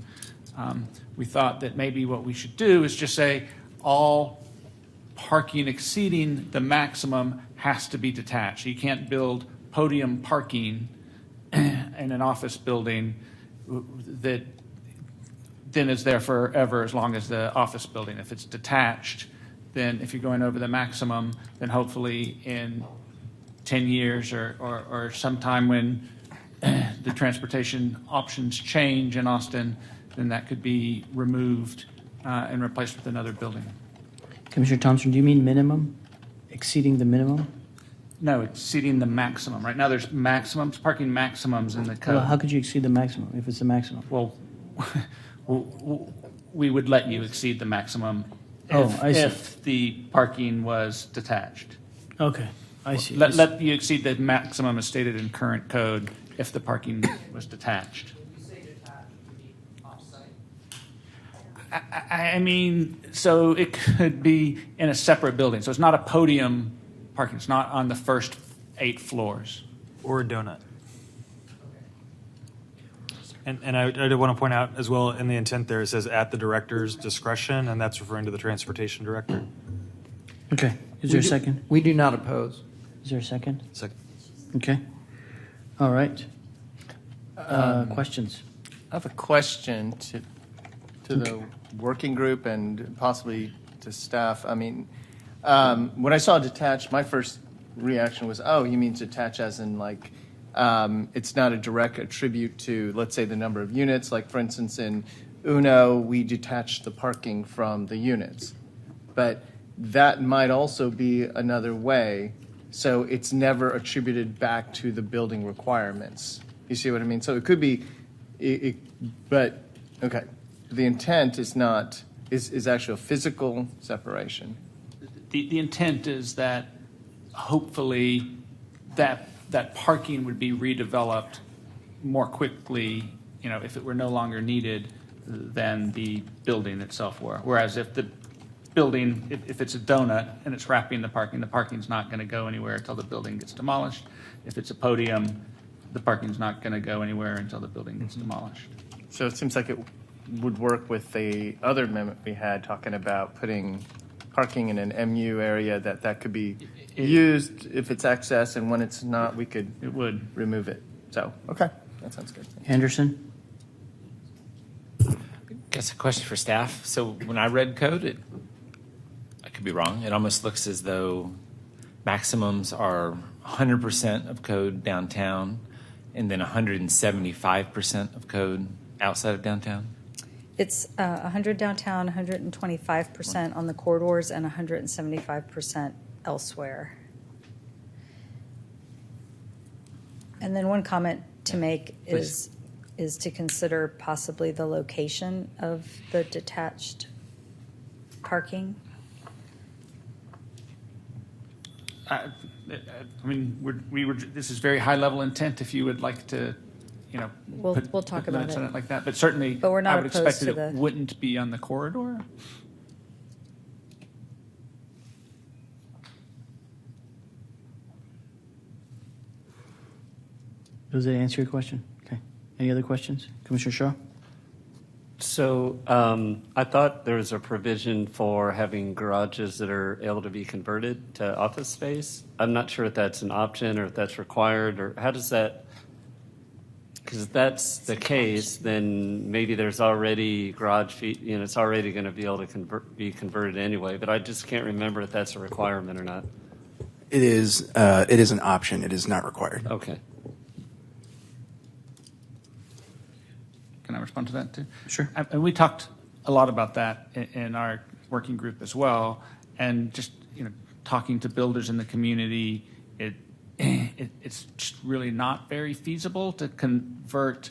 We thought that maybe what we should do is just say all parking exceeding the maximum has to be detached. You can't build podium parking in an office building that then is there forever as long as the office building. If it's detached, then if you're going over the maximum, then hopefully in 10 years or sometime when the transportation options change in Austin, then that could be removed and replaced with another building. Commissioner Thompson, do you mean minimum? Exceeding the minimum? No, exceeding the maximum. Right now there's maximums, parking maximums in the code. Well, how could you exceed the maximum if it's the maximum? Well, we would let you exceed the maximum I see. if the parking was detached. Okay, I see. Let you exceed the maximum as stated in current code if the parking was detached. I mean, so it could be in a separate building. So it's not a podium parking. It's not on the first 8 floors. Or a donut. And I did want to point out as well, in the intent there, it says at the director's discretion, and that's referring to the transportation director. Okay, is there a second? We do not oppose. Is there a second? Second. Okay. All right. Questions? I have a question to the working group and possibly to staff. I mean, when I saw detached, my first reaction was, oh, you mean detached as in like it's not a direct attribute to, let's say, the number of units. Like, for instance, in Uno, we detached the parking from the units. But that might also be another way. So it's never attributed back to the building requirements. You see what I mean? So it could be, but, okay. The intent is not, is actually a physical separation. The intent is that hopefully that parking would be redeveloped more quickly, if it were no longer needed than the building itself were. Whereas if the building, if it's a donut and it's wrapping the parking's not going to go anywhere until the building gets demolished. If it's a podium, the parking's not going to go anywhere until the building gets demolished. So it seems like it would work with the other amendment we had talking about putting parking in an MU area that could be used if it's excess, and when it's not, it would remove it. So, okay, that sounds good. Anderson? Guess a question for staff. So when I read code, I could be wrong. It almost looks as though maximums are 100% of code downtown and then 175% of code outside of downtown. It's 100 downtown, 125% on the corridors, and 175% elsewhere. And then one comment to make is to consider possibly the location of the detached parking. I mean, this is very high level intent. If you would like to, we'll talk about limits it. on it like that. But certainly, But we're not I would opposed expect to that it the- wouldn't be on the corridor. Does that answer your question? Okay. Any other questions? Commissioner Shaw? So I thought there was a provision for having garages that are able to be converted to office space. I'm not sure if that's an option or if that's required, or how does that, because if that's the case, then maybe there's already garage feet, it's already going to be able to be converted anyway, but I just can't remember if that's a requirement or not. It is an option. It is not required. Okay. Can I respond to that too? Sure. And we talked a lot about that in our working group as well, and just talking to builders in the community, it's just really not very feasible to convert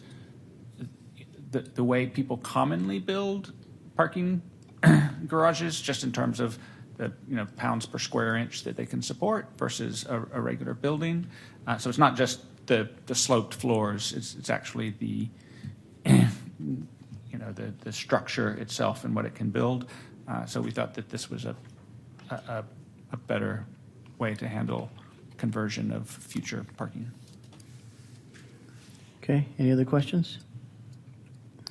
the way people commonly build parking garages, just in terms of the pounds per square inch that they can support versus a regular building. So it's not just the sloped floors; it's actually the the structure itself and what it can build. So we thought that this was a better way to handle conversion of future parking. Okay. Any other questions?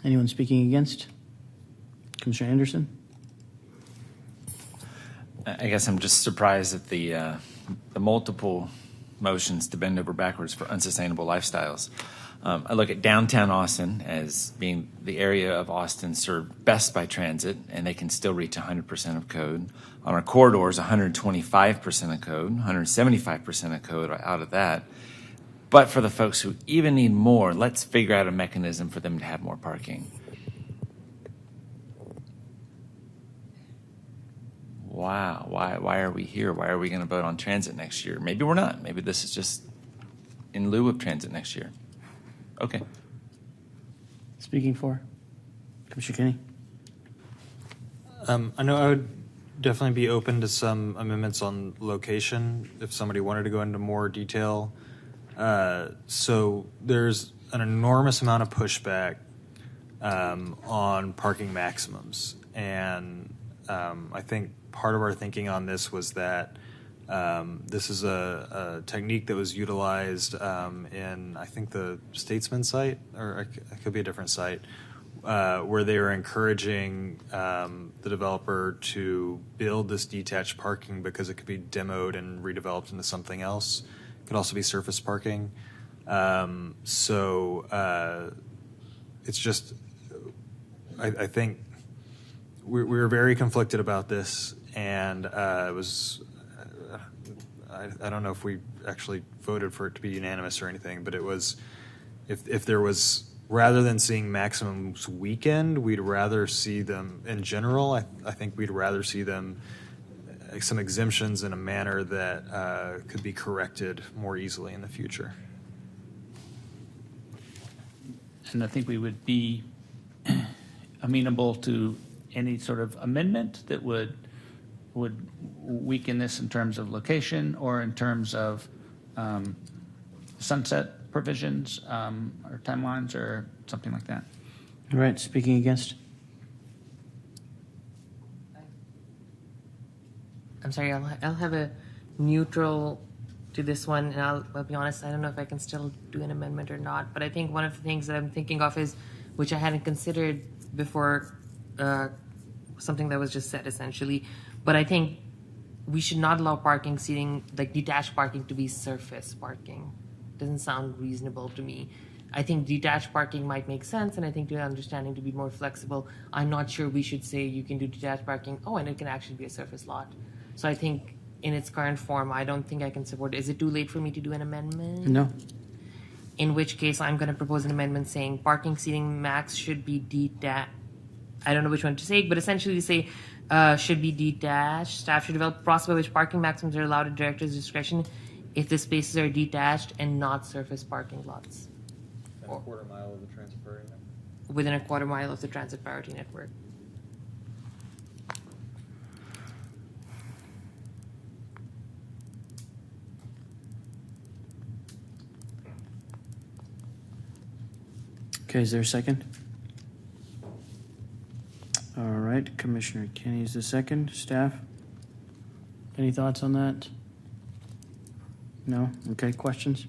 Anyone speaking against? Commissioner Anderson? I guess I'm just surprised at the multiple motions to bend over backwards for unsustainable lifestyles. I look at downtown Austin as being the area of Austin served best by transit, and they can still reach 100% of code. On our corridors, 125% of code, 175% of code out of that. But for the folks who even need more, let's figure out a mechanism for them to have more parking. Wow, why are we here? Why are we going to vote on transit next year? Maybe we're not. Maybe this is just in lieu of transit next year. Okay. Speaking for? Commissioner Kenny? I know I would definitely be open to some amendments on location if somebody wanted to go into more detail. So there's an enormous amount of pushback on parking maximums. And I think part of our thinking on this was that this is a technique that was utilized in, I think, the Statesman site, or it could be a different site, where they were encouraging the developer to build this detached parking because it could be demoed and redeveloped into something else. It could also be surface parking. It's just, I think we were very conflicted about this, and it was, I don't know if we actually voted for it to be unanimous or anything, but it was, if there was, rather than seeing maximums weekend, we'd rather see them, in general, I think we'd rather see them, some exemptions in a manner that could be corrected more easily in the future. And I think we would be amenable to any sort of amendment that would weaken this in terms of location or in terms of sunset provisions or timelines or something like that. All right, speaking against? I'm sorry, I'll have a neutral to this one, and I'll be honest, I don't know if I can still do an amendment or not, but I think one of the things that I'm thinking of is, which I hadn't considered before, something that was just said essentially, but I think we should not allow parking seating, like detached parking, to be surface parking. Doesn't sound reasonable to me. I think detached parking might make sense, and I think the understanding to be more flexible. I'm not sure we should say you can do detached parking, and it can actually be a surface lot. So I think in its current form, I don't think I can support it. Is it too late for me to do an amendment? No. In which case, I'm going to propose an amendment saying parking seating max should be detached. I don't know which one to say, but essentially say should be detached. Staff should develop a process by which parking maximums are allowed at director's discretion if the spaces are detached and not surface parking lots. A quarter mile of the transit priority network. Within a quarter mile of the transit priority network. Okay, is there a second? All right, Commissioner Kenny is the second. Staff? Any thoughts on that? No? Okay, questions?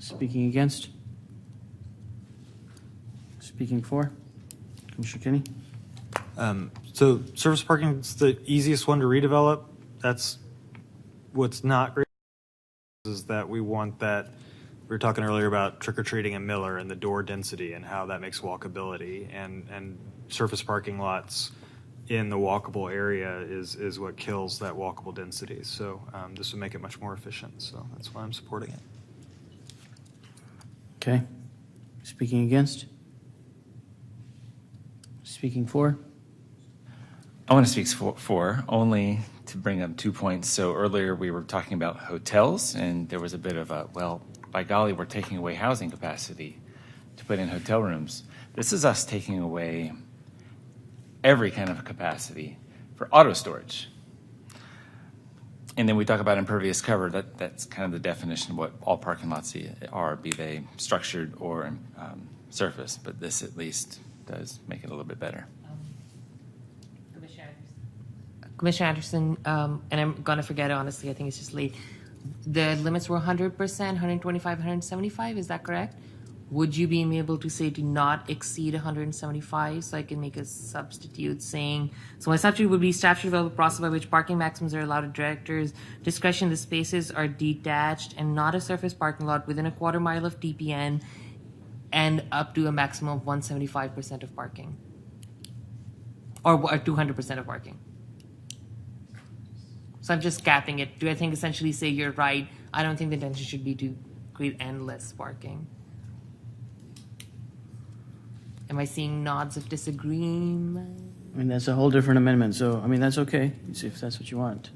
Speaking against? Speaking for? Commissioner Kenny? So surface parking is the easiest one to redevelop. That's what's not great is that we want that. We were talking earlier about trick-or-treating in Miller and the door density and how that makes walkability, and surface parking lots in the walkable area is what kills that walkable density. So this would make it much more efficient. So that's why I'm supporting it. Okay. Speaking against? Speaking for? I want to speak for only to bring up 2 points. So earlier we were talking about hotels, and there was a bit of a, well, by golly, we're taking away housing capacity to put in hotel rooms. This is us taking away every kind of capacity for auto storage. And then we talk about impervious cover. That's kind of the definition of what all parking lots are, be they structured or surface. But this at least does make it a little bit better. Commissioner Anderson, and I'm going to forget it, honestly, I think it's just late. The limits were 100%, 125, 175, is that correct? Would you be able to say to not exceed 175 so I can make a substitute saying, so my substitute would be staff should develop a process by which parking maximums are allowed at director's discretion. The spaces are detached and not a surface parking lot within a quarter mile of TPN and up to a maximum of 175% of parking. Or 200% of parking. So I'm just capping it. Do I think essentially say you're right? I don't think the intention should be to create endless parking. Am I seeing nods of disagreement? I mean, that's a whole different amendment, so, I mean, that's okay, if that's what you want.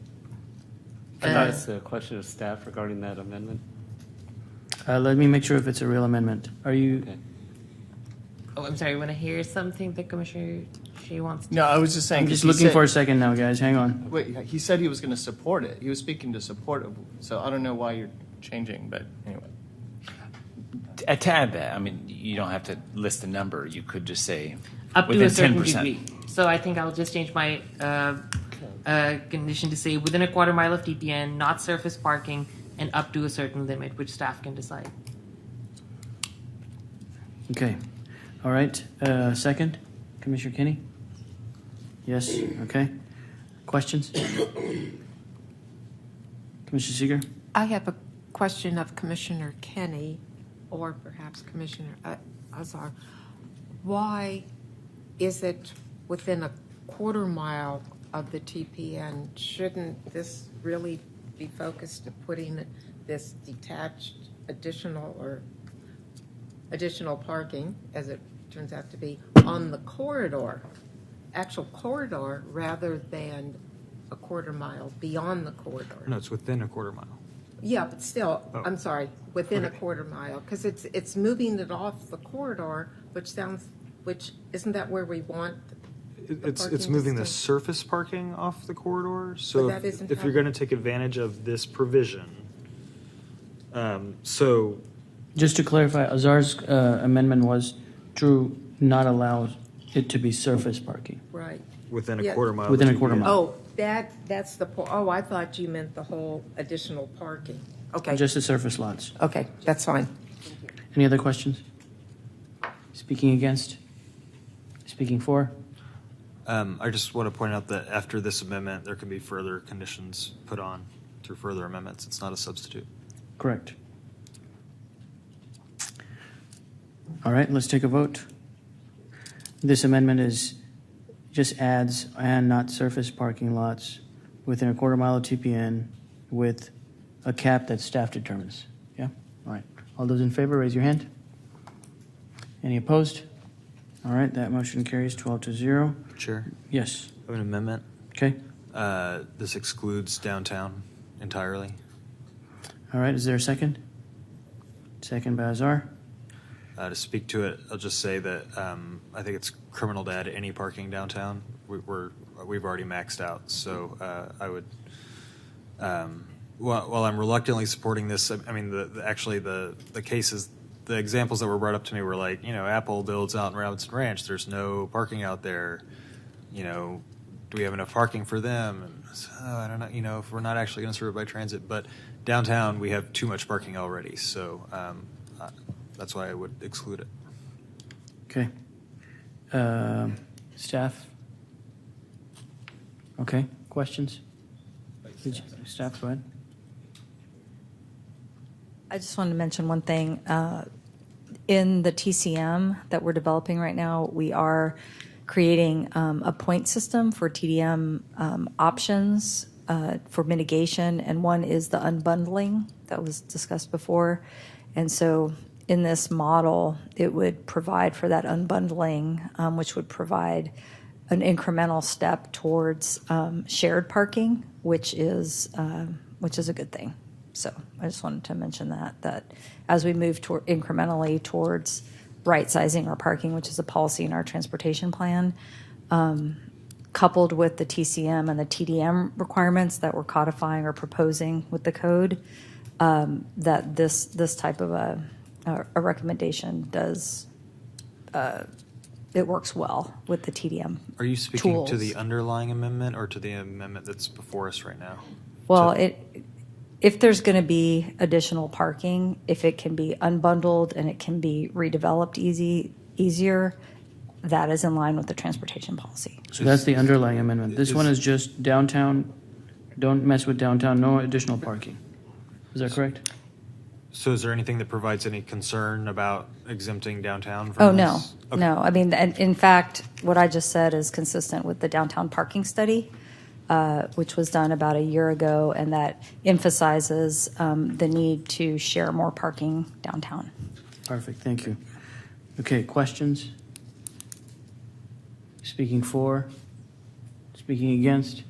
I thought it's a question of staff regarding that amendment. Let me make sure if it's a real amendment. Are you Oh, I'm sorry. When I hear something that Commissioner Shea wants to. No, I was just saying. I'm just 'cause he looking said- for a second now, guys. Hang on. Wait, he said he was going to support it. He was speaking to support it. So I don't know why you're changing, but anyway. To add that, I mean, you don't have to list a number. You could just say Up to within a certain 10%. degree. So I think I'll just change my condition to say within a quarter mile of TPN, not surface parking, and up to a certain limit, which staff can decide. Okay. All right. Second, Commissioner Kinney? Yes. Okay. Questions? Commissioner Seeger? I have a question of Commissioner Kenny, or perhaps Commissioner Azar. Why is it within a quarter mile of the TPN? Shouldn't this really be focused to putting this detached additional parking, as it turns out to be, on the corridor, actual corridor, rather than a quarter mile beyond the corridor? No, it's within a quarter mile. Yeah, but still, Oh. I'm sorry, within a Okay. quarter mile, because it's moving it off the corridor, which isn't that where we want? It's parking moving the to stay? surface parking off the corridor. So that isn't if how- you're going to take advantage of this provision, so Just to clarify, Azar's amendment was to not allow it to be surface parking. Right. within a Yeah. quarter mile. Within a of quarter TPN. mile. Oh, that's the point. Oh, I thought you meant the whole additional parking. Okay. Just the surface lots. Okay, that's fine. Any other questions? Speaking against? Speaking for? I just want to point out that after this amendment, there can be further conditions put on through further amendments. It's not a substitute. Correct. All right, let's take a vote. This amendment just adds and not surface parking lots within a quarter mile of TPN with a cap that staff determines. Yeah? All right. All those in favor, raise your hand. Any opposed? All right, that motion carries 12-0. Chair? Yes. I have an amendment. Okay. This excludes downtown entirely. All right, is there a second? Second by Azar. To speak to it, I'll just say that I think it's criminal to add any parking downtown. We've already maxed out, so I would. While I'm reluctantly supporting this, I mean the cases, the examples that were brought up to me were like, Apple builds out in Robinson Ranch. There's no parking out there. Do we have enough parking for them? And so, I don't know. If we're not actually going to serve it by transit, but downtown we have too much parking already. So. That's why I would exclude it. Okay. Staff? Okay, questions? Staff, go ahead. I just wanted to mention one thing. In the TCM that we're developing right now, we are creating a point system for TDM options for mitigation, and one is the unbundling that was discussed before. And so in this model, it would provide for that unbundling, which would provide an incremental step towards shared parking, which is a good thing. So I just wanted to mention that as we move incrementally towards right-sizing our parking, which is a policy in our transportation plan, coupled with the TCM and the TDM requirements that we're codifying or proposing with the code, that this type of a recommendation does, it works well with the TDM. Are you speaking tools. to the underlying amendment or to the amendment that's before us right now? Well, if there's going to be additional parking, if it can be unbundled and it can be redeveloped easier, that is in line with the transportation policy. So that's the underlying amendment. This one is just downtown, don't mess with downtown, no additional parking. Is that correct? So is there anything that provides any concern about exempting downtown from Oh, this? no, no. I mean, and in fact, what I just said is consistent with the downtown parking study, which was done about a year ago, and that emphasizes the need to share more parking downtown. Perfect, thank you. Okay, questions? Speaking for? Speaking against?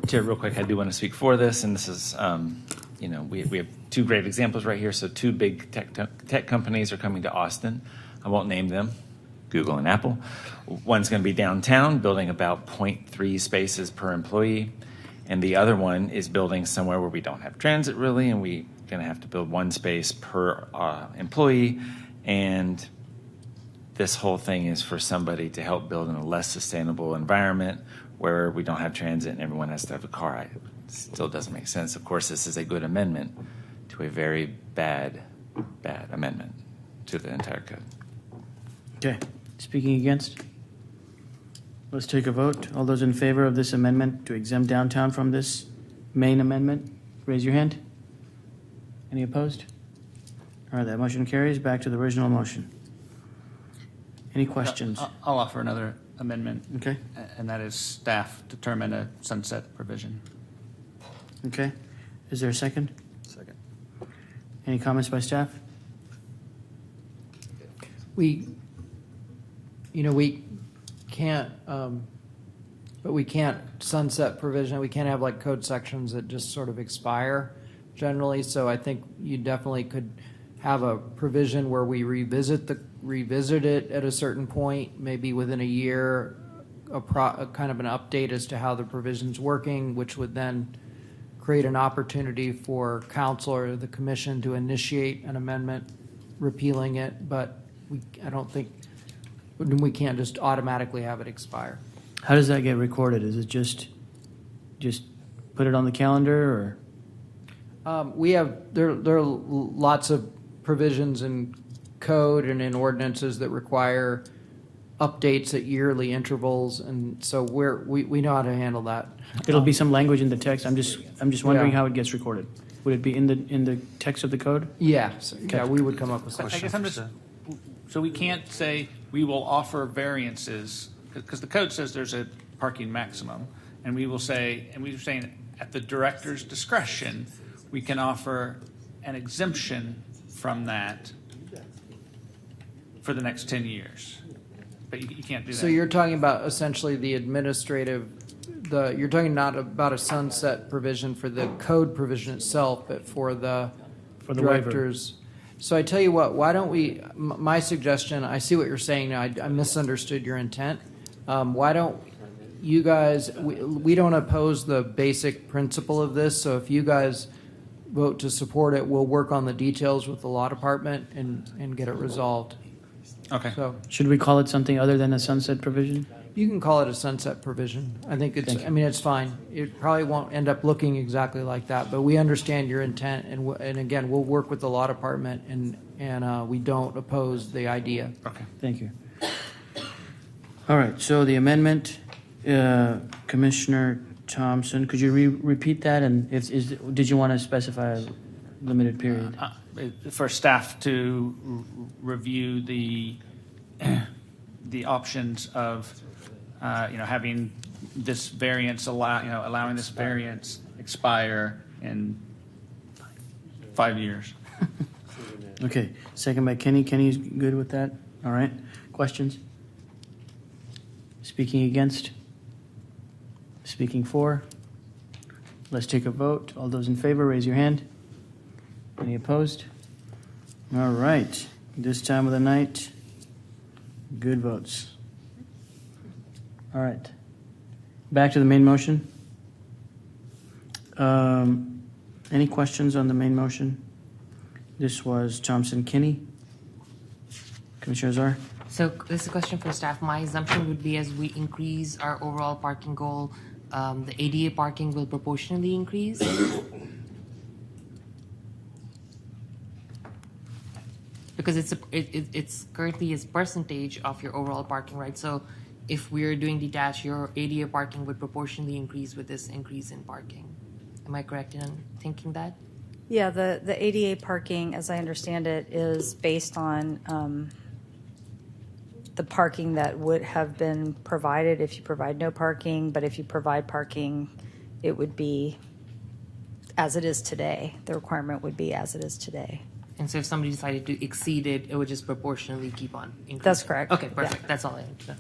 Chair, real quick, I do want to speak for this, and this is, we have two great examples right here. So two big tech companies are coming to Austin. I won't name them, Google and Apple. One's going to be downtown, building about 0.3 spaces per employee. And the other one is building somewhere where we don't have transit really, and we're going to have to build one space per employee. And this whole thing is for somebody to help build in a less sustainable environment where we don't have transit and everyone has to have a car. It still doesn't make sense. Of course, this is a good amendment to a very bad amendment to the entire code. Okay. Speaking against? Let's take a vote. All those in favor of this amendment to exempt downtown from this main amendment, raise your hand. Any opposed? All right, that motion carries. Back to the original motion. Any questions? I'll offer another amendment. Okay. And that is staff determine a sunset provision. Okay. Is there a second? Second. Any comments by staff? We can't, but we can't sunset provision. We can't have like code sections that just sort of expire generally. So I think you definitely could have a provision where we revisit it at a certain point, maybe within a year, a kind of an update as to how the provision's working, which would then create an opportunity for council or the commission to initiate an amendment repealing it. But I don't think we can't just automatically have it expire. How does that get recorded? Is it just put it on the calendar, or? There are lots of provisions in code and in ordinances that require updates at yearly intervals, and so we know how to handle that. It'll be some language in the text. I'm just wondering Yeah. how it gets recorded. Would it be in the text of the code? Yeah, Okay. yeah, we would come up with I something. guess I'm just, so we can't say we will offer variances, because the code says there's a parking maximum, and we will say, and we're saying at the director's discretion, we can offer an exemption from that for the next 10 years. But you can't do that. So you're talking about essentially the administrative, you're talking not about a sunset provision for the code provision itself, but for the waiver. directors. So I tell you what, why don't we, my suggestion, I see what you're saying now, I misunderstood your intent. Why don't you guys, we don't oppose the basic principle of this, so if you guys vote to support it, we'll work on the details with the law department and get it resolved. Okay. So Should we call it something other than a sunset provision? you can call it a sunset provision. I think it's fine. It probably won't end up looking exactly like that, but we understand your intent, and again, we'll work with the law department, and we don't oppose the idea. Okay. Thank you. All right, so the amendment, Commissioner Thompson, could you repeat that? And did you want to specify a limited period? For staff to review the options of having this variance allowing this variance expire in 5 years. Okay, second by Kenny. Kenny's good with that? All right. Questions? Speaking against? Speaking for? Let's take a vote. All those in favor, raise your hand. Any opposed? All right. This time of the night, good votes. All right. Back to the main motion. Any questions on the main motion? This was Thompson-Kinney. Commissioner Czar? So this is a question for staff. My assumption would be as we increase our overall parking goal, the ADA parking will proportionally increase. Because it's currently is percentage of your overall parking, right? So if we're doing detached, your ADA parking would proportionally increase with this increase in parking. Am I correct in thinking that? Yeah, the ADA parking, as I understand it, is based on the parking that would have been provided if you provide no parking, but if you provide parking, it would be as it is today. The requirement would be as it is today. And so if somebody decided to exceed it, it would just proportionally keep on increasing. That's correct. Okay, perfect. Yeah. That's all I need to know.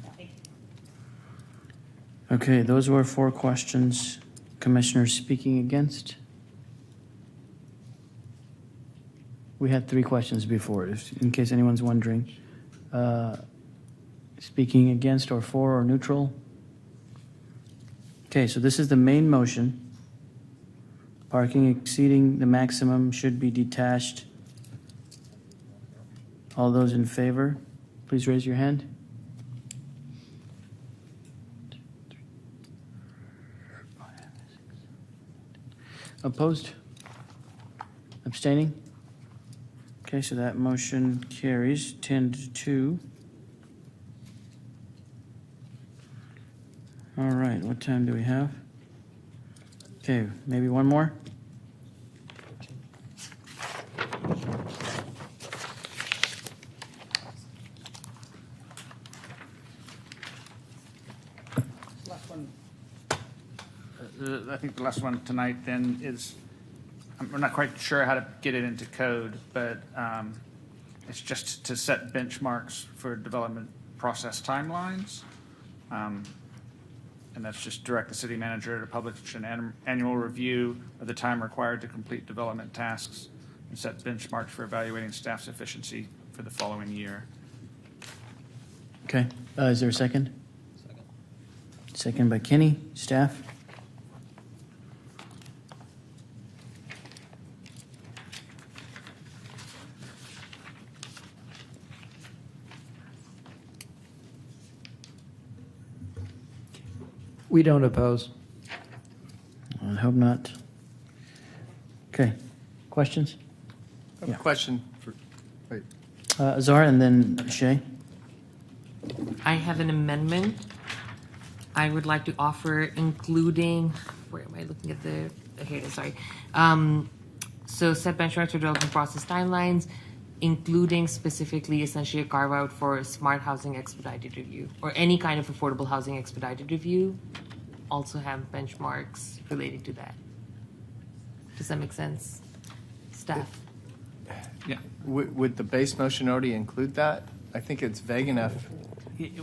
Okay, those were 4 questions. Commissioners speaking against? We had 3 questions before, in case anyone's wondering. Speaking against or for or neutral? Okay, so this is the main motion. Parking exceeding the maximum should be detached. All those in favor, please raise your hand. Opposed? Abstaining? Okay, so that motion carries 10-2. All right, what time do we have? Okay, maybe one more? I think the last one tonight then is, we're not quite sure how to get it into code, but it's just to set benchmarks for development process timelines. And that's just direct the city manager to publish an annual review of the time required to complete development tasks and set benchmarks for evaluating staff's efficiency for the following year. Okay, is there a second? Second by Kenny. Staff? We don't oppose. I hope not. Okay, questions? I have a question for, wait. Azar and then Shay. I have an amendment. I would like to offer including, where am I looking at the, here it is, sorry. So set benchmarks for development process timelines, including specifically essentially a carve out for smart housing expedited review or any kind of affordable housing expedited review. Also have benchmarks related to that. Does that make sense? Staff. Yeah. Would the base motion already include that? I think it's vague enough.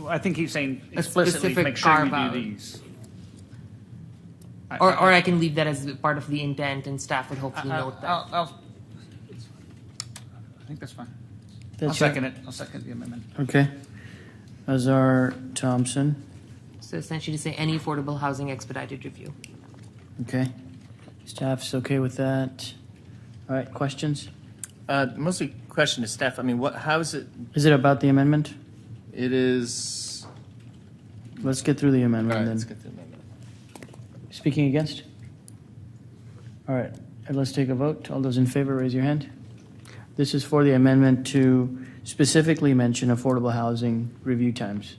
I think he's saying A explicitly specific make sure you carve-out. do these. Or I can leave that as part of the intent and staff would hopefully note that. I think that's fine. I'll That's second it. I'll second the amendment. Okay. Azar Thompson. So essentially to say any affordable housing expedited review. Okay. Staff's okay with that. All right, questions? Mostly question to staff. I mean, how is it? Is it about the amendment? It is. Let's get through the All amendment right, then. let's get the amendment. Speaking against? All right, and let's take a vote. All those in favor, raise your hand. This is for the amendment to specifically mention affordable housing review times.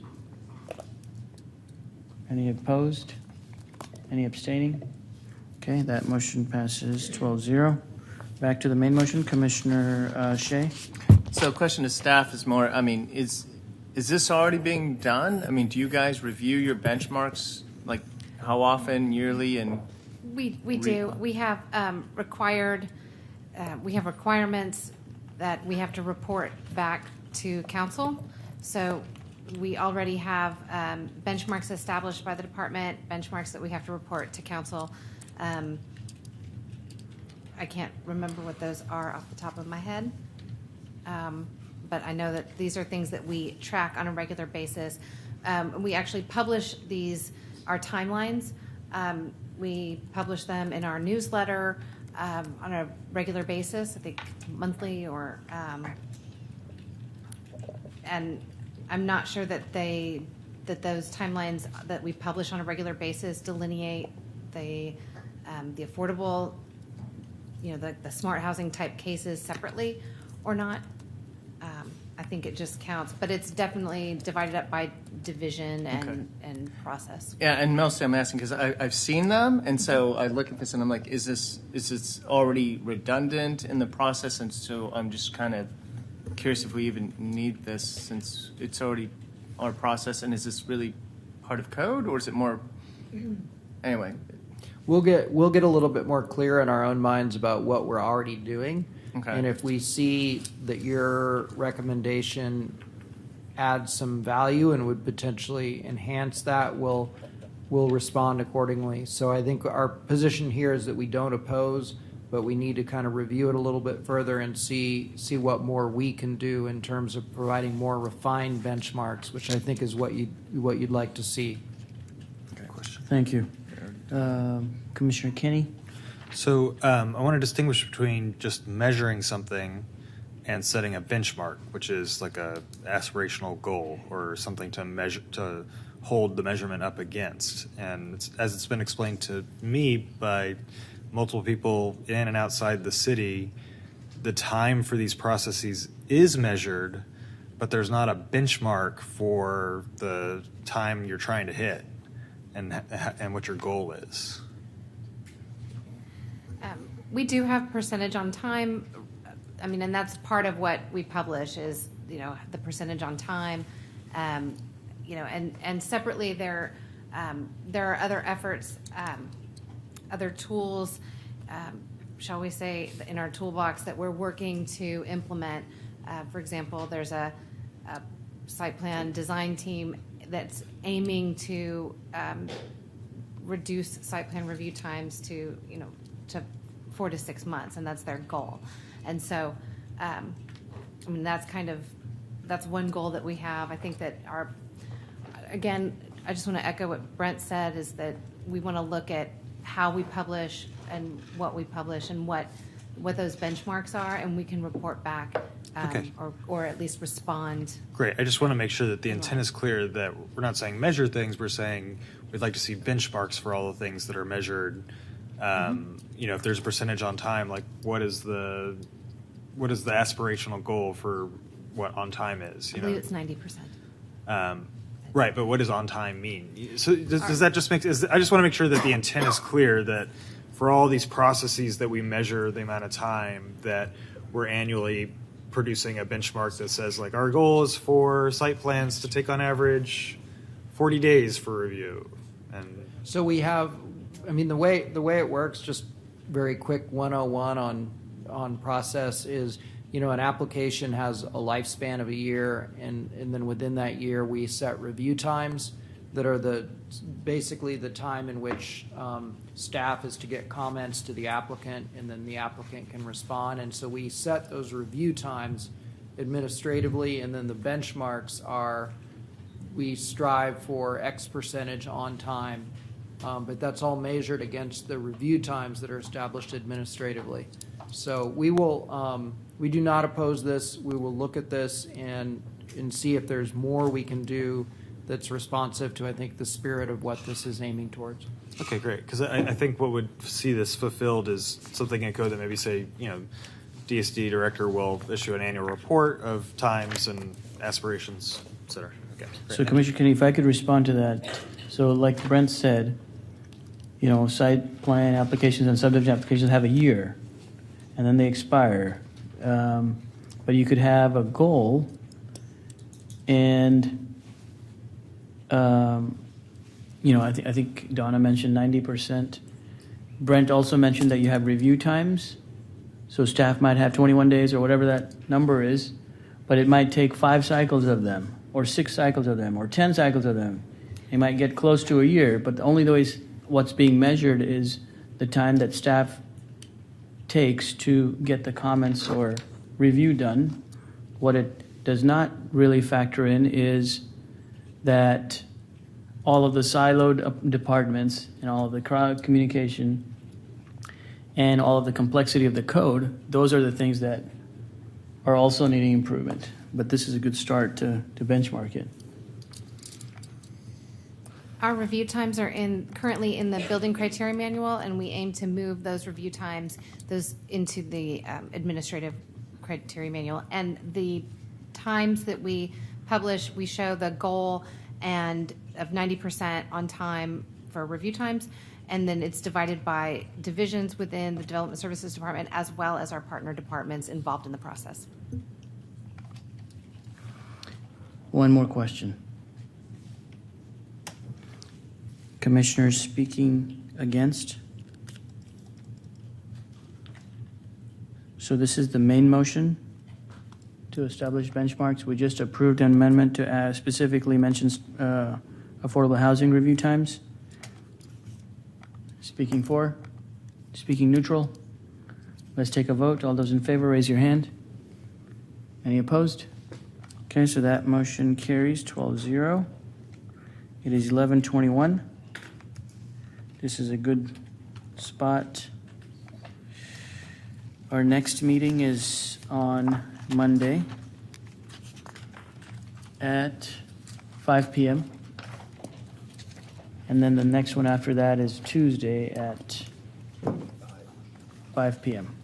Any opposed? Any abstaining? Okay, that motion passes 12-0. Back to the main motion, Commissioner Shea. So, question to staff is more. I mean, is this already being done? I mean, do you guys review your benchmarks like how often, yearly, and? We do. We have requirements that we have to report back to council. So we already have benchmarks established by the department, benchmarks that we have to report to council. I can't remember what those are off the top of my head. But I know that these are things that we track on a regular basis. We actually publish our timelines. We publish them in our newsletter on a regular basis, I think monthly or, and I'm not sure that those timelines that we publish on a regular basis delineate the affordable, the smart housing type cases separately or not. I think it just counts, but it's definitely divided up by division and process. Yeah, and mostly I'm asking because I've seen them, and so I look at this and I'm like, is this already redundant in the process? And so I'm just kind of curious if we even need this since it's already our process, and is this really part of code or is it more? Anyway, We'll get a little bit more clear in our own minds about what we're already doing. Okay. And if we see that your recommendation adds some value and would potentially enhance that, we'll respond accordingly. So I think our position here is that we don't oppose but we need to kind of review it a little bit further and see what more we can do in terms of providing more refined benchmarks, which I think is what you'd like to see. Thank you. Commissioner Kenny? So I want to distinguish between just measuring something and setting a benchmark, which is like a aspirational goal or something to measure, to hold the measurement up against. And as it's been explained to me by multiple people in and outside the city, the time for these processes is measured, but there's not a benchmark for the time you're trying to hit and what your goal is. We do have percentage on time. I mean, and that's part of what we publish is, the percentage on time. And separately there are other efforts, other tools, shall we say, in our toolbox that we're working to implement. For example, there's a site plan design team that's aiming to reduce site plan review times to 4 to 6 months, and that's their goal. And so, that's one goal that we have. I think that again, I just want to echo what Brent said, is that we want to look at how we publish and what we publish and what those benchmarks are, and we can report back Okay. or at least respond. Great. I just want to make sure that the intent is clear, that we're not saying measure things, we're saying we'd like to see benchmarks for all the things that are measured. If there's a percentage on time, like what is the aspirational goal for what on time is? I believe it's 90%. Right, but what does on time mean? So does that just make? I just want to make sure that the intent is clear, that for all these processes that we measure the amount of time, that we're annually producing a benchmark that says, like, our goal is for site plans to take on average 40 days for review. And So we have, the way it works, just very quick 101 on process is, an application has a lifespan of a year, and then within that year we set review times that are basically the time in which staff is to get comments to the applicant, and then the applicant can respond. And so we set those review times administratively, and then the benchmarks are, we strive for X percentage on time, but that's all measured against the review times that are established administratively. So we will, we do not oppose this. We will look at this and see if there's more we can do that's responsive to, I think, the spirit of what this is aiming towards. okay, great. Because I think what would see this fulfilled is something in code that maybe say, DSD director will issue an annual report of times and aspirations, et cetera. Okay. Great. So Commissioner Kenny, if I could respond to that. So like Brent said, site plan applications and subdivision applications have a year, and then they expire. But you could have a goal, and I think Donna mentioned 90%. Brent also mentioned that you have review times. So staff might have 21 days or whatever that number is, but it might take 5 cycles of them, or 6 cycles of them, or 10 cycles of them. It might get close to a year, but what's being measured is the time that staff takes to get the comments or review done. What it does not really factor in is that all of the siloed departments and all of the crowd communication and all of the complexity of the code, those are the things that are also needing improvement. But this is a good start to benchmark it. Our review times are currently in the building criteria manual, and we aim to move those review times into the administrative criteria manual. And the times that we publish, we show the goal and of 90% on time for review times, and then it's divided by divisions within the Development Services Department, as well as our partner departments involved in the process. One more question. Commissioners speaking against? So this is the main motion to establish benchmarks. We just approved an amendment to specifically mention affordable housing review times. Speaking for? Speaking neutral? Let's take a vote. All those in favor, raise your hand. Any opposed? Okay, so that motion carries 12-0. It is 11:21. This is a good spot. Our next meeting is on Monday at 5 p.m. And then the next one after that is Tuesday at 5 p.m.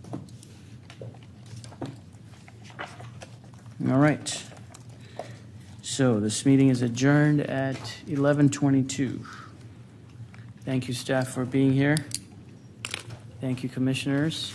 All right. So this meeting is adjourned at 11:22. Thank you, staff, for being here. Thank you, commissioners.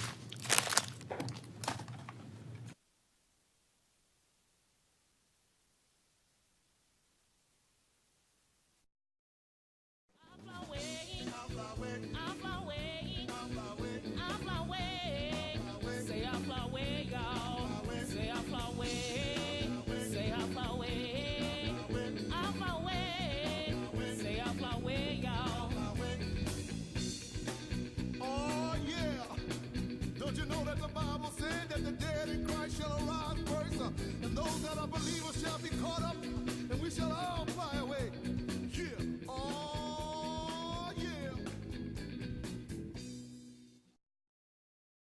Oh, yeah. Don't you know that the Bible said that the dead in Christ shall arise first, and those that are believers shall be caught up, and we shall all